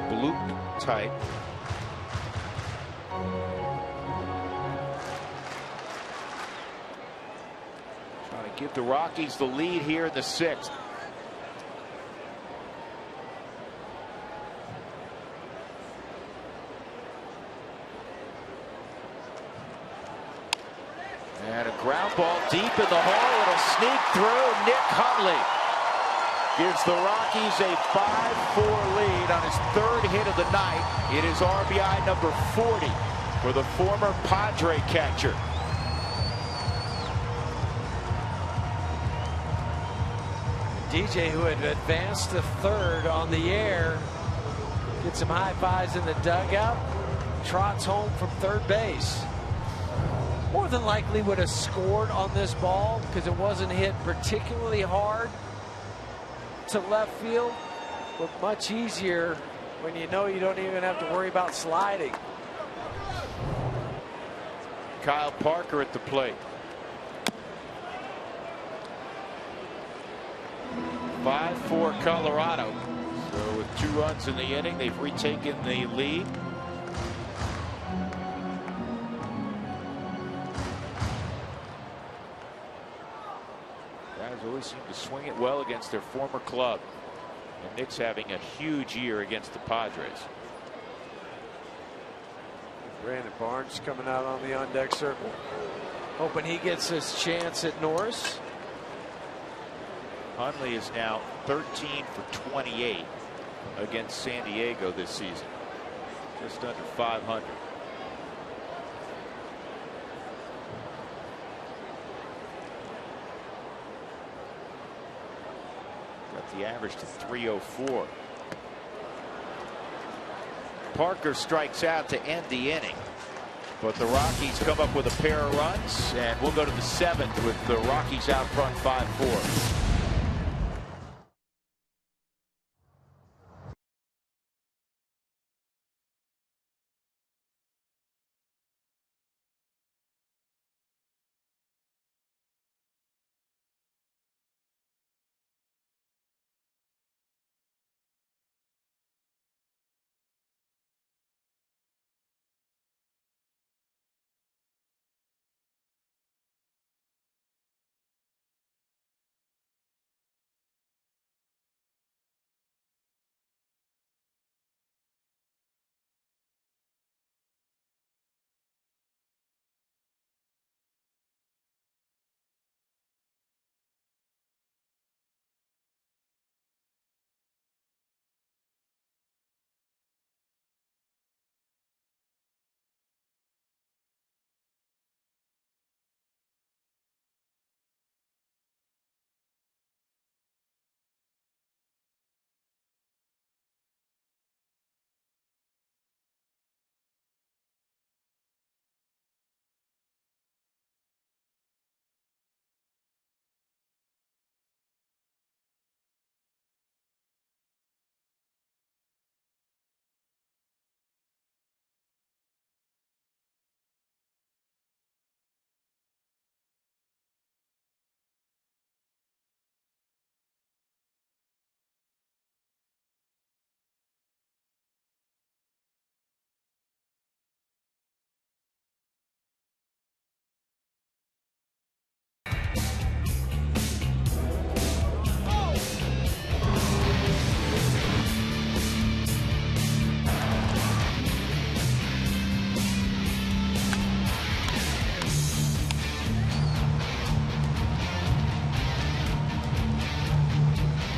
bloop type. Trying to give the Rockies the lead here in the 6th. And a ground ball deep in the hole. It'll sneak through. Nick Hundley gives the Rockies a 5-4 lead on his 3rd hit of the night. It is RBI number 40 for the former Padre catcher. DJ, who had advanced to third on the air, gets some high fives in the dugout, trots home from third base. More than likely would have scored on this ball because it wasn't hit particularly hard to left field, but much easier when you know you don't even have to worry about sliding. Kyle Parker at the plate. 5-4 Colorado. So with 2 runs in the inning, they've retaken the lead. seem to swing it well against their former club. And Nick's having a huge year against the Padres. Brandon Barnes coming out on the on-deck circle, hoping he gets his chance at Norris. Hundley is now 13 for 28 against San Diego this season. Just under 500. Got the average to 304. Parker strikes out to end the inning, but the Rockies come up with a pair of runs, and we'll go to the 7th with the Rockies out front 5-4.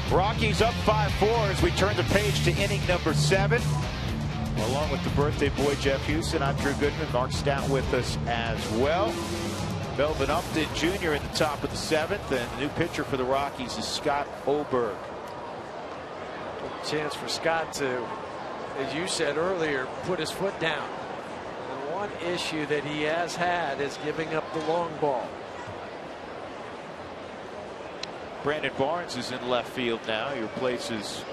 Rockies up 5-4 as we turn the page to inning number 7. Along with the birthday boy Jeff Houston, I'm Drew Goodman. Mark Stout with us as well. Melvin Upton Jr. in the top of the 7th, and the new pitcher for the Rockies is Scott Oberg. Chance for Scott to, as you said earlier, put his foot down. And one issue that he has had is giving up the long ball. Brandon Barnes is in left field now. He replaces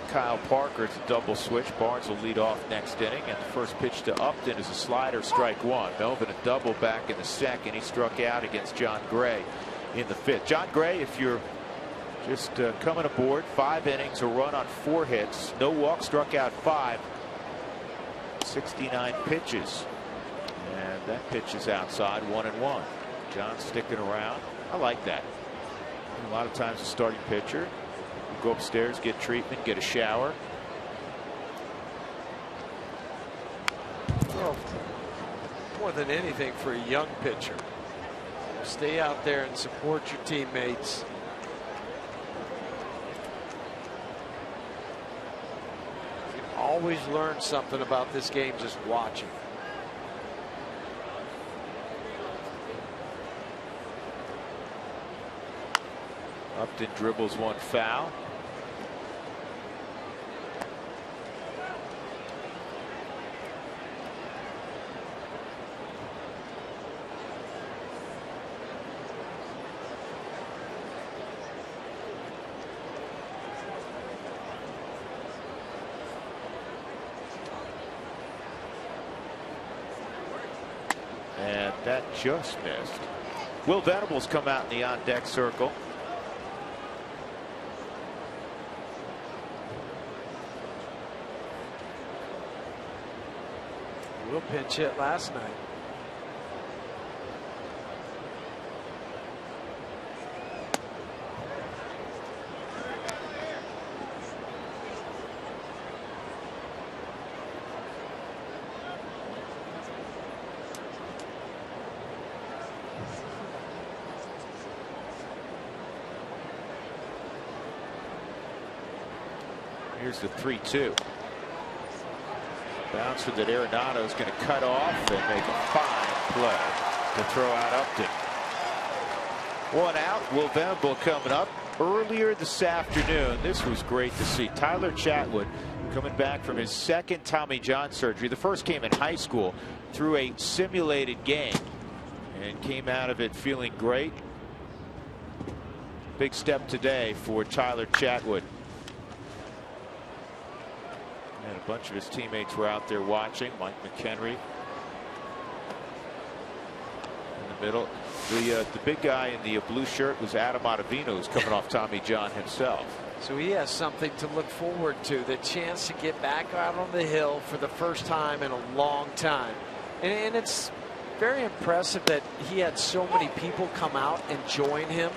Kyle Parker. It's a double switch. Barnes will lead off next inning, and the first pitch to Upton is a slider, strike one. Melvin a double back in the 2nd. He struck out against John Gray in the 5th. John Gray, if you're just coming aboard, 5 innings, a run on 4 hits, no walks, struck out 5, 69 pitches, and that pitch is outside, 1-1. John sticking around. I like that. A lot of times a starting pitcher will go upstairs, get treatment, get a shower. Well, more than anything for a young pitcher, stay out there and support your teammates. You can always learn something about this game just watching. Upton dribbles one foul. And that just missed. Will Venables come out in the on-deck circle. Will pinch hit last night. Here's the 3-2. Bouncer that Arenado is going to cut off and make a fine play to throw out Upton. One out. Will Venable coming up earlier this afternoon. This was great to see. Tyler Chatwood coming back from his second Tommy John surgery. The first came in high school, through a simulated game, and came out of it feeling great. Big step today for Tyler Chatwood. And a bunch of his teammates were out there watching. Mike McHenry in the middle. The big guy in the blue shirt was Adam Ottavino, who's coming off Tommy John himself. So he has something to look forward to, the chance to get back out on the hill for the first time in a long time. And it's very impressive that he had so many people come out and join him.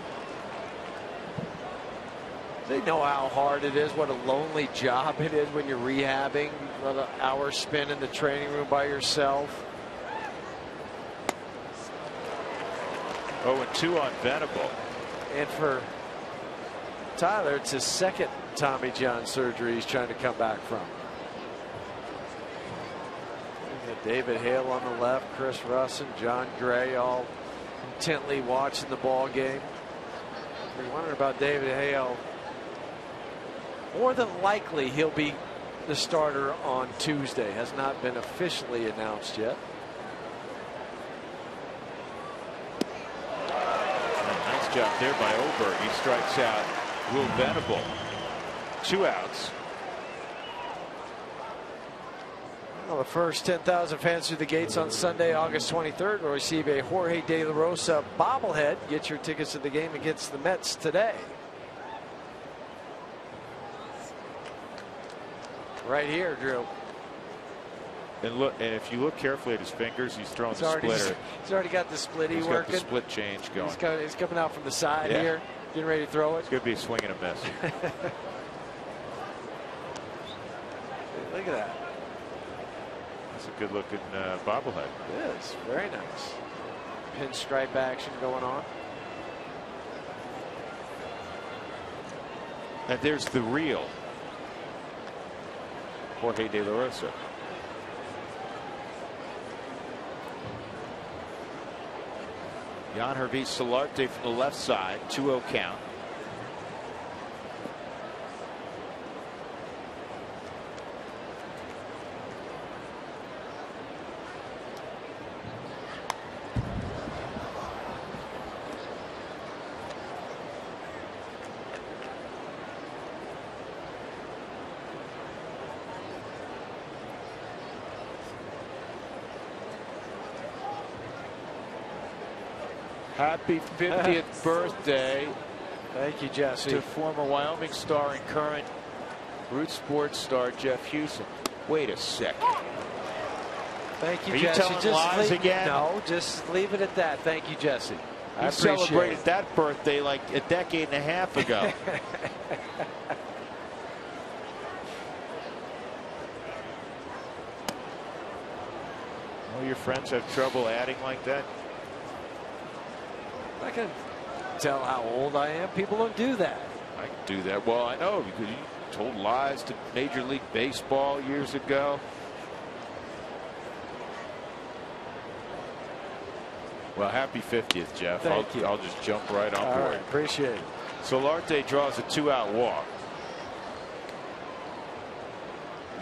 They know how hard it is, what a lonely job it is when you're rehabbing, another hour spent in the training room by yourself. 0-2 on Venable. And for Tyler, it's his second Tommy John surgery he's trying to come back from. David Hale on the left, Chris Russin, John Gray all intently watching the ball game. We're wondering about David Hale. More than likely he'll be the starter on Tuesday. Has not been officially announced yet. Nice job there by Oberg. He strikes out Will Venable. 2 outs. Well, the first 10,000 fans through the gates on Sunday, August 23rd, will receive a Jorge De La Rosa bobblehead. Get your tickets to the game against the Mets today. Right here, Drew. And look, and if you look carefully at his fingers, he's throwing the splitter. He's already got the splitty he's working. Got the split change going. He's coming out from the side here, getting ready to throw it. It's going to be a swing and a miss. Look at that. That's a good looking bobblehead. It is very nice. Pinstripe action going on. And there's the real Jorge De La Rosa. Yangervis Solarte from the left side, 2-0 count. Happy 50th birthday. Thank you, Jesse. To former Wyoming star and current Root Sports star Jeff Hewson. Wait a second. Thank you, Are Jesse. you telling lies again? No, just leave it at that. Thank you, Jesse. I You appreciate celebrated it. that birthday like a decade and a half ago. All your friends have trouble adding like that? I can tell how old I am. People don't do that. I can do that. Well, I know because you told lies to Major League Baseball years ago. Well, happy 50th, Jeff. Thank you. I'll just jump right on All board. right, appreciate it. Solarte draws a 2-out walk.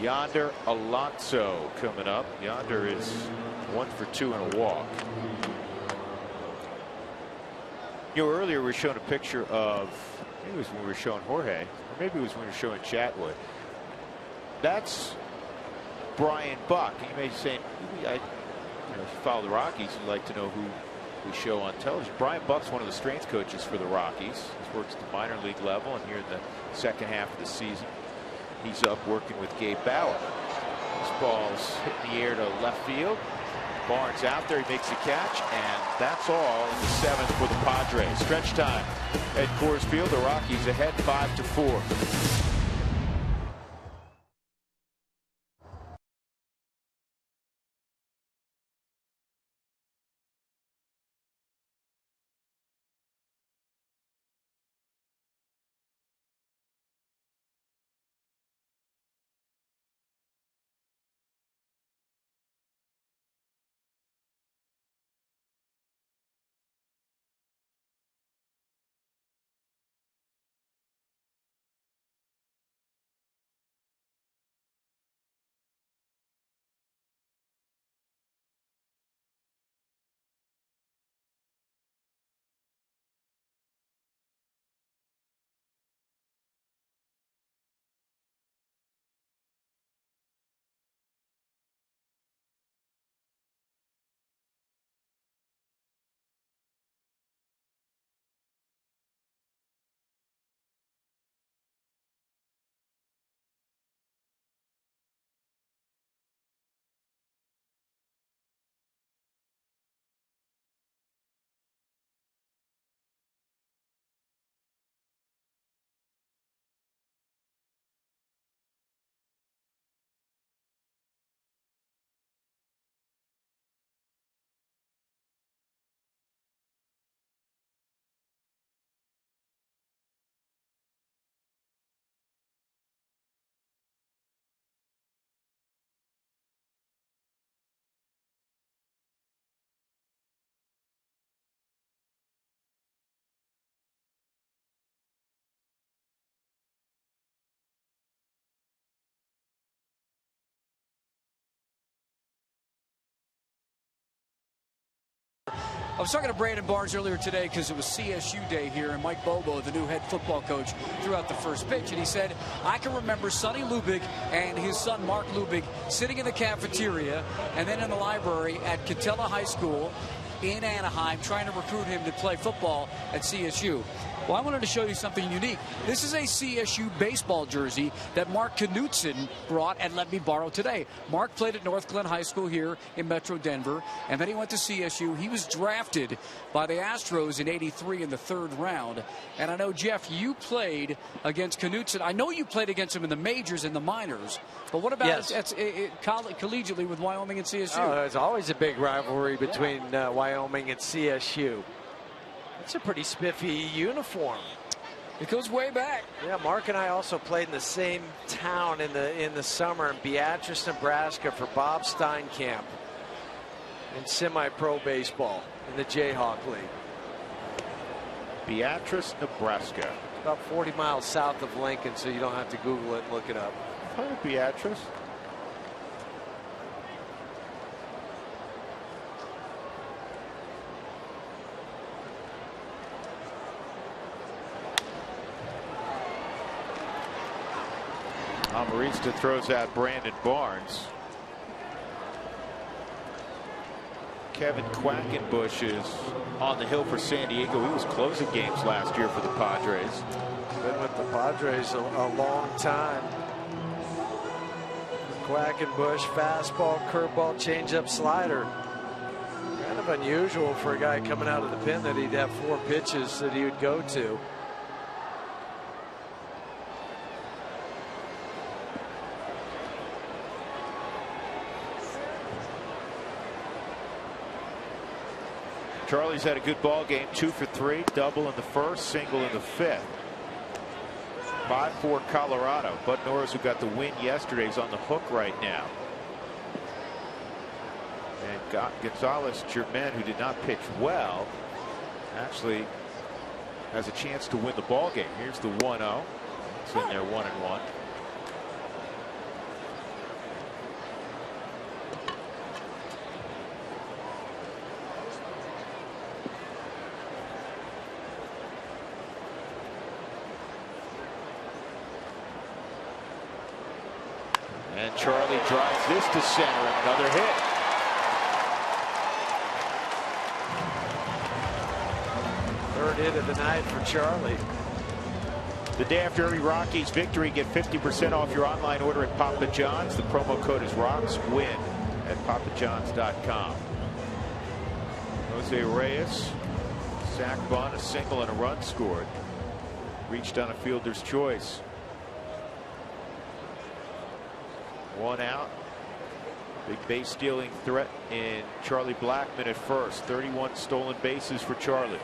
Yonder Alonso coming up. Yonder is 1 for 2 and a walk. You know, earlier we were showing a picture of, maybe it was when we were showing Jorge, or maybe it was when we were showing Chatwood. That's Brian Buck. You may say, if you follow the Rockies, you'd like to know who we show on television. Brian Buck's one of the strength coaches for the Rockies. He's worked at the minor league level, and here in the second half of the season, he's up working with Gabe Bauer. This ball's hitting the air to left field. Barnes out there, he makes the catch, and that's all in the 7th for the Padres. Stretch time at Coors Field. The Rockies ahead 5-4. I was talking to Brandon Barnes earlier today because it was CSU day here, and Mike Bobo, the new head football coach, threw out the first pitch, and he said, I can remember Sonny Lubick and his son Mark Lubick sitting in the cafeteria and then in the library at Catella High School in Anaheim trying to recruit him to play football at CSU. Well, I wanted to show you something unique. This is a CSU baseball jersey that Mark Knutson brought and let me borrow today. Mark played at North Glen High School here in Metro Denver, and then he went to CSU. He was drafted by the Astros in '83 in the 3rd round. And I know, Jeff, you played against Knutson. I know you played against him in the majors and the minors, but what about collegiately with Wyoming and CSU? Oh, there's always a big rivalry between Wyoming and CSU. It's a pretty spiffy uniform. It goes way back. Yeah, Mark and I also played in the same town in the summer in Beatrice, Nebraska for Bob Steinkamp in semi-pro baseball in the Jayhawk League. Beatrice, Nebraska. About 40 miles south of Lincoln, so you don't have to Google it and look it up. Beatrice. Amarista throws out Brandon Barnes. Kevin Quackenbush is on the hill for San Diego. He was closing games last year for the Padres. Been with the Padres a long time. Quackenbush, fastball, curveball, changeup, slider. Kind of unusual for a guy coming out of the pen that he'd have 4 pitches that he would go to. Charlie's had a good ball game, 2 for 3, double in the 1st, single in the 5th. 5-4 Colorado. Bud Norris, who got the win yesterday, is on the hook right now. And Gonzalez Germain, who did not pitch well, actually has a chance to win the ball game. Here's the 1-0. It's in there 1-1. And Charlie drives this to center. Another hit. Third hit of the night for Charlie. The day after every Rockies victory, get 50% off your online order at Papa John's. The promo code is ROCKSWIN at papajohns.com. Jose Reyes, sac bunt, a single, and a run scored. Reached on a fielder's choice. 1 out. Big base stealing threat in Charlie Blackmon at first. 31 stolen bases for Charlie.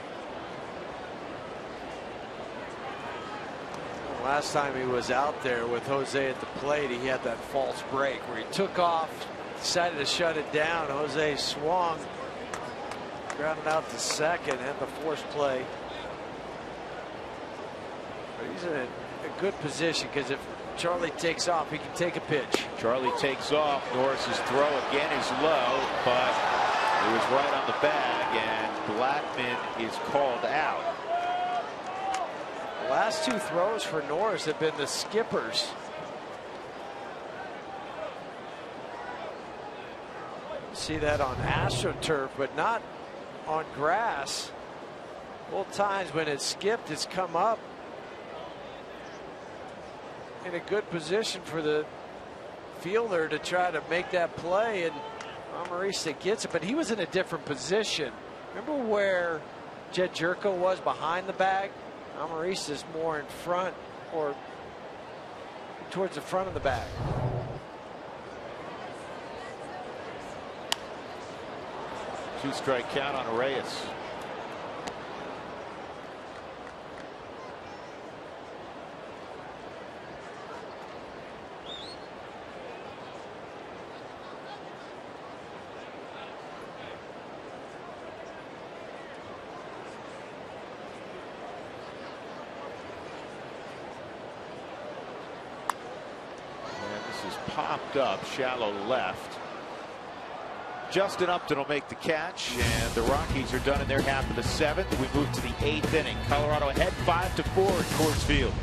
Last time he was out there with Jose at the plate, he had that false break where he took off, decided to shut it down. Jose swung, grounded out to second, and the forced play. But he's in a good position because if Charlie takes off, he can take a pitch. Charlie takes off. Norris's throw again is low, but it was right on the bag, and Blackmon is called out. The last 2 throws for Norris have been the skippers. See that on AstroTurf, but not on grass. Both times when it's skipped, it's come up in a good position for the fielder to try to make that play, and Amarista gets it, but he was in a different position. Remember where Jed Jerko was behind the bag? Amarista's more in front or towards the front of the bag. Two-strike count on Reyes. Popped up shallow left. Justin Upton will make the catch, and the Rockies are done in their half of the 7th. We move to the 8th inning. Colorado ahead 5-4 at Coors Field.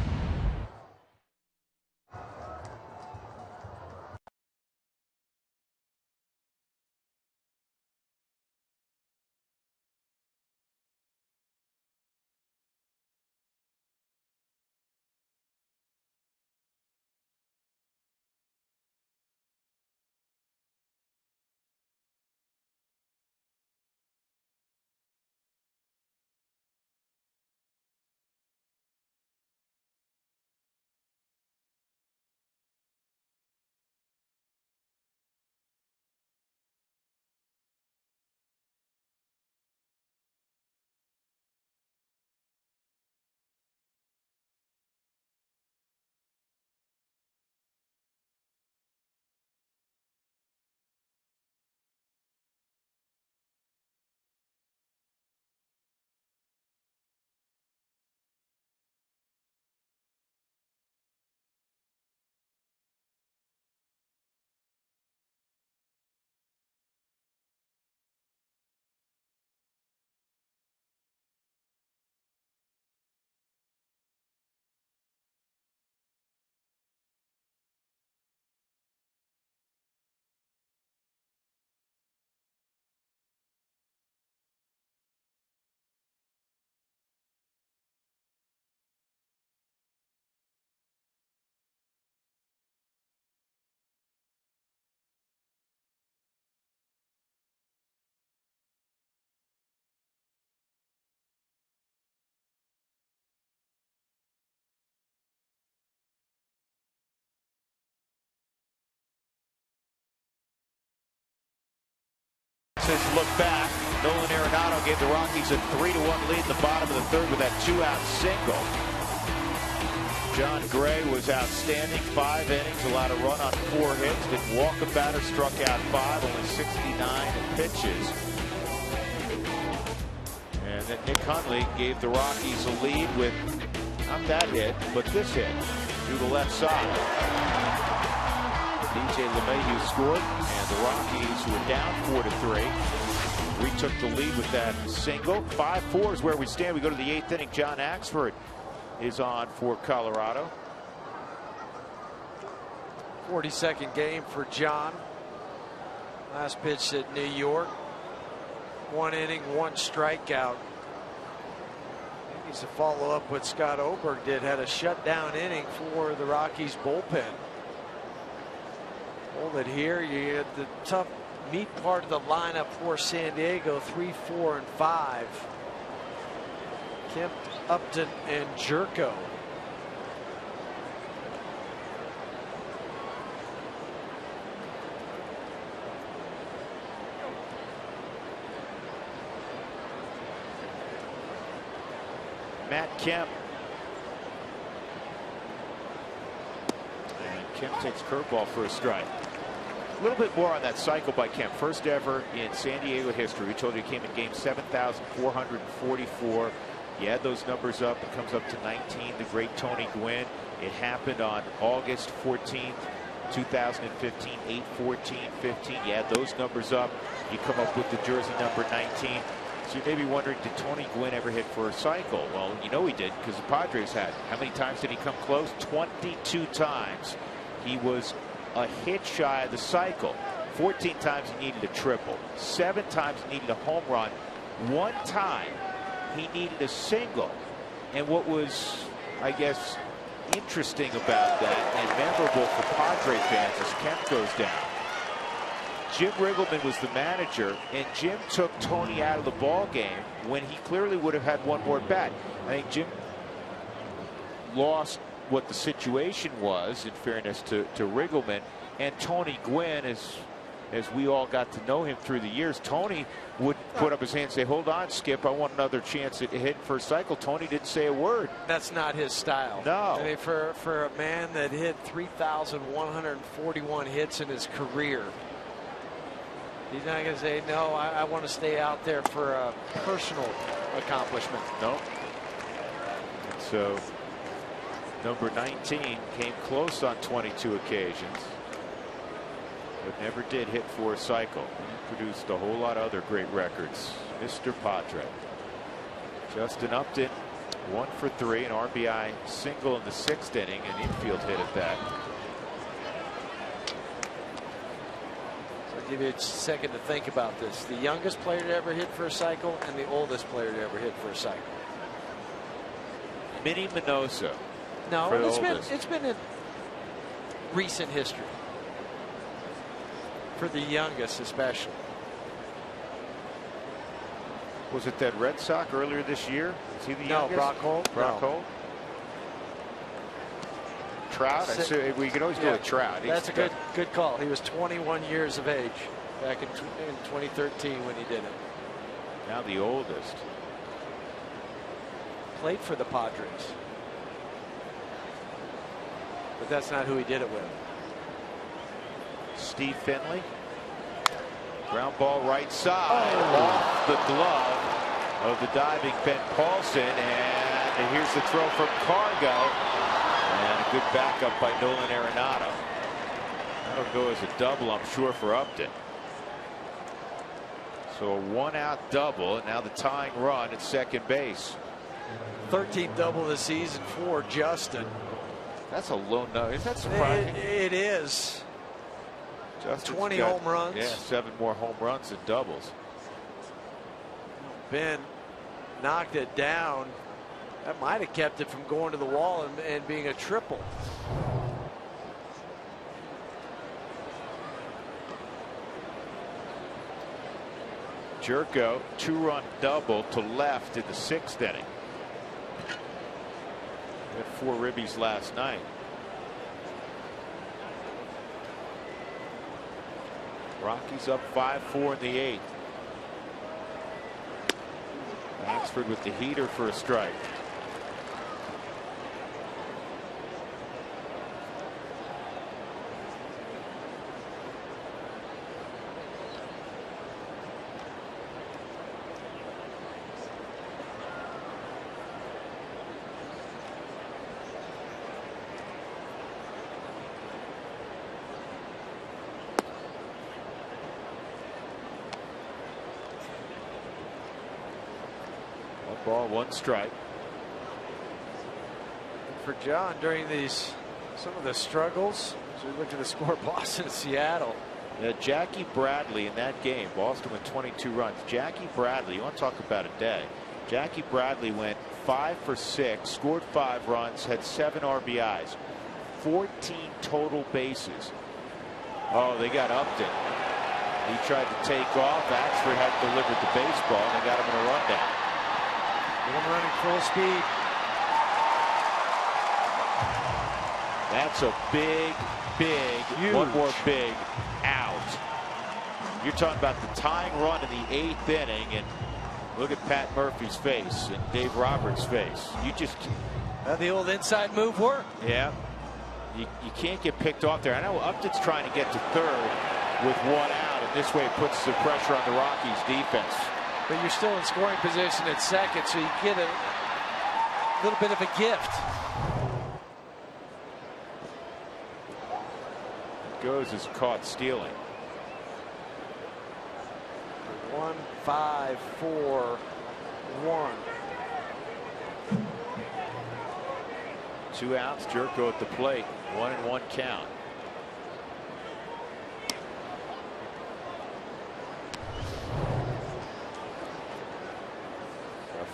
Look back. Nolan Arenado gave the Rockies a 3-1 lead in the bottom of the 3rd with that 2-out single. John Gray was outstanding. 5 innings, allowed a run on 4 hits. Didn't walk a batter, struck out 5, only 69 pitches. And then Nick Hundley gave the Rockies a lead with not that hit, but this hit to the left side. DJ LeMahieu scored, and the Rockies, who were down 4-3, retook the lead with that single. 5-4 is where we stand. We go to the 8th inning. John Axford is on for Colorado. 42nd game for John. Last pitch at New York. 1 inning, 1 strikeout. Needs to follow up what Scott Oberg did. Had a shutdown inning for the Rockies bullpen. Hold it here. You had the tough meat part of the lineup for San Diego. 3, 4, and 5. Kemp, Upton, and Jerko. Matt Kemp. And Kemp takes curveball for a strike. A little bit more on that cycle by Kemp. First ever in San Diego history. We told you it came in game 7,444. You add those numbers up, it comes up to 19. The great Tony Gwynn. It happened on August 14th, 2015, 8/14/15. You add those numbers up, you come up with the jersey number 19. So you may be wondering, did Tony Gwynn ever hit for a cycle? Well, you know he did, because the Padres had. How many times did he come close? 22 times. He was a hit shy of the cycle. 14 times he needed a triple. 7 times he needed a home run. 1 time he needed a single. And what was, I guess, interesting about that and memorable for Padre fans as Kemp goes down. Jim Riggleman was the manager, and Jim took Tony out of the ball game when he clearly would have had 1 more bat. I think Jim lost what the situation was, in fairness to Riggleman, and Tony Gwynn, as we all got to know him through the years, Tony would put up his hand and say, hold on, Skip, I want another chance at hitting for a cycle. Tony didn't say a word. That's not his style. No. I mean, for a man that hit 3,141 hits in his career, he's not going to say, no, I want to stay out there for a personal accomplishment. No. So number 19 came close on 22 occasions. but never did hit for a cycle. He produced a whole lot of other great records. Mr. Padre. Justin Upton, 1 for 3, an RBI single in the 6th inning, an infield hit at that. So I'll give you a second to think about this. The youngest player to ever hit for a cycle and the oldest player to ever hit for a cycle. Minnie Minoso. No, it's been in recent history. For the youngest especially. Was it that Red Sox earlier this year? Is he the youngest? No, Brock Holt. Brock Holt. Trout. We can always do a Trout. That's a good call. He was 21 years of age back in 2013 when he did it. Now the oldest. Played for the Padres. But that's not who he did it with. Steve Finley. Ground ball right side, off the glove of the diving Ben Paulson, and here's the throw from Cargo, and a good backup by Nolan Arenado. That'll go as a double, I'm sure, for Upton. So a 1-out double, and now the tying run at second base. 13th double of the season for Justin. That's a low number. Isn't that surprising? It is. Justin's 20 got, home runs. Yeah, 7 more home runs than doubles. Ben knocked it down. That might have kept it from going to the wall and being a triple. Jerko, 2-run double to left in the 6th inning. He had 4 ribbies last night. Rockies up 5-4 in the 8th. Oxford with the heater for a strike. Ball, 1 strike. For John, during some of the struggles, as we look at the score, Boston and Seattle. Jackie Bradley in that game, Boston with 22 runs. Jackie Bradley, you want to talk about a day. Jackie Bradley went 5 for 6, scored 5 runs, had 7 RBIs, 14 total bases. Oh, they got Upton. He tried to take off. Axford had delivered the baseball, and they got him in a rundown. Get him running full speed. That's a big, huge. One more big out. You're talking about the tying run in the 8th inning, and look at Pat Murphy's face and Dave Roberts' face. You just the old inside move worked. Yeah, you can't get picked off there. I know Upton's trying to get to 3rd with 1 out, and this way it puts the pressure on the Rockies defense. But you're still in scoring position at 2nd, so you get a little bit of a gift. Goes is caught stealing. 1, 5, 4, 1. 2 outs. Jerko at the plate. 1-1 count.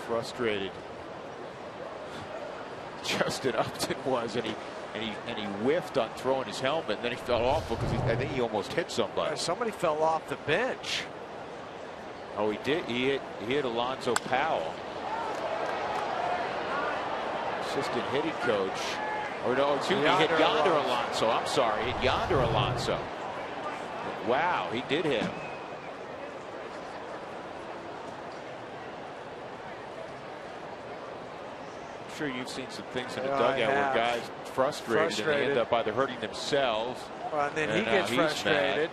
Frustrated Justin Upton was, and he whiffed on throwing his helmet, and then he felt awful because I think he almost hit somebody. Somebody fell off the bench. Oh, he did. He hit Alonzo Powell, assistant hitting coach. Or no, excuse me, he hit Yonder Alonso. I'm sorry, he hit Yonder Alonso. Wow, he did hit him. Sure, you've seen some things in the dugout where guys frustrated and they end up either hurting themselves. Well, and then he gets frustrated.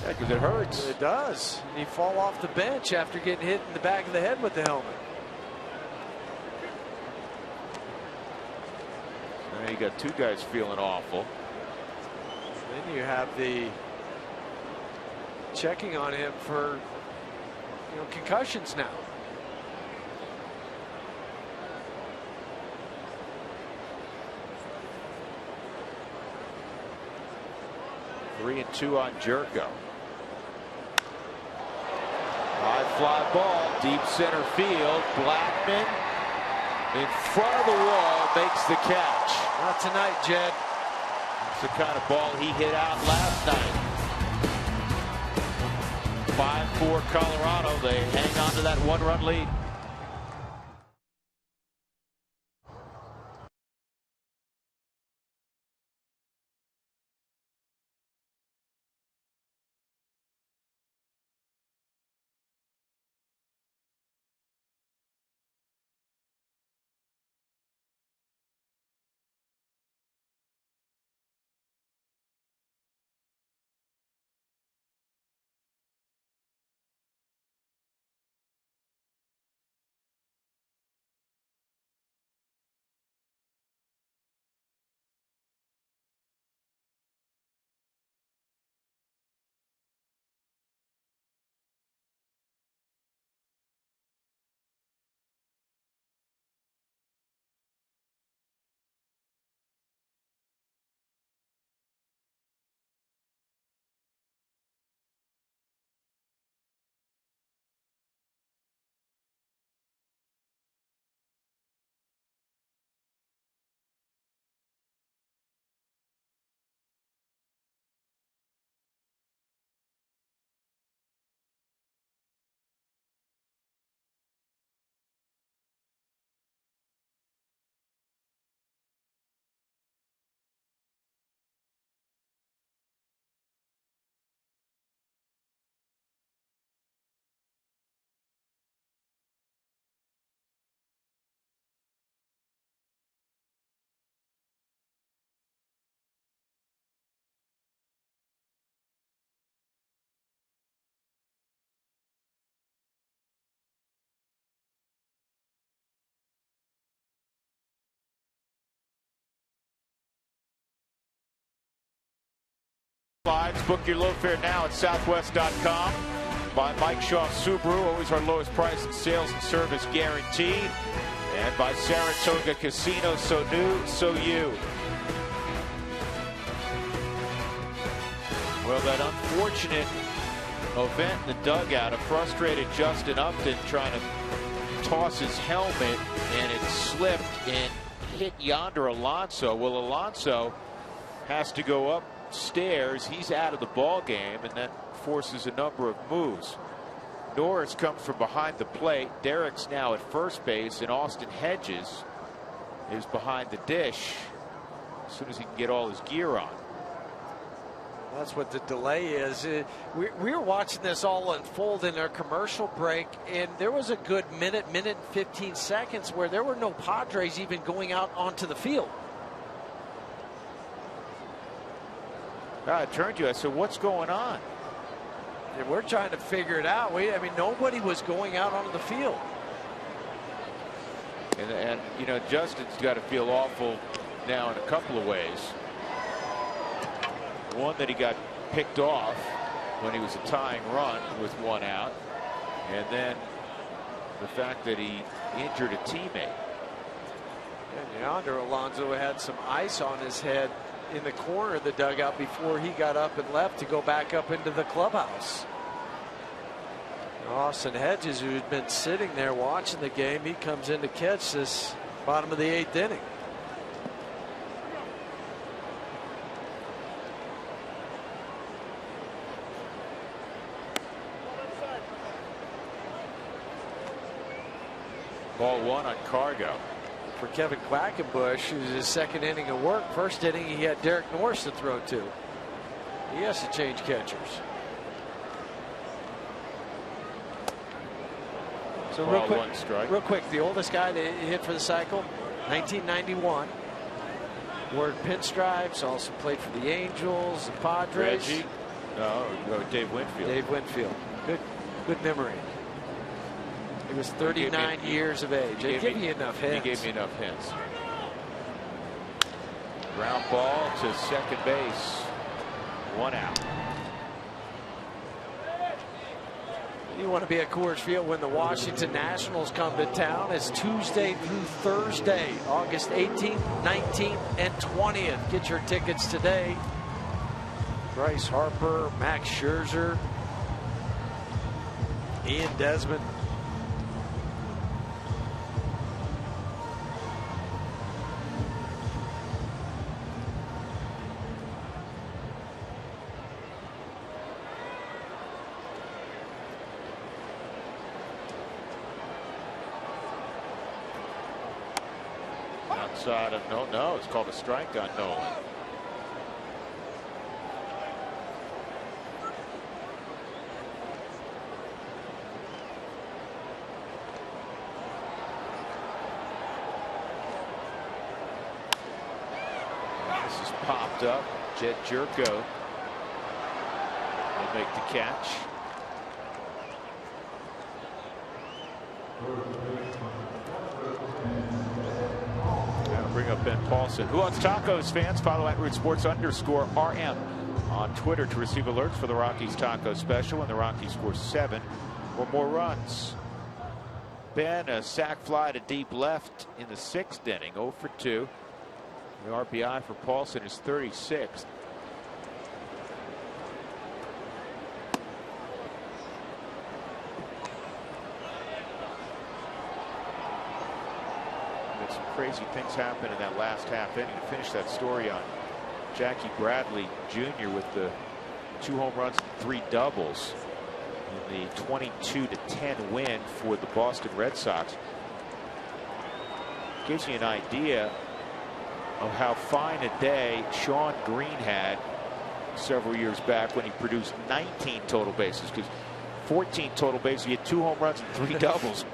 Yeah, because it hurts. It does. And you fall off the bench after getting hit in the back of the head with the helmet. Now you got 2 guys feeling awful. Then you have the checking on him for concussions now. Three and two on Jerko. High fly ball, deep center field. Blackman in front of the wall makes the catch. Not tonight, Jed. It's the kind of ball he hit out last night. 5-4 Colorado. They hang on to that one-run lead. Book your low fare now at southwest.com. By Mike Shaw Subaru, always our lowest price in sales and service guaranteed. And by Saratoga Casino, so new, so you. Well, that unfortunate event in the dugout, a frustrated Justin Upton trying to toss his helmet, and it slipped and hit Yonder Alonso. Well, Alonso has to go upstairs. He's out of the ball game, and that forces a number of moves. Norris comes from behind the plate. Derek's now at first base, and Austin Hedges is behind the dish as soon as he can get all his gear on. That's what the delay is. We were watching this all unfold in our commercial break, and there was a good minute and 15 seconds where there were no Padres even going out onto the field. I turned to you. I said, what's going on? And we're trying to figure it out. I mean, nobody was going out onto the field. And you know, Justin's got to feel awful now in a couple of ways. One, that he got picked off when he was a tying run with one out, and then the fact that he injured a teammate. And Yonder Alonso had some ice on his head in the corner of the dugout before he got up and left to go back up into the clubhouse. Austin Hedges, who's been sitting there watching the game, he comes in to catch this bottom of the 8th inning. Ball one on Cargo. For Kevin Quackenbush, who's his second inning of work. First inning, he had Derek Norris to throw to. He has to change catchers. So real quick, the oldest guy to hit for the cycle, 1991. Wore pinstripes, also played for the Angels, the Padres. Reggie? No, Dave Winfield. Dave Winfield. Good memory. He was 39 years of age. He gave me enough hints. He gave me enough hints. Ground ball to second base. One out. You want to be at Coors Field when the Washington Nationals come to town. It's Tuesday through Thursday, August 18th, 19th, and 20th. Get your tickets today. Bryce Harper, Max Scherzer, Ian Desmond. Outside of no, it's called a strike on Nolan. This is popped up. Jed Jerko will make the catch. Bring up Ben Paulson. Who Wants Tacos fans? Follow @RootSports_RM on Twitter to receive alerts for the Rockies taco special when the Rockies score 7 or more runs. Ben, a sac fly to deep left in the 6th inning, 0 for 2. The RBI for Paulson is 36th. Some crazy things happen in that last half inning to finish that story on Jackie Bradley Jr. with the 2 home runs and 3 doubles in the 22-10 win for the Boston Red Sox. Gives you an idea of how fine a day Sean Green had several years back when he produced 19 total bases, because 14 total bases, he had 2 home runs and 3 doubles.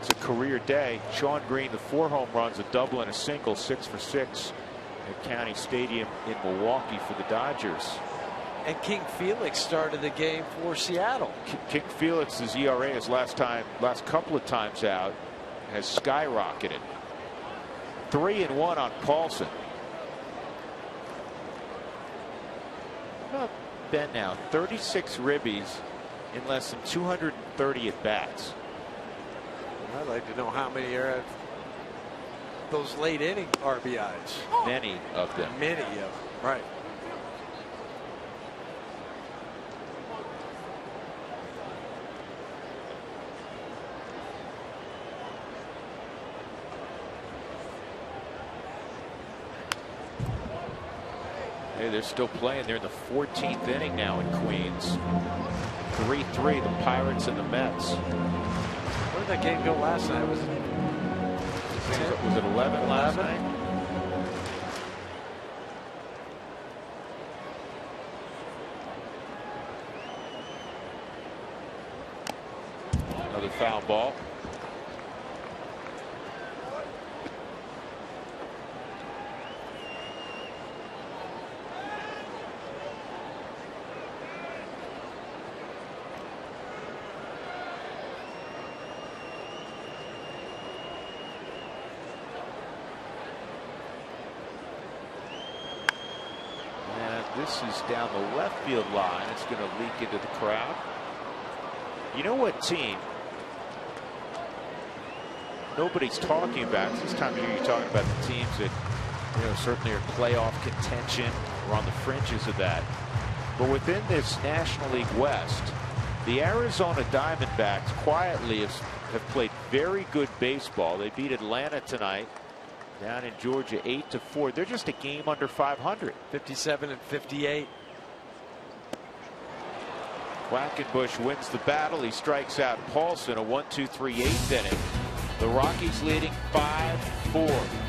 It's a career day. Sean Green, the 4 home runs, a double and a single, 6 for 6 at County Stadium in Milwaukee for the Dodgers. And King Felix started the game for Seattle. King Felix's ERA his last couple of times out has skyrocketed. 3-1 on Paulson. How about Ben now? 36 ribbies in less than 230 at bats. I'd like to know how many are at those late inning RBIs. Many of them. Many of them, right. Hey, they're still playing. They're in the 14th inning now in Queens. 3-3, the Pirates and the Mets. Where did that game go last night? Was it 11 last night? Another foul ball. This is down the left field line. It's going to leak into the crowd. You know what team nobody's talking about? This time of year you're talking about the teams that, you know, certainly are playoff contention or on the fringes of that. But within this National League West, the Arizona Diamondbacks quietly have played very good baseball. They beat Atlanta tonight down in Georgia 8-4. They're just a game under 500. 57-58. Quackenbush wins the battle. He strikes out Paulson, a 1-2-3 8th inning. The Rockies leading 5-4.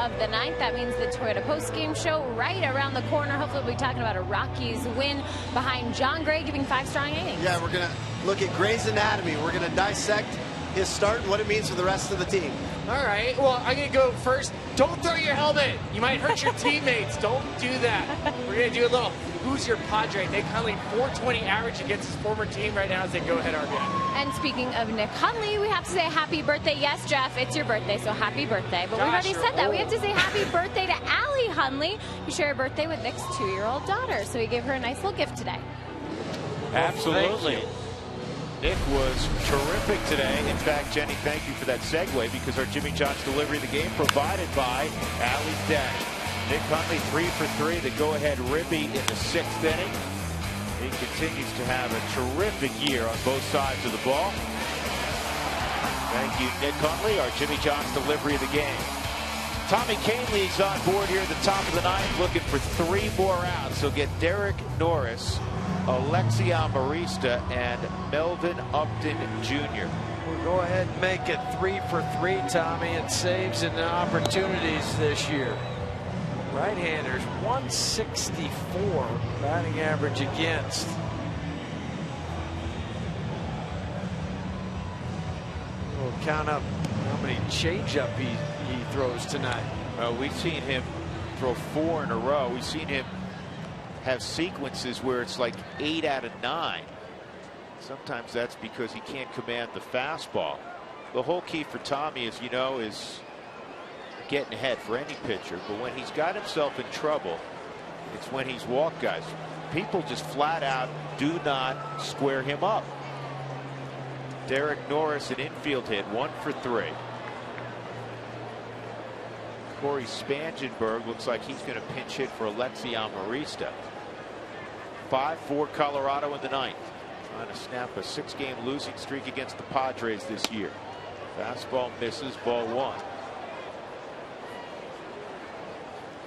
of the 9th. That means the Toyota postgame show right around the corner. Hopefully we'll be talking about a Rockies win behind John Gray giving 5 strong innings. Yeah, we're going to look at Gray's anatomy. We're going to dissect his start and what it means for the rest of the team. All right, well, I'm going to go first. Don't throw your helmet. You might hurt your teammates. Don't do that. We're going to do a little Who's Your Padre. Nick Hundley, 420 average against his former team right now as they go ahead RBI. And speaking of Nick Hundley, we have to say happy birthday. Yes, Jeff, it's your birthday, so happy birthday. But we've already said that. We have to say happy birthday to Allie Hundley. You share a birthday with Nick's 2-year-old daughter, so we gave her a nice little gift today. Absolutely. Nick was terrific today. In fact, Jenny, thank you for that segue, because our Jimmy John's delivery of the game provided by Allie's dad. Nick Hundley 3 for 3, the go-ahead ribby in the 6th inning. He continues to have a terrific year on both sides of the ball. Thank you, Nick Hundley, our Jimmy John's delivery of the game. Tommy Kahnle's on board here at the top of the 9th, looking for 3 more outs. He'll get Derek Norris, Alexi Amarista, and Melvin Upton Jr. We'll go ahead and make it 3 for 3, Tommy, and saves and opportunities this year. Right-handers, 164 batting average against. We'll count up how many changeup he throws tonight. We've seen him throw 4 in a row. We've seen him have sequences where it's like 8 out of 9. Sometimes that's because he can't command the fastball. The whole key for Tommy, as you know, is getting ahead for any pitcher. But when he's got himself in trouble, it's when he's walked guys. People just flat out do not square him up. Derek Norris, an infield hit, 1 for 3. Corey Spangenberg looks like he's going to pinch hit for Alexi Amarista. 5-4 Colorado in the 9th. Trying to snap a 6-game losing streak against the Padres this year. Fastball misses, ball 1.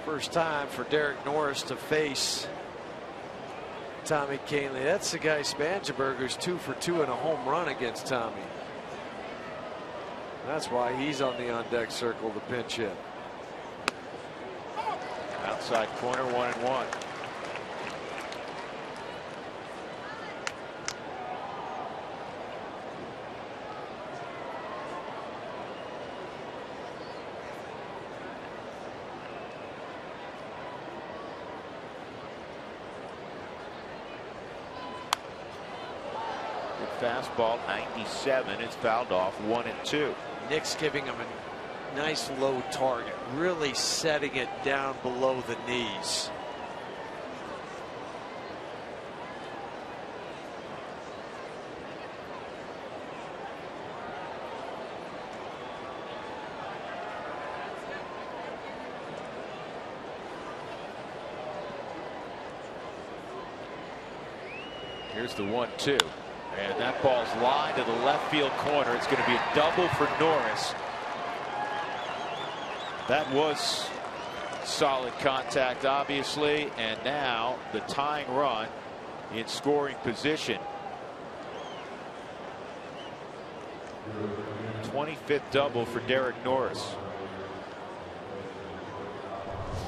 First time for Derek Norris to face Tommy Kahnle. That's the guy, Spangenberg, who's 2 for 2 and a home run against Tommy. That's why he's on the on-deck circle to pinch hit. Outside corner, 1-1. Fastball 97. It's fouled off 1-2. Nick's giving him a nice low target, really setting it down below the knees. Here's the 1-2. And that ball's lined to the left field corner. It's going to be a double for Norris. That was solid contact, obviously. And now the tying run in scoring position. 25th double for Derek Norris.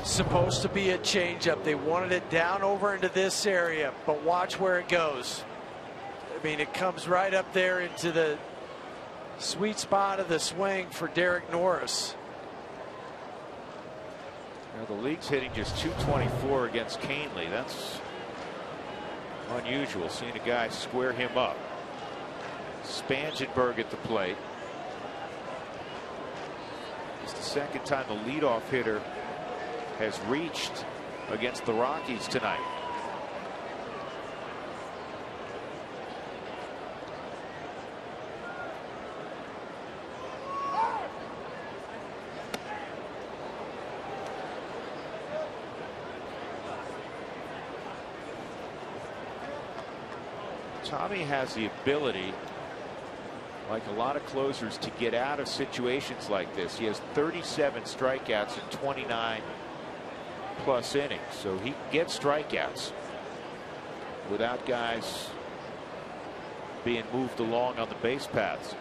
Supposed to be a changeup. They wanted it down over into this area, but watch where it goes. I mean, it comes right up there into the sweet spot of the swing for Derek Norris. Now the league's hitting just .224 against Kahnle. That's unusual, seeing a guy square him up. Spangenberg at the plate. It's the second time the leadoff hitter has reached against the Rockies tonight. Tommy has the ability, like a lot of closers, to get out of situations like this. He has 37 strikeouts in 29 plus innings, so he can get strikeouts without guys being moved along on the base paths.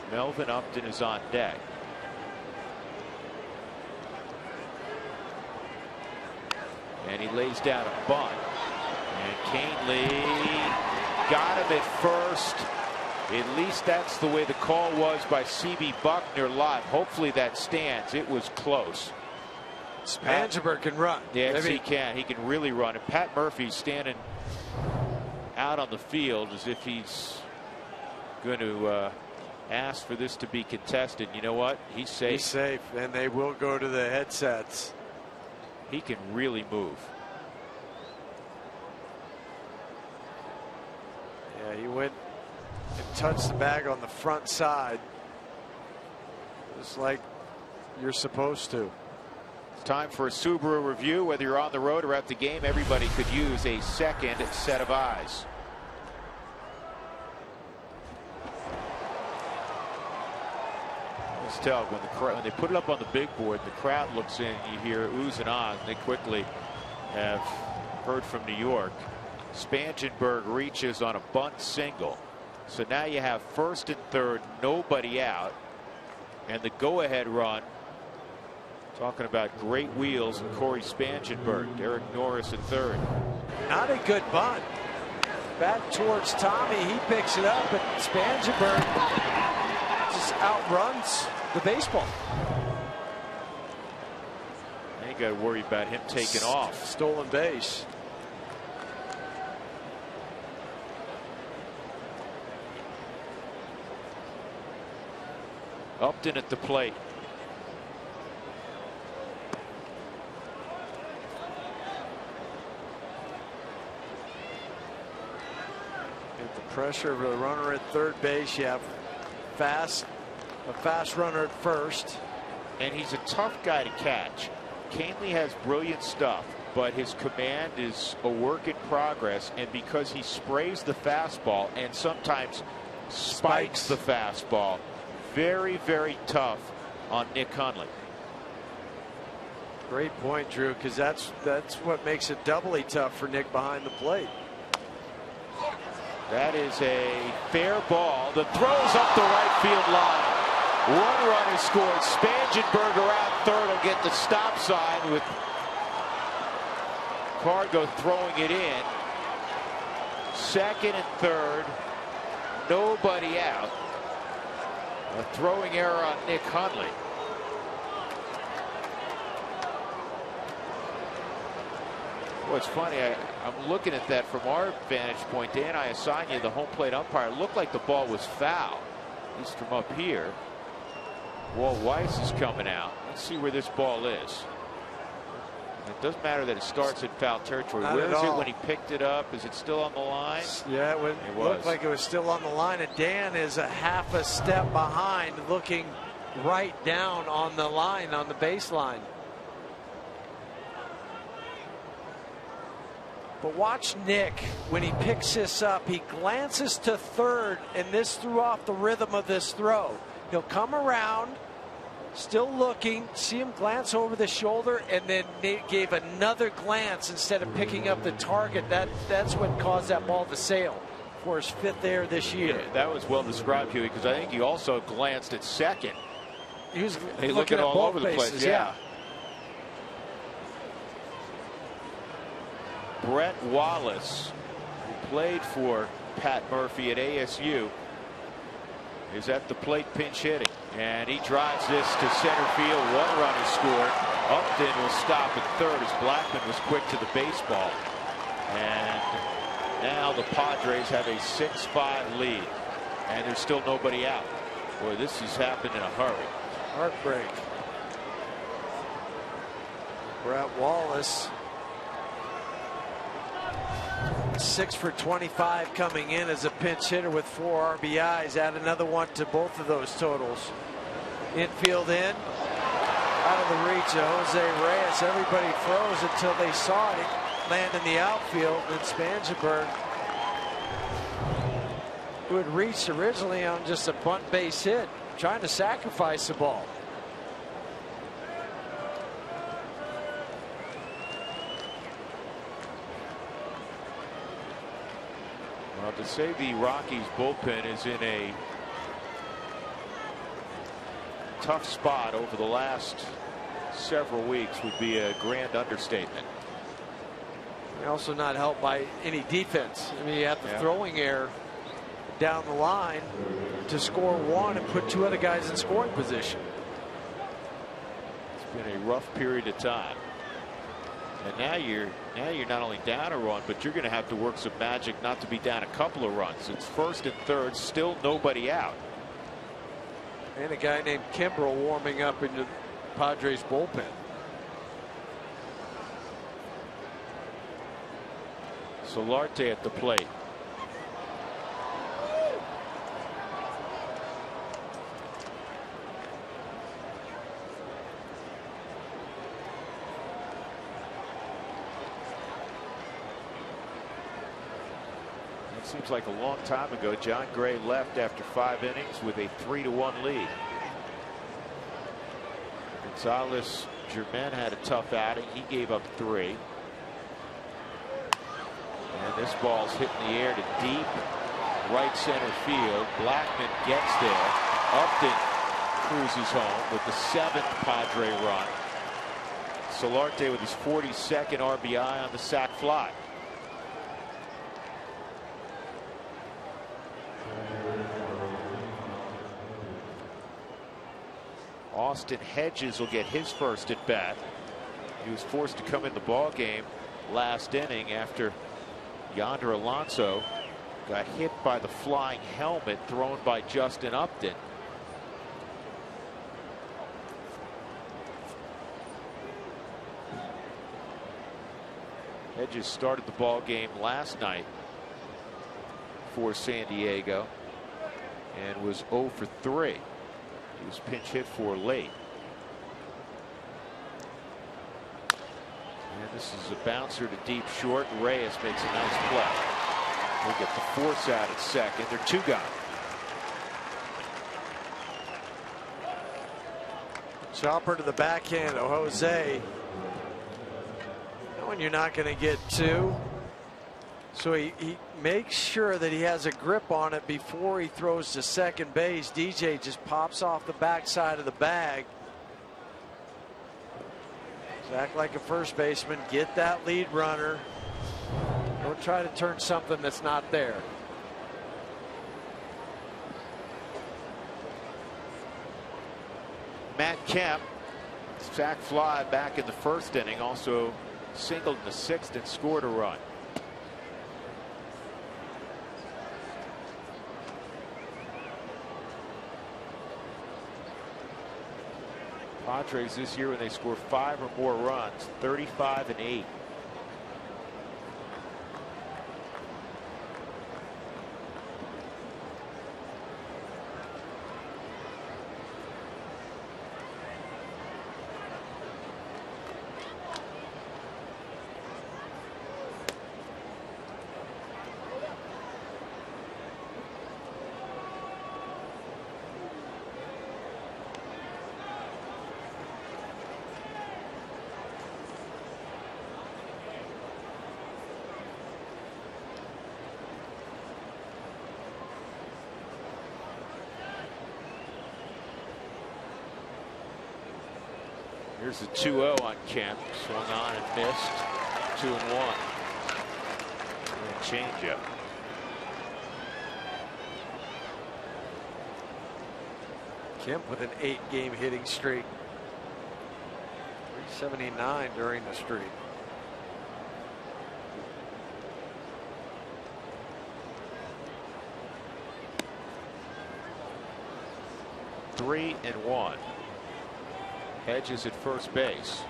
Melvin Upton is on deck. And he lays down a bunt. And Canely got him at first. At least that's the way the call was by C.B. Buckner live. Hopefully that stands. It was close. Spangenberg can run. Yes, he can. He can really run. And Pat Murphy's standing out on the field as if he's going to ask for this to be contested. You know what? He's safe. He's safe, and they will go to the headsets. He can really move. Yeah, he went and touched the bag on the front side, just like you're supposed to. It's time for a Subaru review. Whether you're on the road or at the game, everybody could use a second set of eyes. Let's tell when they put it up on the big board, the crowd looks in, you hear oohs and ahs. They quickly have heard from New York. Spangenberg reaches on a bunt single. So now you have first and third, nobody out, and the go-ahead run. Talking about great wheels and Corey Spangenberg, Derek Norris at third. Not a good bunt. Back towards Tommy, he picks it up, but Spangenberg just outruns the baseball. You got to worry about him taking off. Stolen base. Upton at the plate. Get the pressure of the runner at third base. You have a fast runner at first. And he's a tough guy to catch. Canely has brilliant stuff, but his command is a work in progress. And because he sprays the fastball and sometimes spikes the fastball, very, very tough on Nick Hundley. Great point, Drew, because that's what makes it doubly tough for Nick behind the plate. That is a fair ball that throws up the right field line. One run is scored. Spangenberg around third will get the stop sign with Cargo throwing it in. Second and third, nobody out. A throwing error on Nick Hundley. Well, it's funny. I'm looking at that from our vantage point. Dan Iasanya, the home plate umpire, looked like the ball was foul, at least from up here. Walt Weiss is coming out. Let's see where this ball is. It doesn't matter that it starts in foul territory. Where is it when he picked it up? Is it still on the line? Yeah, it looked like it was still on the line. And Dan is a half a step behind, looking right down on the line, on the baseline. But watch Nick when he picks this up. He glances to third, and this threw off the rhythm of this throw. He'll come around, still looking, see him glance over the shoulder, and then Nate gave another glance instead of picking up the target. That's what caused that ball to sail for his fifth error this year. Yeah, that was well described, Huey, because I think he also glanced at second. He was looking all over the place. Yeah. Brett Wallace, who played for Pat Murphy at ASU, is at the plate pinch hitting, and he drives this to center field. One run is scored. Upton will stop at third as Blackman was quick to the baseball. And now the Padres have a 6-5 lead, and there's still nobody out. Boy, this has happened in a hurry. Heartbreak. Brett Wallace, 6 for 25 coming in as a pinch hitter with 4 RBIs. Add another one to both of those totals. Infield in, out of the reach of Jose Reyes. Everybody froze until they saw it land in the outfield. And Spangenberg, who had reached originally on just a bunt base hit, trying to sacrifice the ball. Well, to say the Rockies bullpen is in a tough spot over the last several weeks would be a grand understatement. You're also not helped by any defense. I mean, you have the throwing error down the line to score one and put two other guys in scoring position. It's been a rough period of time. And now you're not only down a run, but you're going to have to work some magic not to be down a couple of runs. It's first and third, still nobody out. And a guy named Kimbrel warming up in the Padres bullpen. Solarte at the plate. It seems like a long time ago. John Gray left after 5 innings with a 3-1 lead. Gonzalez Germain had a tough outing. He gave up 3. And this ball's hit in the air to deep right center field. Blackman gets there. Upton cruises home with the 7th Padre run. Solarte with his 42nd RBI on the sac fly. Austin Hedges will get his first at bat. He was forced to come in the ball game last inning after Yonder Alonso got hit by the flying helmet thrown by Justin Upton. Hedges started the ball game last night for San Diego and was 0 for 3. He was pinch hit for late. And this is a bouncer to deep short. Reyes makes a nice play. We'll get the force out at second. They're 2 gone. Chopper to the backhand of Jose. Knowing you're not going to get 2. So he makes sure that he has a grip on it before he throws to second base. DJ just pops off the backside of the bag. Act like a first baseman. Get that lead runner. Don't try to turn something that's not there. Matt Kemp, sac fly back in the first inning, also singled in the 6th and scored a run. Padres this year, when they score 5 or more runs, 35-8. Here's a 2-0 on Kemp. Swung on and missed. 2-1. And changeup. Kemp with an 8-game hitting streak. 379 during the streak. Three and 1. Hedges at first base.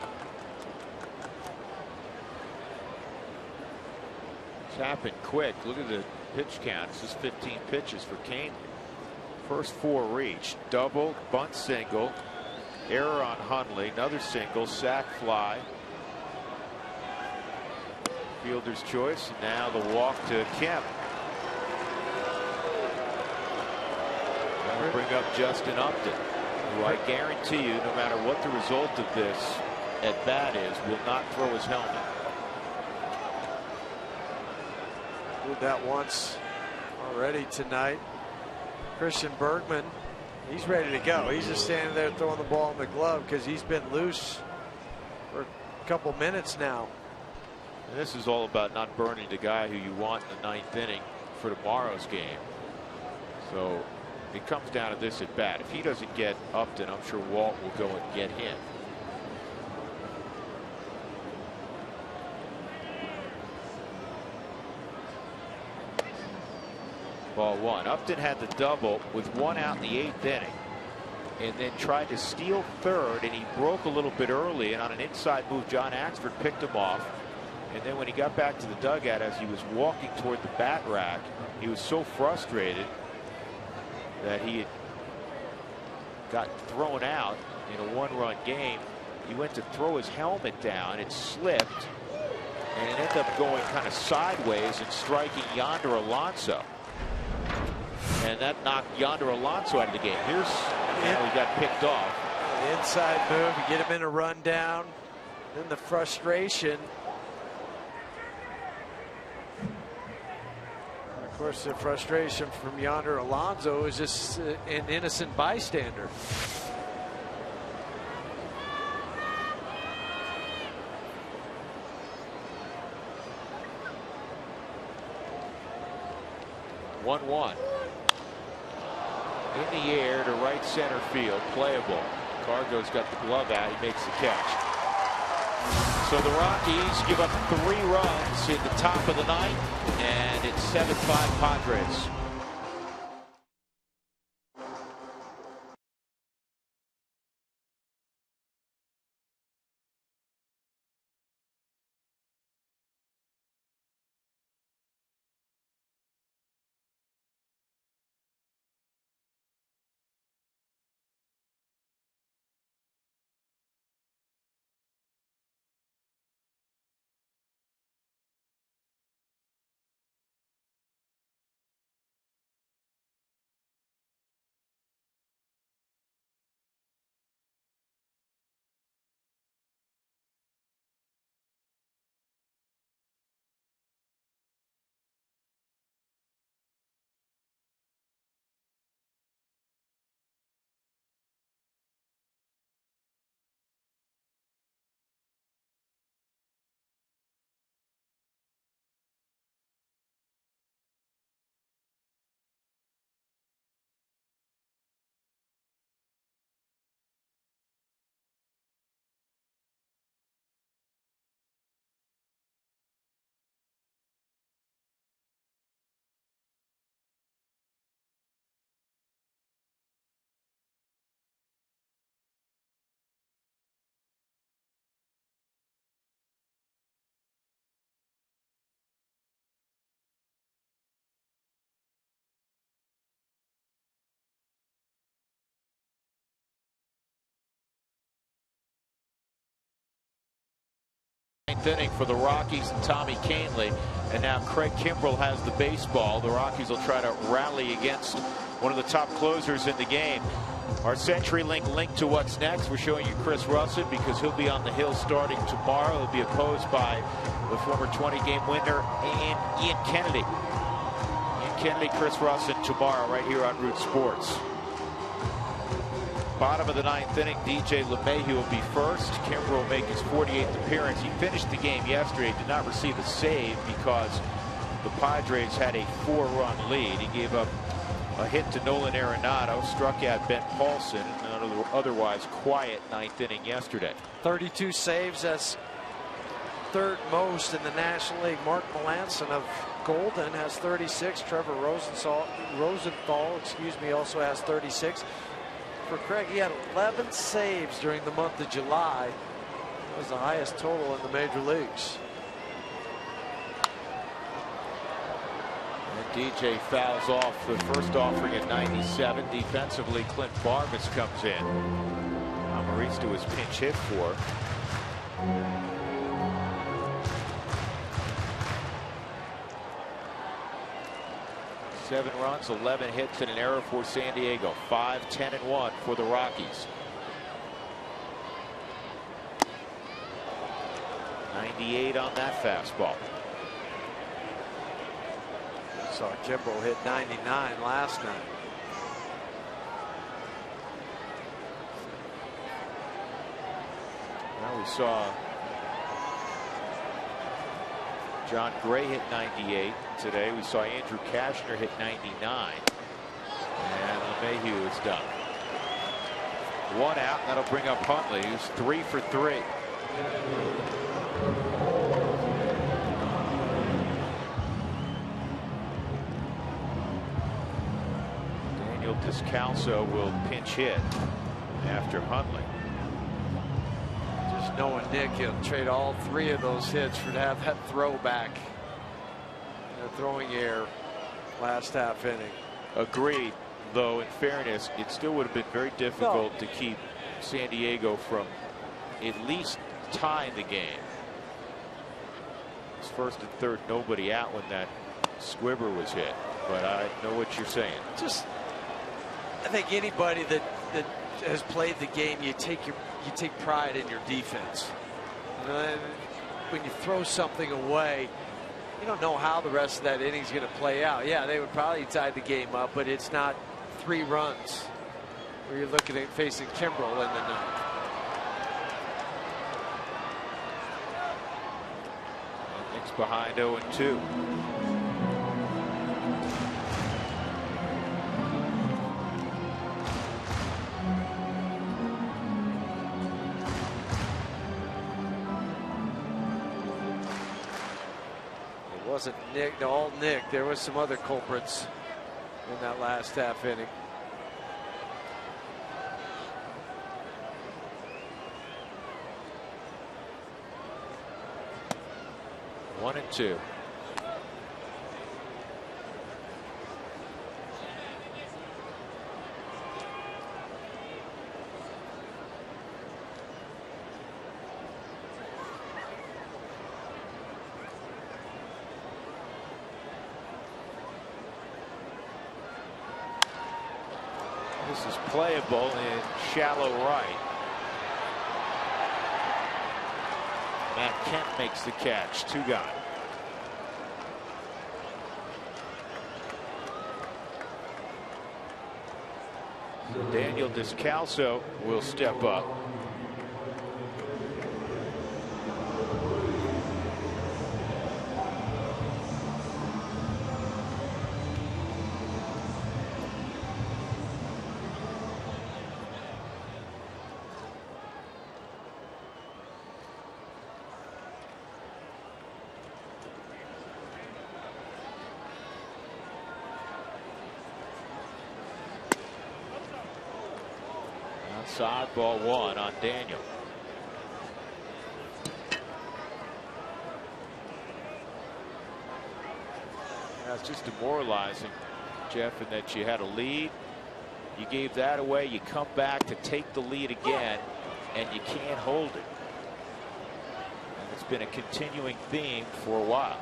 It's happened quick. Look at the pitch count. This is 15 pitches for Kane. First 4 reached. Double, bunt single, error on Hundley, another single, sac fly. Fielder's choice, and now the walk to Kemp. That'll bring up Justin Upton, who I guarantee you, no matter what the result of this at bat is, will not throw his helmet. Did that once already tonight. Christian Bergman, he's ready to go. He's just standing there throwing the ball in the glove because he's been loose for a couple minutes now. And this is all about not burning the guy who you want in the 9th inning for tomorrow's game. So it comes down to this at bat. If he doesn't get Upton, I'm sure Walt will go and get him. Ball 1. Upton had the double with 1 out in the 8th inning, and then tried to steal 3rd, and he broke a little bit early, and on an inside move, John Axford picked him off. And then when he got back to the dugout, as he was walking toward the bat rack, he was so frustrated that he had got thrown out in a 1-run game. He went to throw his helmet down. It slipped, and it ended up going kind of sideways and striking Yonder Alonso. And that knocked Yonder Alonso out of the game. Here's how he got picked off. The inside move, you get him in a rundown. Then the frustration. Of course, the frustration from Yonder Alonso is just an innocent bystander. One. In the air to right center field, playable. Cargo's got the glove out, he makes the catch. So the Rockies give up 3 runs in the top of the 9th, and it's 7-5 Padres. Inning for the Rockies and Tommy Kahnle, and now Craig Kimbrell has the baseball. The Rockies will try to rally against one of the top closers in the game. Our CenturyLink link to what's next. We're showing you Chris Russell because he'll be on the hill starting tomorrow. He'll be opposed by the former 20-game winner and Ian Kennedy. Ian Kennedy, Chris Russell tomorrow right here on Root Sports. Bottom of the 9th inning, DJ LeMahieu will be first. Kimbrell will make his 48th appearance. He finished the game yesterday, did not receive a save because the Padres had a 4-run lead. He gave up a hit to Nolan Arenado, struck out Ben Paulson, and an otherwise quiet 9th inning yesterday. 32 saves, that's 3rd most in the National League. Mark Melanson of Golden has 36. Trevor Rosenthal, also has 36. For Craig, he had 11 saves during the month of July. That was the highest total in the major leagues. And DJ fouls off the first offering at 97. Defensively, Clint Barvis comes in. Amaristo is pinch hit for. 7 runs, 11 hits, and an error for San Diego. 5-10-1 for the Rockies. 98 on that fastball. Saw Kimbrell hit 99 last night. Now we saw John Gray hit 98 today. We saw Andrew Cashner hit 99. And LeMahieu is done. 1 out. That'll bring up Huntley, who's 3 for 3. Daniel Descalso will pinch hit after Huntley. Just knowing Nick, he'll trade all 3 of those hits for to have that throwback. Throwing air last half inning. Agreed. Though in fairness, it still would have been very difficult to keep San Diego from at least tying the game. It's first and third, nobody out when that squibber was hit. But I know what you're saying. Just, I think anybody that has played the game, you take pride in your defense. And when you throw something away, you don't know how the rest of that inning is going to play out. Yeah, they would probably tie the game up, but it's not 3 runs where you're looking at facing Kimbrel in the 9th. Nick's behind 0-2. It wasn't Nick, all Nick. There was some other culprits in that last half inning. One and 2. This is playable in shallow right. Matt Kent makes the catch. 2 gone. Daniel Descalso will step up. Outside, ball 1 on Daniel. That's just demoralizing, Jeff, in that you had a lead, you gave that away, you come back to take the lead again, and you can't hold it. And it's been a continuing theme for a while.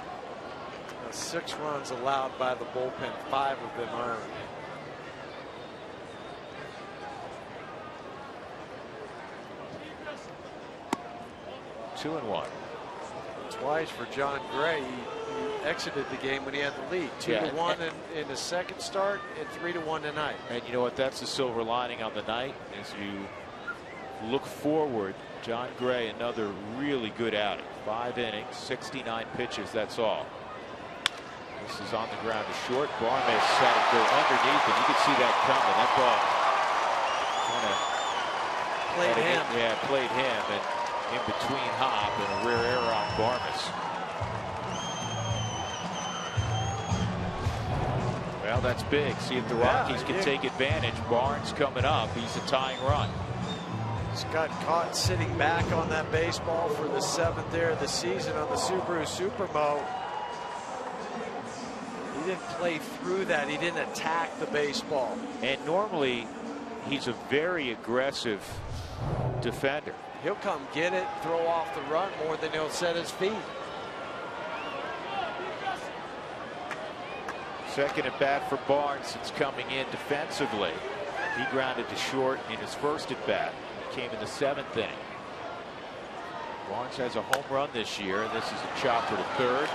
6 runs allowed by the bullpen, 5 of them earned. 2-1. Twice for John Gray. He exited the game when he had the lead. 2-1 in the second start and 3-1 tonight. And you know what? That's the silver lining on the night. As you look forward, John Gray, another really good outing. 5 innings, 69 pitches. That's all. This is on the ground to short. Barmes had it go underneath, and you can see that coming. That ball kind of played him. Yeah, played him. And in between Hop and a rare error on Barmes. Well, that's big. See if the Rockies can take advantage. Barnes coming up. He's a tying run. He's got caught sitting back on that baseball for the 7th there of the season on the Subaru Supermo. He didn't play through that. He didn't attack the baseball. And normally he's a very aggressive defender. He'll come get it, throw off the run more than he'll set his feet. Second at bat for Barnes since coming in defensively. He grounded to short in his first at bat. It came in the 7th inning. Barnes has a home run this year. This is a chopper to third.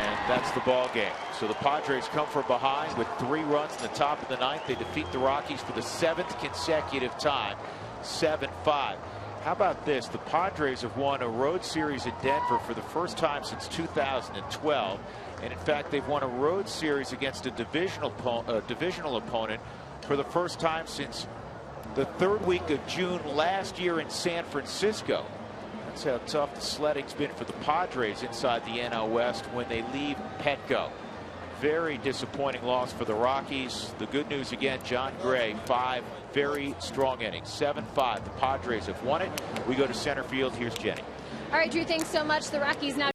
And that's the ball game. So the Padres come from behind with 3 runs in the top of the 9th. They defeat the Rockies for the 7th consecutive time. 7-5. How about this? The Padres have won a road series in Denver for the first time since 2012. And in fact, they've won a road series against a divisional opponent for the first time since the 3rd week of June last year in San Francisco. That's how tough the sledding's been for the Padres inside the NL West when they leave Petco. Very disappointing loss for the Rockies. The good news again, John Gray, 5 very strong innings, 7-5. The Padres have won it. We go to center field. Here's Jenny. All right, Drew, thanks so much. The Rockies now